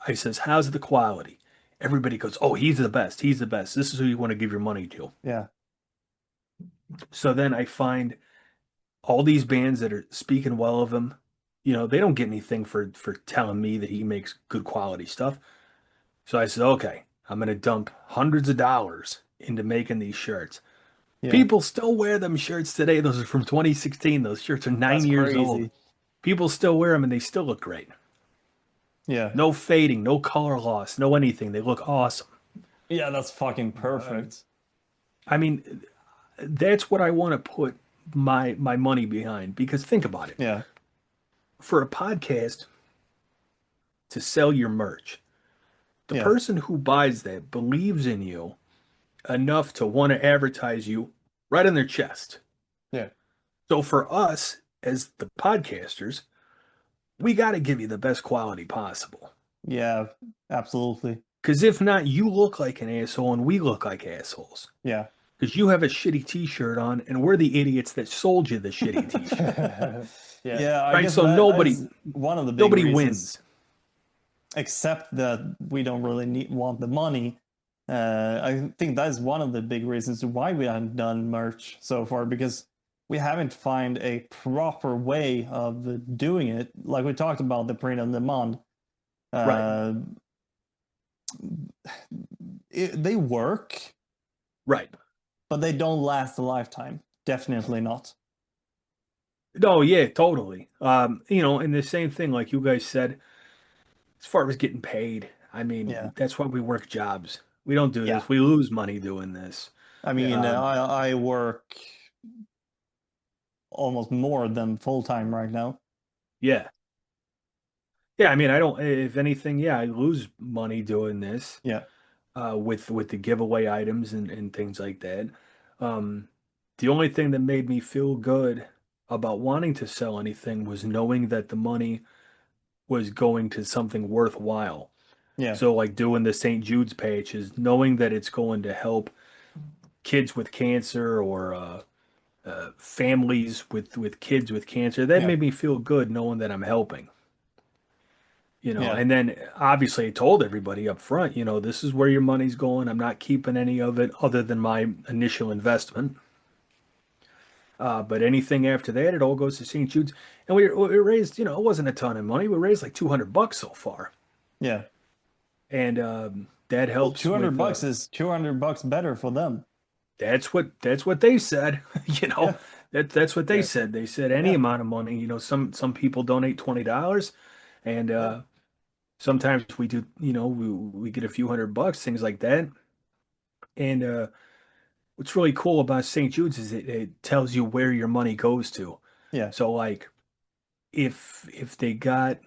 I says, how's the quality? Everybody goes, oh, he's the best. He's the best. This is who you want to give your money to. Yeah. So then I find all these bands that are speaking well of him. They don't get anything for telling me that he makes good quality stuff. So I said, okay, I'm going to dump hundreds of dollars into making these shirts. Yeah. People still wear them shirts today. Those are from 2016. Those shirts are 9 years old. People still wear them and they still look great. Yeah. No fading, no color loss, no anything. They look awesome. Yeah, that's fucking perfect. I mean, that's what I want to put my money behind, because think about it. Yeah. For a podcast to sell your merch, the person who buys that believes in you enough to want to advertise you right on their chest. Yeah. So for us as the podcasters, we got to give you the best quality possible. Yeah, absolutely. Because if not, you look like an asshole and we look like assholes. Yeah. Because you have a shitty T-shirt on and we're the idiots that sold you the shitty T-shirt. Yeah. I right. guess So nobody, one of the big nobody reasons, wins. Except that we don't really want the money. I think that's one of the big reasons why we haven't done merch so far, because we haven't found a proper way of doing it. Like we talked about the print on demand. Right. They work. Right. But they don't last a lifetime. Definitely not. No, yeah, totally. And the same thing, like you guys said, as far as getting paid, I mean, Yeah. that's why we work jobs. We don't do Yeah. this. We lose money doing this. I mean, I work almost more than full time right now. Yeah. Yeah, I mean, I don't, if anything, yeah, I lose money doing this. Yeah. With the giveaway items and things like that. Um, the only thing that made me feel good about wanting to sell anything was knowing that the money was going to something worthwhile. Yeah. So like doing the St. Jude's patches, knowing that it's going to help kids with cancer or families with kids with cancer, that Yeah. made me feel good knowing that I'm helping. Yeah. And then obviously I told everybody up front, this is where your money's going. I'm not keeping any of it other than my initial investment. But anything after that, it all goes to St. Jude's. And we raised, it wasn't a ton of money. We raised like $200 so far. Yeah. And that Well, helps 200 with, bucks is 200 bucks better for them. that's what they said. Yeah. That's what they Yeah. said. They said any Yeah. amount of money. Some people donate $20, and sometimes we do. We get a few $100, things like that. And what's really cool about St. Jude's is it tells you where your money goes to. Yeah. So like if they got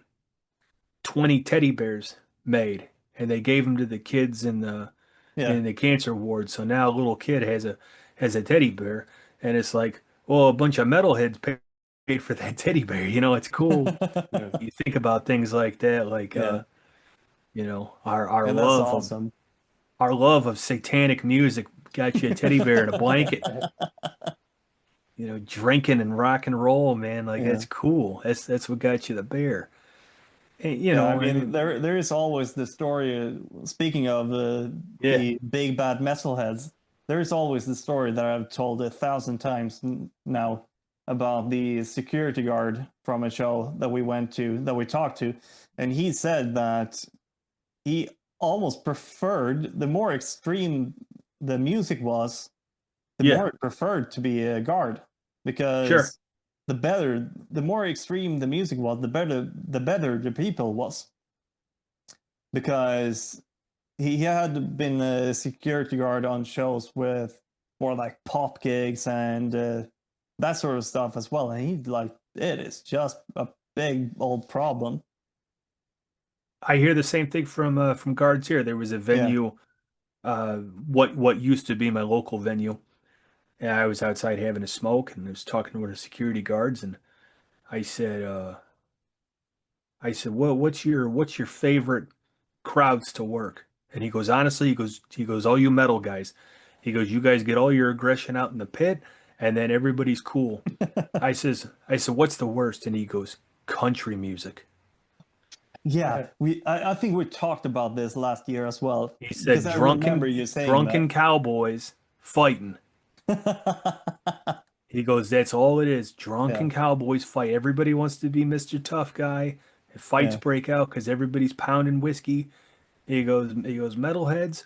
20 teddy bears made and they gave them to the kids in the cancer ward, so now a little kid has a teddy bear, and it's like, well, a bunch of metalheads paid for that teddy bear. It's cool. You think about things like that, like Yeah. our And that's love awesome. our love of satanic music got you a teddy bear and a blanket. Drinking and rock and roll, man. Like Yeah. that's cool. That's what got you the bear. And, Yeah, I mean, there is always the story. Speaking of yeah, the big bad metalheads, there is always the story that I've told 1,000 times now about the security guard from a show that we went to, that we talked to, and he said that he almost preferred, the more extreme the music was, the yeah, more he preferred to be a guard, sure, because the more extreme the music was, the better the people was, because he had been a security guard on shows with more like pop gigs and that sort of stuff as well, and he's like, it is just a big old problem. I hear the same thing from guards here. There was a Yeah. venue, what used to be my local venue, and I was outside having a smoke, and I was talking to one of the security guards, and I said, well, what's your favorite crowds to work? And he goes, honestly, he goes, all you metal guys. He goes, you guys get all your aggression out in the pit, and then everybody's cool. I said, what's the worst? And he goes, country music. Yeah, I think we talked about this last year as well. He said, I remember you saying drunken cowboys fighting. that. He goes, that's all it is. Drunken Yeah. cowboys fight. Everybody wants to be Mr. Tough Guy. And fights Yeah. break out because everybody's pounding whiskey. He goes, metalheads.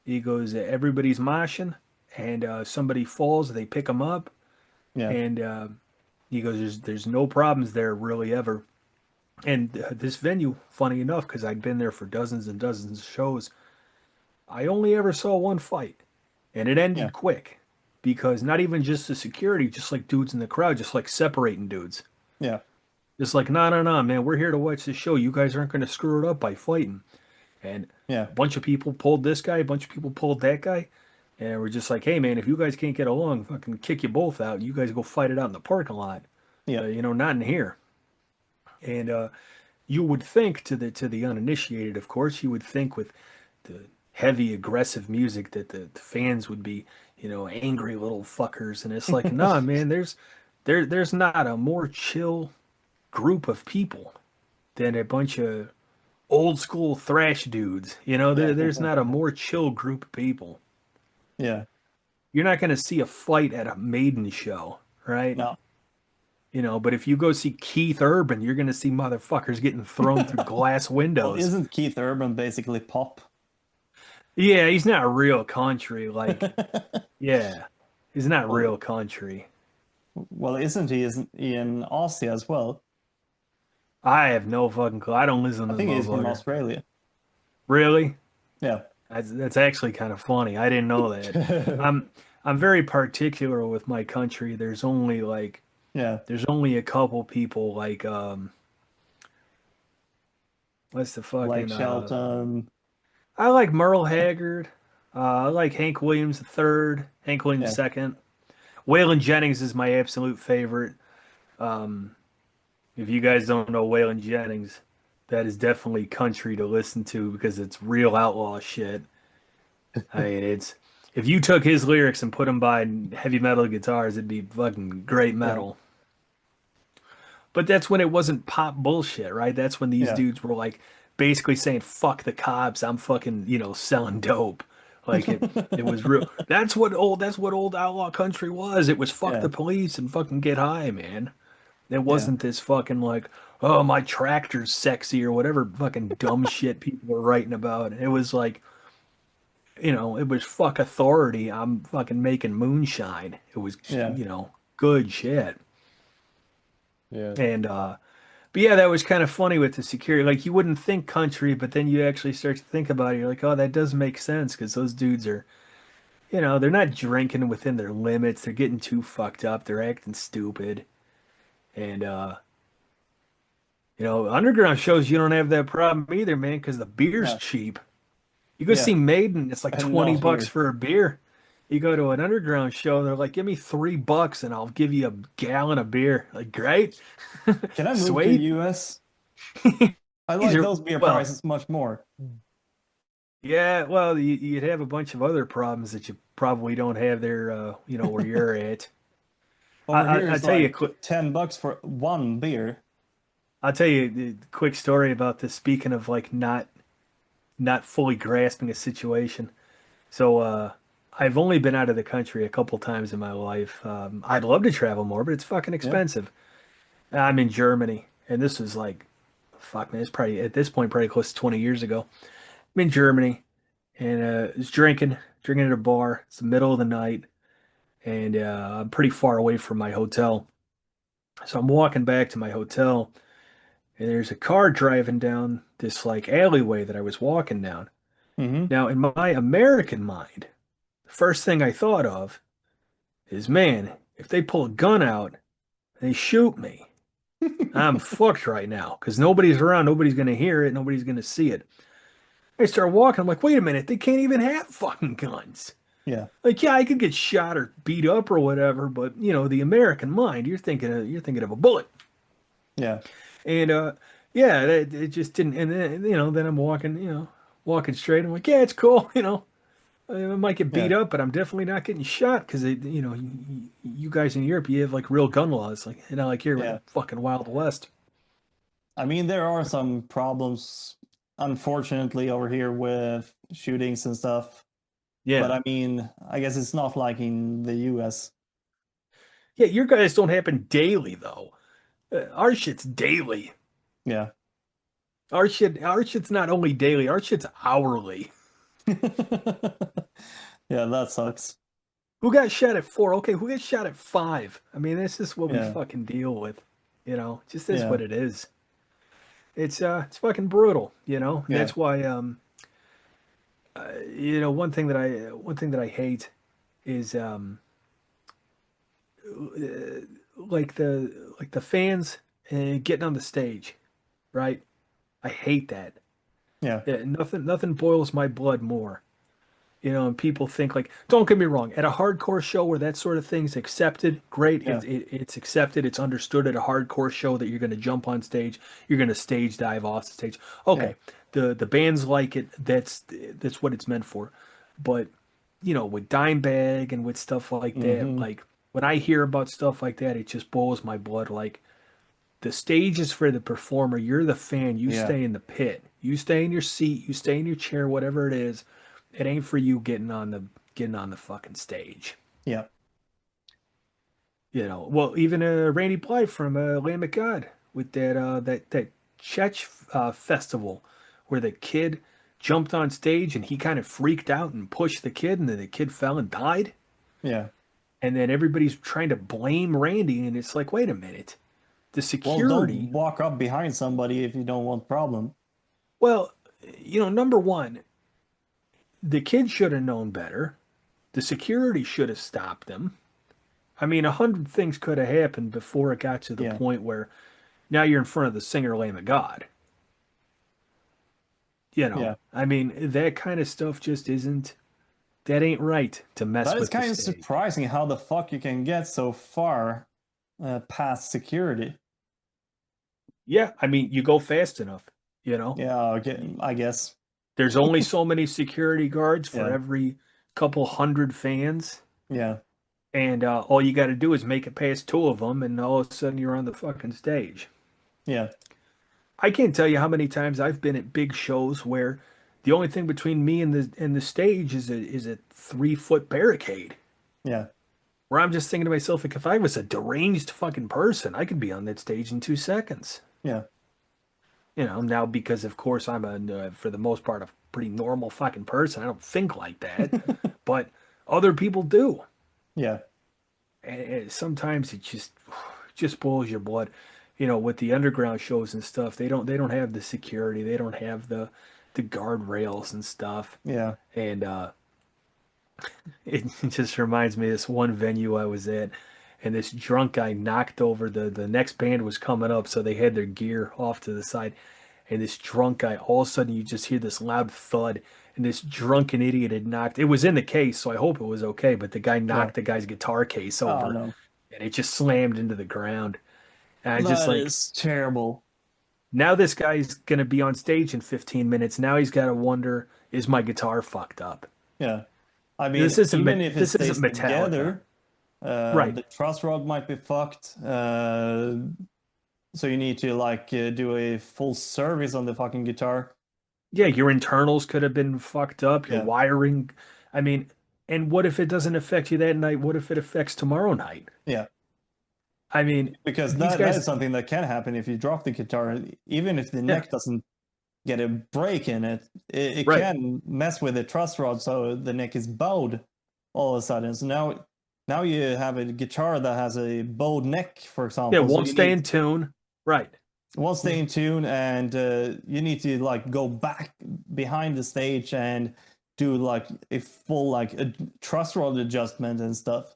He goes, everybody's moshing, and somebody falls, they pick them up, Yeah. and he goes, there's no problems there really ever. And this venue, funny enough, because I'd been there for dozens and dozens of shows, I only ever saw one fight, and it ended Yeah. quick, because not even just the security, just like dudes in the crowd, just like separating dudes. Yeah. Just like, no, man, we're here to watch the show. You guys aren't going to screw it up by fighting. And Yeah. a bunch of people pulled this guy, a bunch of people pulled that guy. And we're just like, hey, man, if you guys can't get along, fucking kick you both out. You guys go fight it out in the parking lot. Yeah. Not in here. And you would think, to the uninitiated, of course, you would think with the heavy, aggressive music that the fans would be, angry little fuckers. And it's like, nah, man, there's not a more chill group of people than a bunch of old school thrash dudes. There's not a more chill group of people. Yeah. You're not going to see a fight at a Maiden show, right? No. But if you go see Keith Urban, you're going to see motherfuckers getting thrown through glass Well, windows. isn't Keith Urban basically pop? Yeah, he's not real country. Like, yeah, he's not real country. Well, isn't he in Aussie as well? I have no fucking clue. I don't listen to I think he's from motherfucker. Australia. Really? Yeah. That's actually kind of funny. I didn't know that. I'm very particular with my country. Yeah. There's only a couple people like what's the Blake fucking Shelton. I like Merle Haggard. I like Hank Williams III, Hank Williams Yeah. II. Waylon Jennings is my absolute favorite. Um, if you guys don't know Waylon Jennings, that is definitely country to listen to because it's real outlaw shit. I mean, it's if you took his lyrics and put them by heavy metal guitars, it'd be fucking great Yeah. metal. But that's when it wasn't pop bullshit, right? That's when these Yeah. dudes were like basically saying "fuck the cops," I'm fucking selling dope. Like it was real. That's what old outlaw country was. It was fuck Yeah. the police and fucking get high, man. It Yeah. wasn't this fucking like, oh, my tractor's sexy or whatever fucking dumb shit people were writing about. It was like, it was fuck authority. I'm fucking making moonshine. It was, Yeah. good shit. Yeah. And but yeah, that was kind of funny with the security. Like you wouldn't think country, but then you actually start to think about it. You're like, oh, that does make sense because those dudes are, they're not drinking within their limits. They're getting too fucked up. They're acting stupid. And underground shows you don't have that problem either, man, because the beer's Yeah. cheap. You go Yeah. see Maiden, it's like And 20 not bucks here. for a beer. You go to an underground show, they're like, give me $3 and I'll give you a gallon of beer. Like, great. Can I move to Sweet. US? I like These are- those beer well, prices much more. Yeah, well, you'd have a bunch of other problems that you probably don't have there, where you're at. Over here I it's tell you, like $10 for one beer. I'll tell you a quick story about this. Speaking of like not fully grasping a situation, so I've only been out of the country a couple times in my life. I'd love to travel more, but it's fucking Yeah. expensive. I'm in Germany, and this was like, fuck man, it's probably at this point probably close to 20 years ago. I'm in Germany, and I was drinking at a bar. It's the middle of the night, and I'm pretty far away from my hotel. So I'm walking back to my hotel, and there's a car driving down this like alleyway that I was walking down. Mm-hmm. Now, in my American mind, the first thing I thought of is, man, if they pull a gun out and they shoot me, I'm fucked right now because nobody's around, nobody's gonna hear it, nobody's gonna see it. I start walking, I'm like, wait a minute, they can't even have fucking guns. Yeah. Like, yeah, I could get shot or beat up or whatever, but the American mind, you're thinking of a bullet. Yeah. And yeah, it just didn't. And then I'm walking straight. I'm like, yeah, it's cool. I might get beat Yeah. up, but I'm definitely not getting shot because you guys in Europe, you have like real gun laws, like like here, Yeah. like fucking Wild West. I mean, there are some problems, unfortunately, over here with shootings and stuff. Yeah, But I mean, I guess it's not like in the US. yeah. Your guys don't happen daily though. Our shit's daily. Yeah. Our shit's not only daily. Our shit's hourly. Yeah, that sucks. Who got shot at 4? Okay, who got shot at 5? I mean, this is what we Yeah. fucking deal with. Just is Yeah. what it is. It's fucking brutal. Yeah. That's why one thing that I hate is like the fans getting on the stage, right? I hate that. Yeah. Yeah, nothing boils my blood more. And people think like, don't get me wrong, at a hardcore show where that sort of thing's accepted, great. Yeah. It's accepted. It's understood at a hardcore show that you're going to jump on stage, you're going to stage dive off the stage. Okay, the bands like it. That's what it's meant for. But with Dimebag and with stuff like that, Mhm. like when I hear about stuff like that, it just boils my blood. Like the stage is for the performer. You're the fan. You Yeah. stay in the pit. You stay in your seat. You stay in your chair. Whatever it is. It ain't for you getting on the fucking stage. Yeah. Well, even Randy Blythe from Lamb of God with that Chech festival where the kid jumped on stage and he kind of freaked out and pushed the kid and then the kid fell and died. Yeah. And then everybody's trying to blame Randy and it's like, wait a minute. The Well, security. don't walk up behind somebody if you don't want problem. Well, number one, the kid should have known better. The security should have stopped him. I mean, 100 things could have happened before it got to the point where now you're in front of the singer Lamb of God. I mean, that kind of stuff just isn't. That ain't right to mess with. That is kind of surprising how the fuck you can get so far past security. Yeah, I mean, you go fast enough, Yeah, okay, I guess. There's only so many security guards for every couple hundred fans. Yeah. And all you got to do is make it past 2 of them, and all of a sudden you're on the fucking stage. Yeah. I can't tell you how many times I've been at big shows where the only thing between me and the stage is a 3-foot barricade. Yeah. Where I'm just thinking to myself, like, if I was a deranged fucking person, I could be on that stage in 2 seconds. Yeah. Now because of course I'm for the most part a pretty normal fucking person. I don't think like that, but other people do. Yeah. And sometimes it just boils your blood. With the underground shows and stuff, they don't have the security, they don't have the guardrails and stuff. Yeah. And it just reminds me of this one venue I was at, and this drunk guy knocked over the next band was coming up, so they had their gear off to the side. And this drunk guy, all of a sudden you just hear this loud thud, and this drunken idiot had knocked. It was in the case, so I hope it was okay, but the guy knocked the guy's guitar case over, and it just slammed into the ground. And that is terrible. Now this guy's going to be on stage in 15 minutes. Now he's got to wonder, is my guitar fucked up? Yeah. I mean, this isn't even if it stays isn't together, right. The truss rod might be fucked. So you need to do a full service on the fucking guitar. Yeah, your internals could have been fucked up. Your wiring. I mean, and what if it doesn't affect you that night? What if it affects tomorrow night? Yeah. I mean, because that is something that can happen if you drop the guitar. Even if the neck doesn't get a break in it, it can mess with the truss rod, so the neck is bowed all of a sudden. So now you have a guitar that has a bowed neck, for example. Yeah, won't stay in tune. Right. Won't stay in tune, and you need to go back behind the stage and do a full a truss rod adjustment and stuff.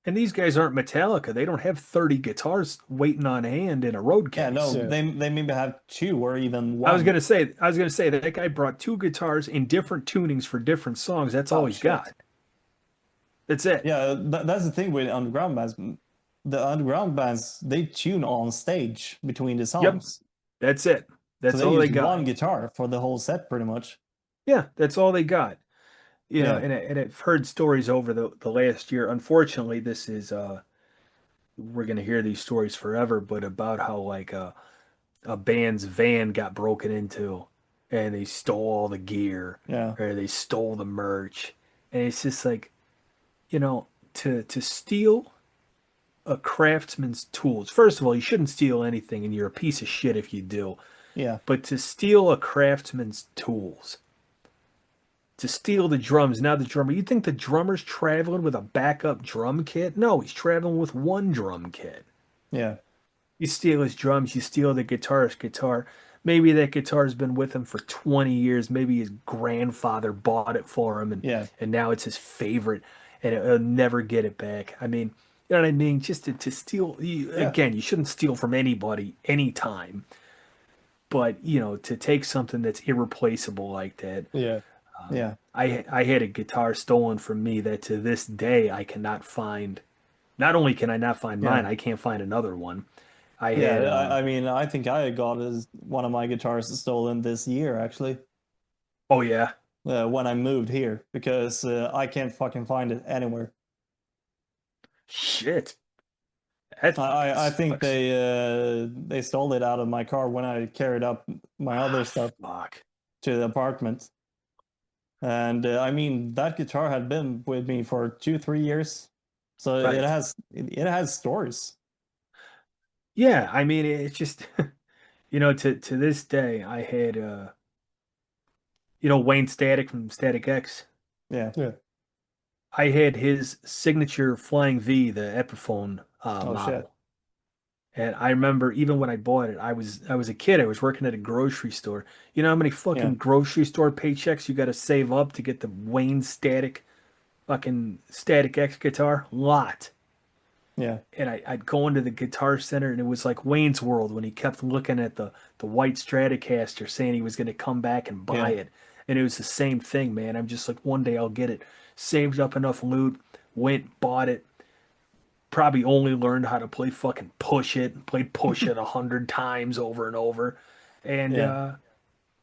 And these guys aren't Metallica. They don't have 30 guitars waiting on hand in a road case. Yeah, no, they maybe have 2 or even 1. I was gonna say that guy brought 2 guitars in different tunings for different songs. That's all he's got. That's it. Yeah, that's the thing with underground bands. The underground bands, they tune on stage between the songs. Yep. That's it. That's all they got. One guitar for the whole set, pretty much. Yeah, that's all they got. And I've heard stories over the last year. Unfortunately, this is we're gonna hear these stories forever, but about how a band's van got broken into and they stole all the gear. Yeah. Or they stole the merch. And it's just to steal a craftsman's tools. First of all, you shouldn't steal anything, and you're a piece of shit if you do. Yeah. But to steal a craftsman's tools, to steal the drums. Now the drummer, you think the drummer's traveling with a backup drum kit? No, he's traveling with one drum kit. Yeah. You steal his drums, you steal the guitarist's guitar. Maybe that guitar's been with him for 20 years. Maybe his grandfather bought it for him, and now it's his favorite, and he'll never get it back. I mean, you know what I mean? Just to steal, again, you shouldn't steal from anybody, anytime. But, to take something that's irreplaceable like that. Yeah. I had a guitar stolen from me that to this day I cannot find. Not only can I not find mine, I can't find another one. I mean, I think I got one of my guitars stolen this year, actually. Oh, yeah? When I moved here, because I can't fucking find it anywhere. Shit. I think they stole it out of my car when I carried up my other stuff to the apartment. And I mean, that guitar had been with me for 2-3 years, so it has stories. Yeah, I mean, it's just to this day I had Wayne Static from Static X. Yeah. I had his signature Flying V, the Epiphone model. Shit. And I remember even when I bought it, I was a kid. I was working at a grocery store. You know how many Yeah. fucking grocery store paychecks you got to save up to get the Wayne Static X guitar? Lot. Yeah. And I'd go into the Guitar Center, and it was like Wayne's World when he kept looking at the white Stratocaster, saying he was going to come back and buy Yeah. it. And it was the same thing, man. I'm just like, one day I'll get it. Saved up enough loot, went, bought it. Probably only learned how to play fucking Push It. Played Push It 100 times over and over. And Yeah.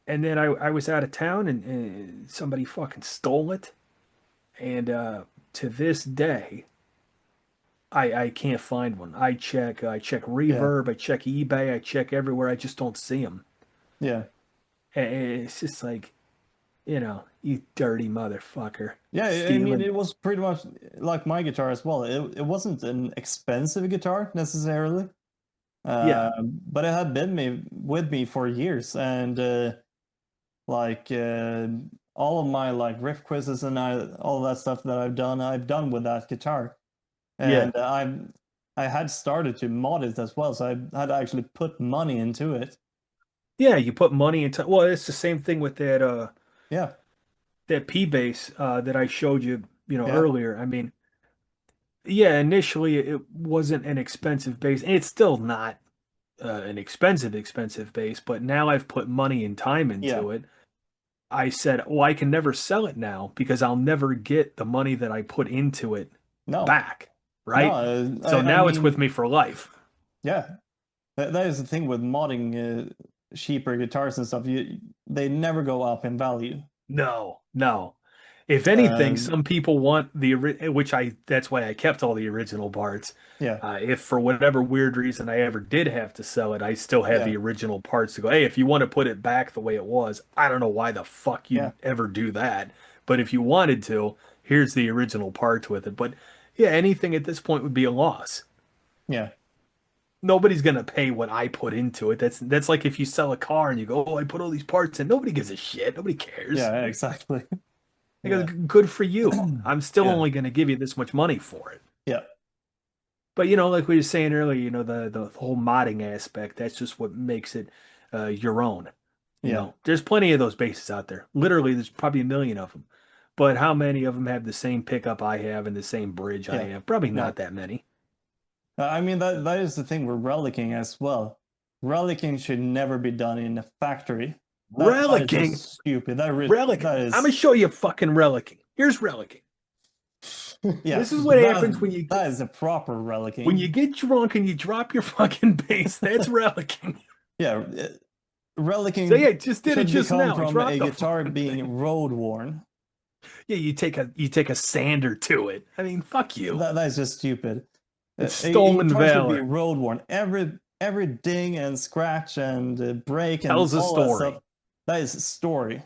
and then I was out of town, and somebody fucking stole it. And to this day, I can't find one. I check Yeah. Reverb, I check eBay, I check everywhere. I just don't see them. Yeah. And it's just like, you dirty motherfucker, Yeah, I mean, stealing. it was pretty much like my guitar as well. It wasn't an expensive guitar necessarily, Yeah, but it had been with me for years, and like all of my like riff quizzes and all that stuff that I've done with that guitar, yeah, and I had started to mod it as well, so I had actually put money into it. yeah. You put money into. Well, it's the same thing with Yeah, that P bass that I showed you, yeah, earlier. I mean, yeah, initially it wasn't an expensive bass. It's still not an expensive bass, but now I've put money and time yeah. into it. I said, well, I can never sell it now because I'll never get the money that I put into it No, back, no. right? So I now it's with mean, me for life. yeah. That is the thing with modding cheaper guitars and stuff. They never go up in value. No, no. If anything, Um, some people want which that's why I kept all the original parts. yeah, If for whatever weird reason I ever did have to sell it, I still have yeah, the original parts to go, hey, if you want to put it back the way it was, I don't know why the fuck yeah, you'd ever do that. But if you wanted to, here's the original parts with it. But yeah, anything at this point would be a loss. yeah, Nobody's gonna pay what I put into it. That's like if you sell a car and you go, oh, I put all these parts in. Nobody gives a shit. Nobody cares. yeah, exactly. Because Yeah, good for you. I'm still yeah, only gonna give you this much money for it. yeah, But like we were saying earlier, the whole modding aspect, that's just what makes it your own. yeah, There's plenty of those bases out there. Literally, there's probably a million of them. But how many of them have the same pickup I have and the same bridge I yeah. have? Probably No, not that many. I mean that is the thing with relicing as well. Relicing should never be done in a factory. That is Relicking, just stupid. relicking. That I'm gonna is show you fucking relicking. Here's relicking. yeah. This is what happens That is a proper when you relicing. get drunk and you drop your fucking bass. That's relicking. Yeah, So yeah, relicking just did it should just become now. I from a dropped the guitar fucking being thing. road worn. Yeah, you take a sander to it. I mean, fuck you. That is just stupid. It's A stolen guitar should be valor. road worn. Every ding and scratch and break and Tells a all that stuff. story. That is a story, and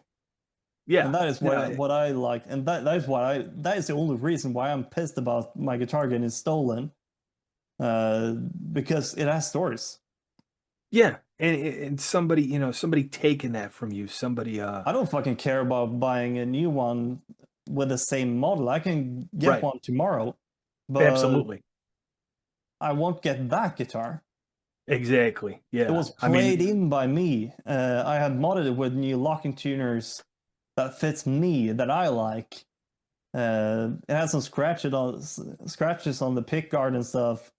Yeah. that is No, what I like, and that is why that is the only reason why I'm pissed about my guitar getting stolen, uh, because it has stories. yeah. And somebody, somebody taking that from you. Somebody I don't fucking care about buying a new one with the same model. I can get right. one tomorrow, but Absolutely. I won't get that guitar. Exactly. It Yeah. was I played mean, in by me. I had modded it with new locking tuners that fits me, that I like. It has some scratches on the pick guard and stuff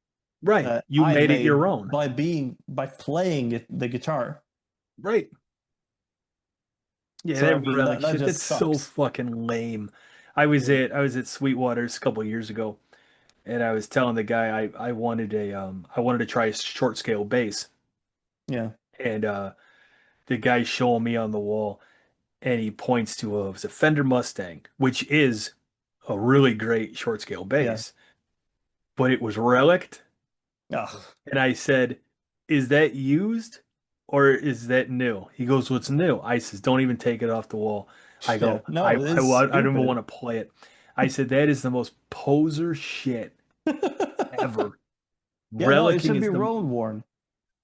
right. that You I made it made your own. by playing the guitar. Right. Yeah, So I that mean relic that shit, just that's so sucks. fucking lame. I was at Sweetwater's a couple of years ago, and I was telling the guy I wanted to try a short scale bass. Yeah, And the guy's showing me on the wall, and he points to it was a Fender Mustang, which is a really great short scale yeah. bass, but it was relicked. Ugh. And I said, "Is that used or is that new?" He goes, "What's new?" I says, "Don't even take it off the wall." I Yeah. go, No, it's I don't even stupid. want to play it." I said, "That is the most poser shit ever. Yeah, no, it Relicking should is be the road worn.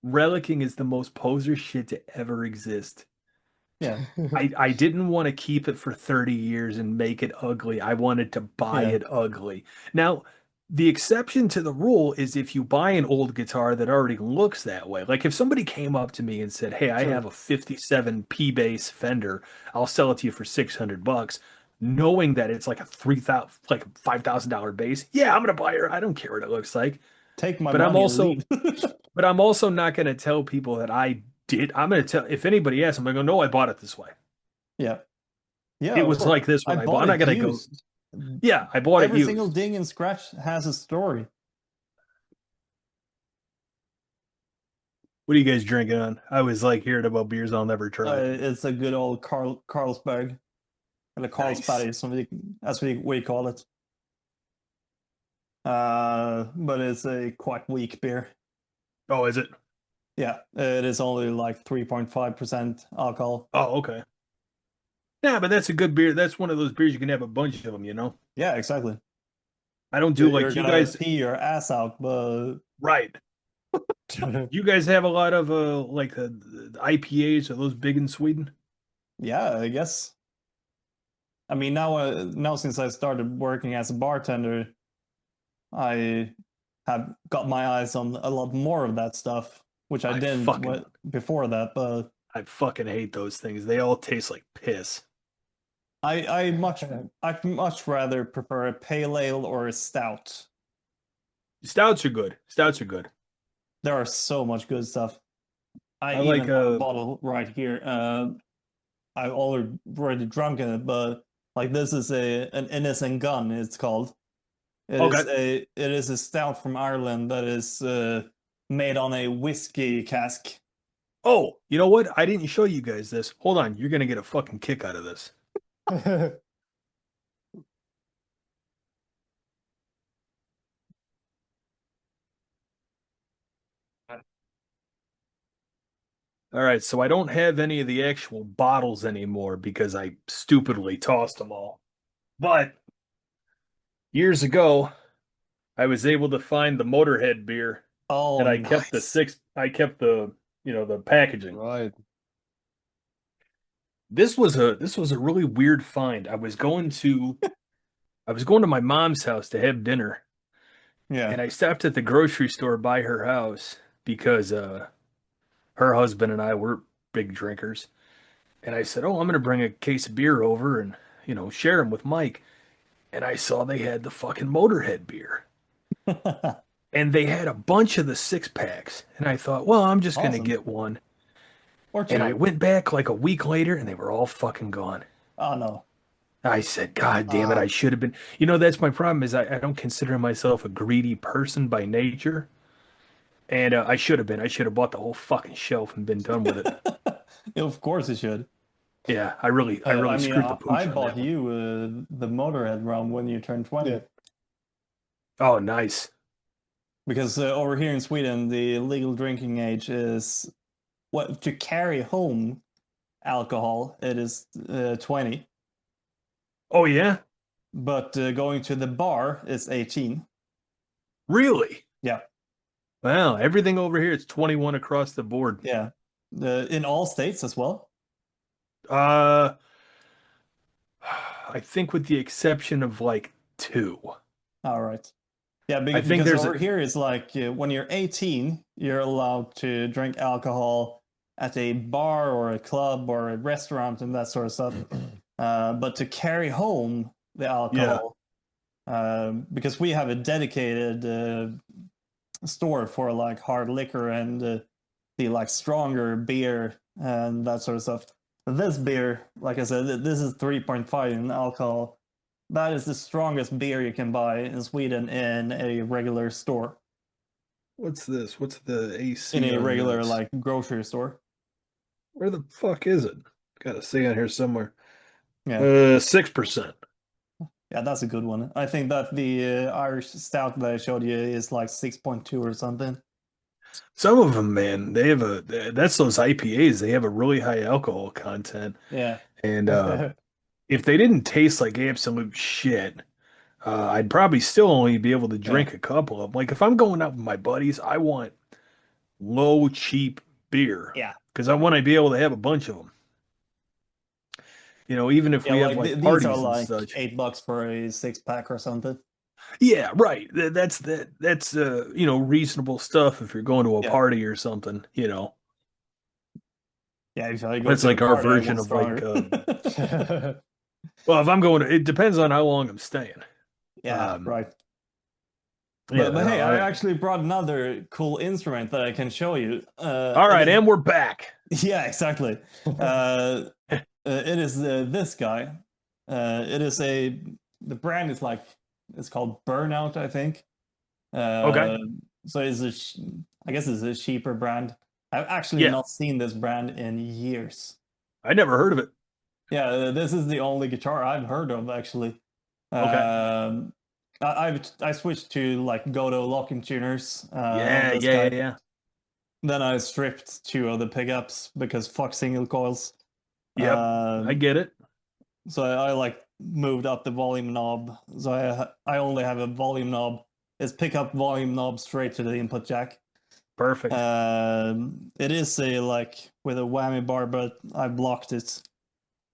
relicking is the most poser shit to ever exist." Yeah, I didn't want to keep it for 30 years and make it ugly. I wanted to buy yeah, it ugly. Now, The exception to the rule is if you buy an old guitar that already looks that way. Like if somebody came up to me and said, "Hey, I have a 57 P bass Fender. I'll sell it to you for $600." Knowing that it's like a 3,000 like $5,000 bass. Yeah, I'm going to buy it. I don't care what it looks like. Take my But I'm money also and leave. but I'm also not going to tell people that I did. I'm going to tell if anybody asks, I'm going to go, "No, I bought it this way." Yeah. Yeah, It of was course. like this when I bought. I'm not going to go. used. Yeah, I bought it Every used. single ding and scratch has a story. What are you guys drinking on? I was like hearing about beers I'll never try. It's a good old Carlsberg, or the Carlsberg, as we call it. But it's a quite weak beer. Oh, is it? Yeah, it is only like 3.5% alcohol. Oh, okay. Yeah, but that's a good beer. That's one of those beers you can have a bunch of them, you know? Yeah, exactly. I don't do You're like you gonna guys. pee your ass out, but Right. You guys have a lot of like the IPAs. Are those big in Sweden? yeah, I guess. I mean, now since I started working as a bartender, I have got my eyes on a lot more of that stuff, which I didn't before that. But I fucking hate those things. They all taste like piss. I'd much rather prefer a pale ale or a stout. Stouts are good. Stouts are good. There are so much good stuff. I even like have a bottle right here. I've already drunk it, but like this is an innocent gun. It's called. It is a stout from Ireland that is made on a whiskey cask. Oh, you know what? I didn't show you guys this. Hold on, you're gonna get a fucking kick out of this. All right, so I don't have any of the actual bottles anymore because I stupidly tossed them all. But years ago, I was able to find the Motorhead beer, Oh, and I kept the the packaging. Right. This was a really weird find. I was going to my mom's house to have dinner, yeah. and I stopped at the grocery store by her house because her husband and I were big drinkers. And I said, "Oh, I'm going to bring a case of beer over and, share them with Mike." And I saw they had the fucking Motorhead beer. And they had a bunch of the 6-packs. And I thought, well, I'm just going to get one. Or two. And I went back like a week later and they were all fucking gone. Oh, no. I said, God damn it, I should have been. That's my problem is I don't consider myself a greedy person by nature. And I should have been. I should have bought the whole fucking shelf and been done with it. Of course you should. Yeah, I really screwed the pooch. I bought you the Motorhead round when you turned 20. Yeah. Oh, nice. Because over here in Sweden, the legal drinking age is to carry home alcohol. It is 20. Oh yeah, but going to the bar is 18. Really? Yeah. Wow, everything over here is 21 across the board. Yeah, in all states as well. I think with the exception of like 2. All right. Yeah, because over here is like when you're 18, you're allowed to drink alcohol at a bar or a club or a restaurant and that sort of stuff. But to carry home the alcohol, because we have a dedicated store for like hard liquor and the like stronger beer and that sort of stuff. This beer, like I said, this is 3.5 in alcohol. That is the strongest beer you can buy in Sweden in a regular store. What's this? What's the AC? In a regular like grocery store. Where the fuck is it? Got to see on here somewhere. Yeah. 6%. Yeah, that's a good one. I think that the Irish stout that I showed you is like 6.2 or something. Some of them, man, they have that's those IPAs. They have a really high alcohol content. Yeah. And if they didn't taste like absolute shit, I'd probably still only be able to drink a couple of them. Like if I'm going out with my buddies, I want low, cheap beer. Yeah. Because I want to be able to have a bunch of them. Even if we have like parties these are like and such. $8 for a 6-pack or something. Yeah, right. That's reasonable stuff if you're going to a Yeah. party or something, Yeah, if I go That's to a like our party, I version want of like stronger. well, if I'm going it depends on how long I'm staying. Yeah, right. Yeah, But hey, I actually brought another cool instrument that I can show you. All right, and we're back. Yeah, exactly. It is this guy. It is the brand is it's called Burnout, I think. Okay. So I guess it's a cheaper brand. I've actually Yeah. not seen this brand in years. I never heard of it. Yeah, this is the only guitar I've heard of actually. Okay. I switched to like Godo locking tuners Yeah, on this yeah, guy. yeah. Then I stripped 2 of the pickups because fuck single coils. Yep. I get it. So I like moved up the volume knob. So I only have a volume knob. It's pickup volume knob straight to the input jack. Perfect. It is like with a whammy bar, but I blocked it.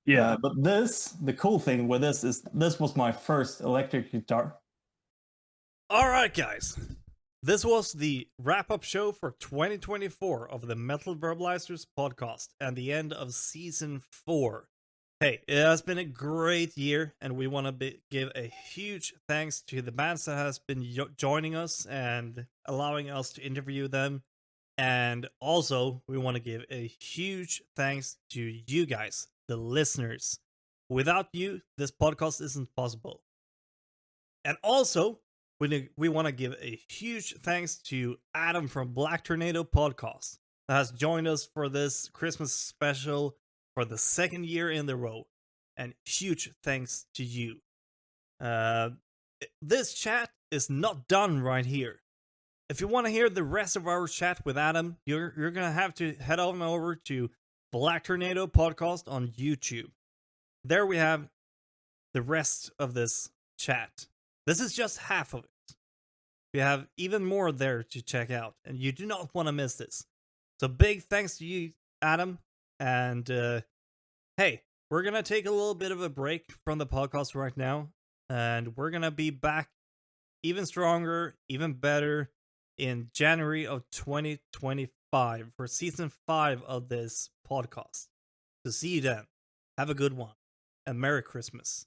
Yeah. But the cool thing with this is this was my first electric guitar. All right, guys. This was the wrap-up show for 2024 of the Metal Verbalizers podcast and the end of season 4. Hey, it has been a great year, and we want to give a huge thanks to the bands that has been joining us and allowing us to interview them. And also, we want to give a huge thanks to you guys, the listeners. Without you, this podcast isn't possible. And also, we want to give a huge thanks to Adam from Black Tornado Podcast that has joined us for this Christmas special for the 2nd year in a row. And huge thanks to you. This chat is not done right here. If you want to hear the rest of our chat with Adam, you're going to have to head on over to Black Tornado Podcast on YouTube. There we have the rest of this chat. This is just half of it. We have even more there to check out, and you do not want to miss this. So big thanks to you, Adam. And hey, we're going to take a little bit of a break from the podcast right now, and we're going to be back even stronger, even better in January of 2025 for season 5 of this podcast. So see you then. Have a good one, and Merry Christmas.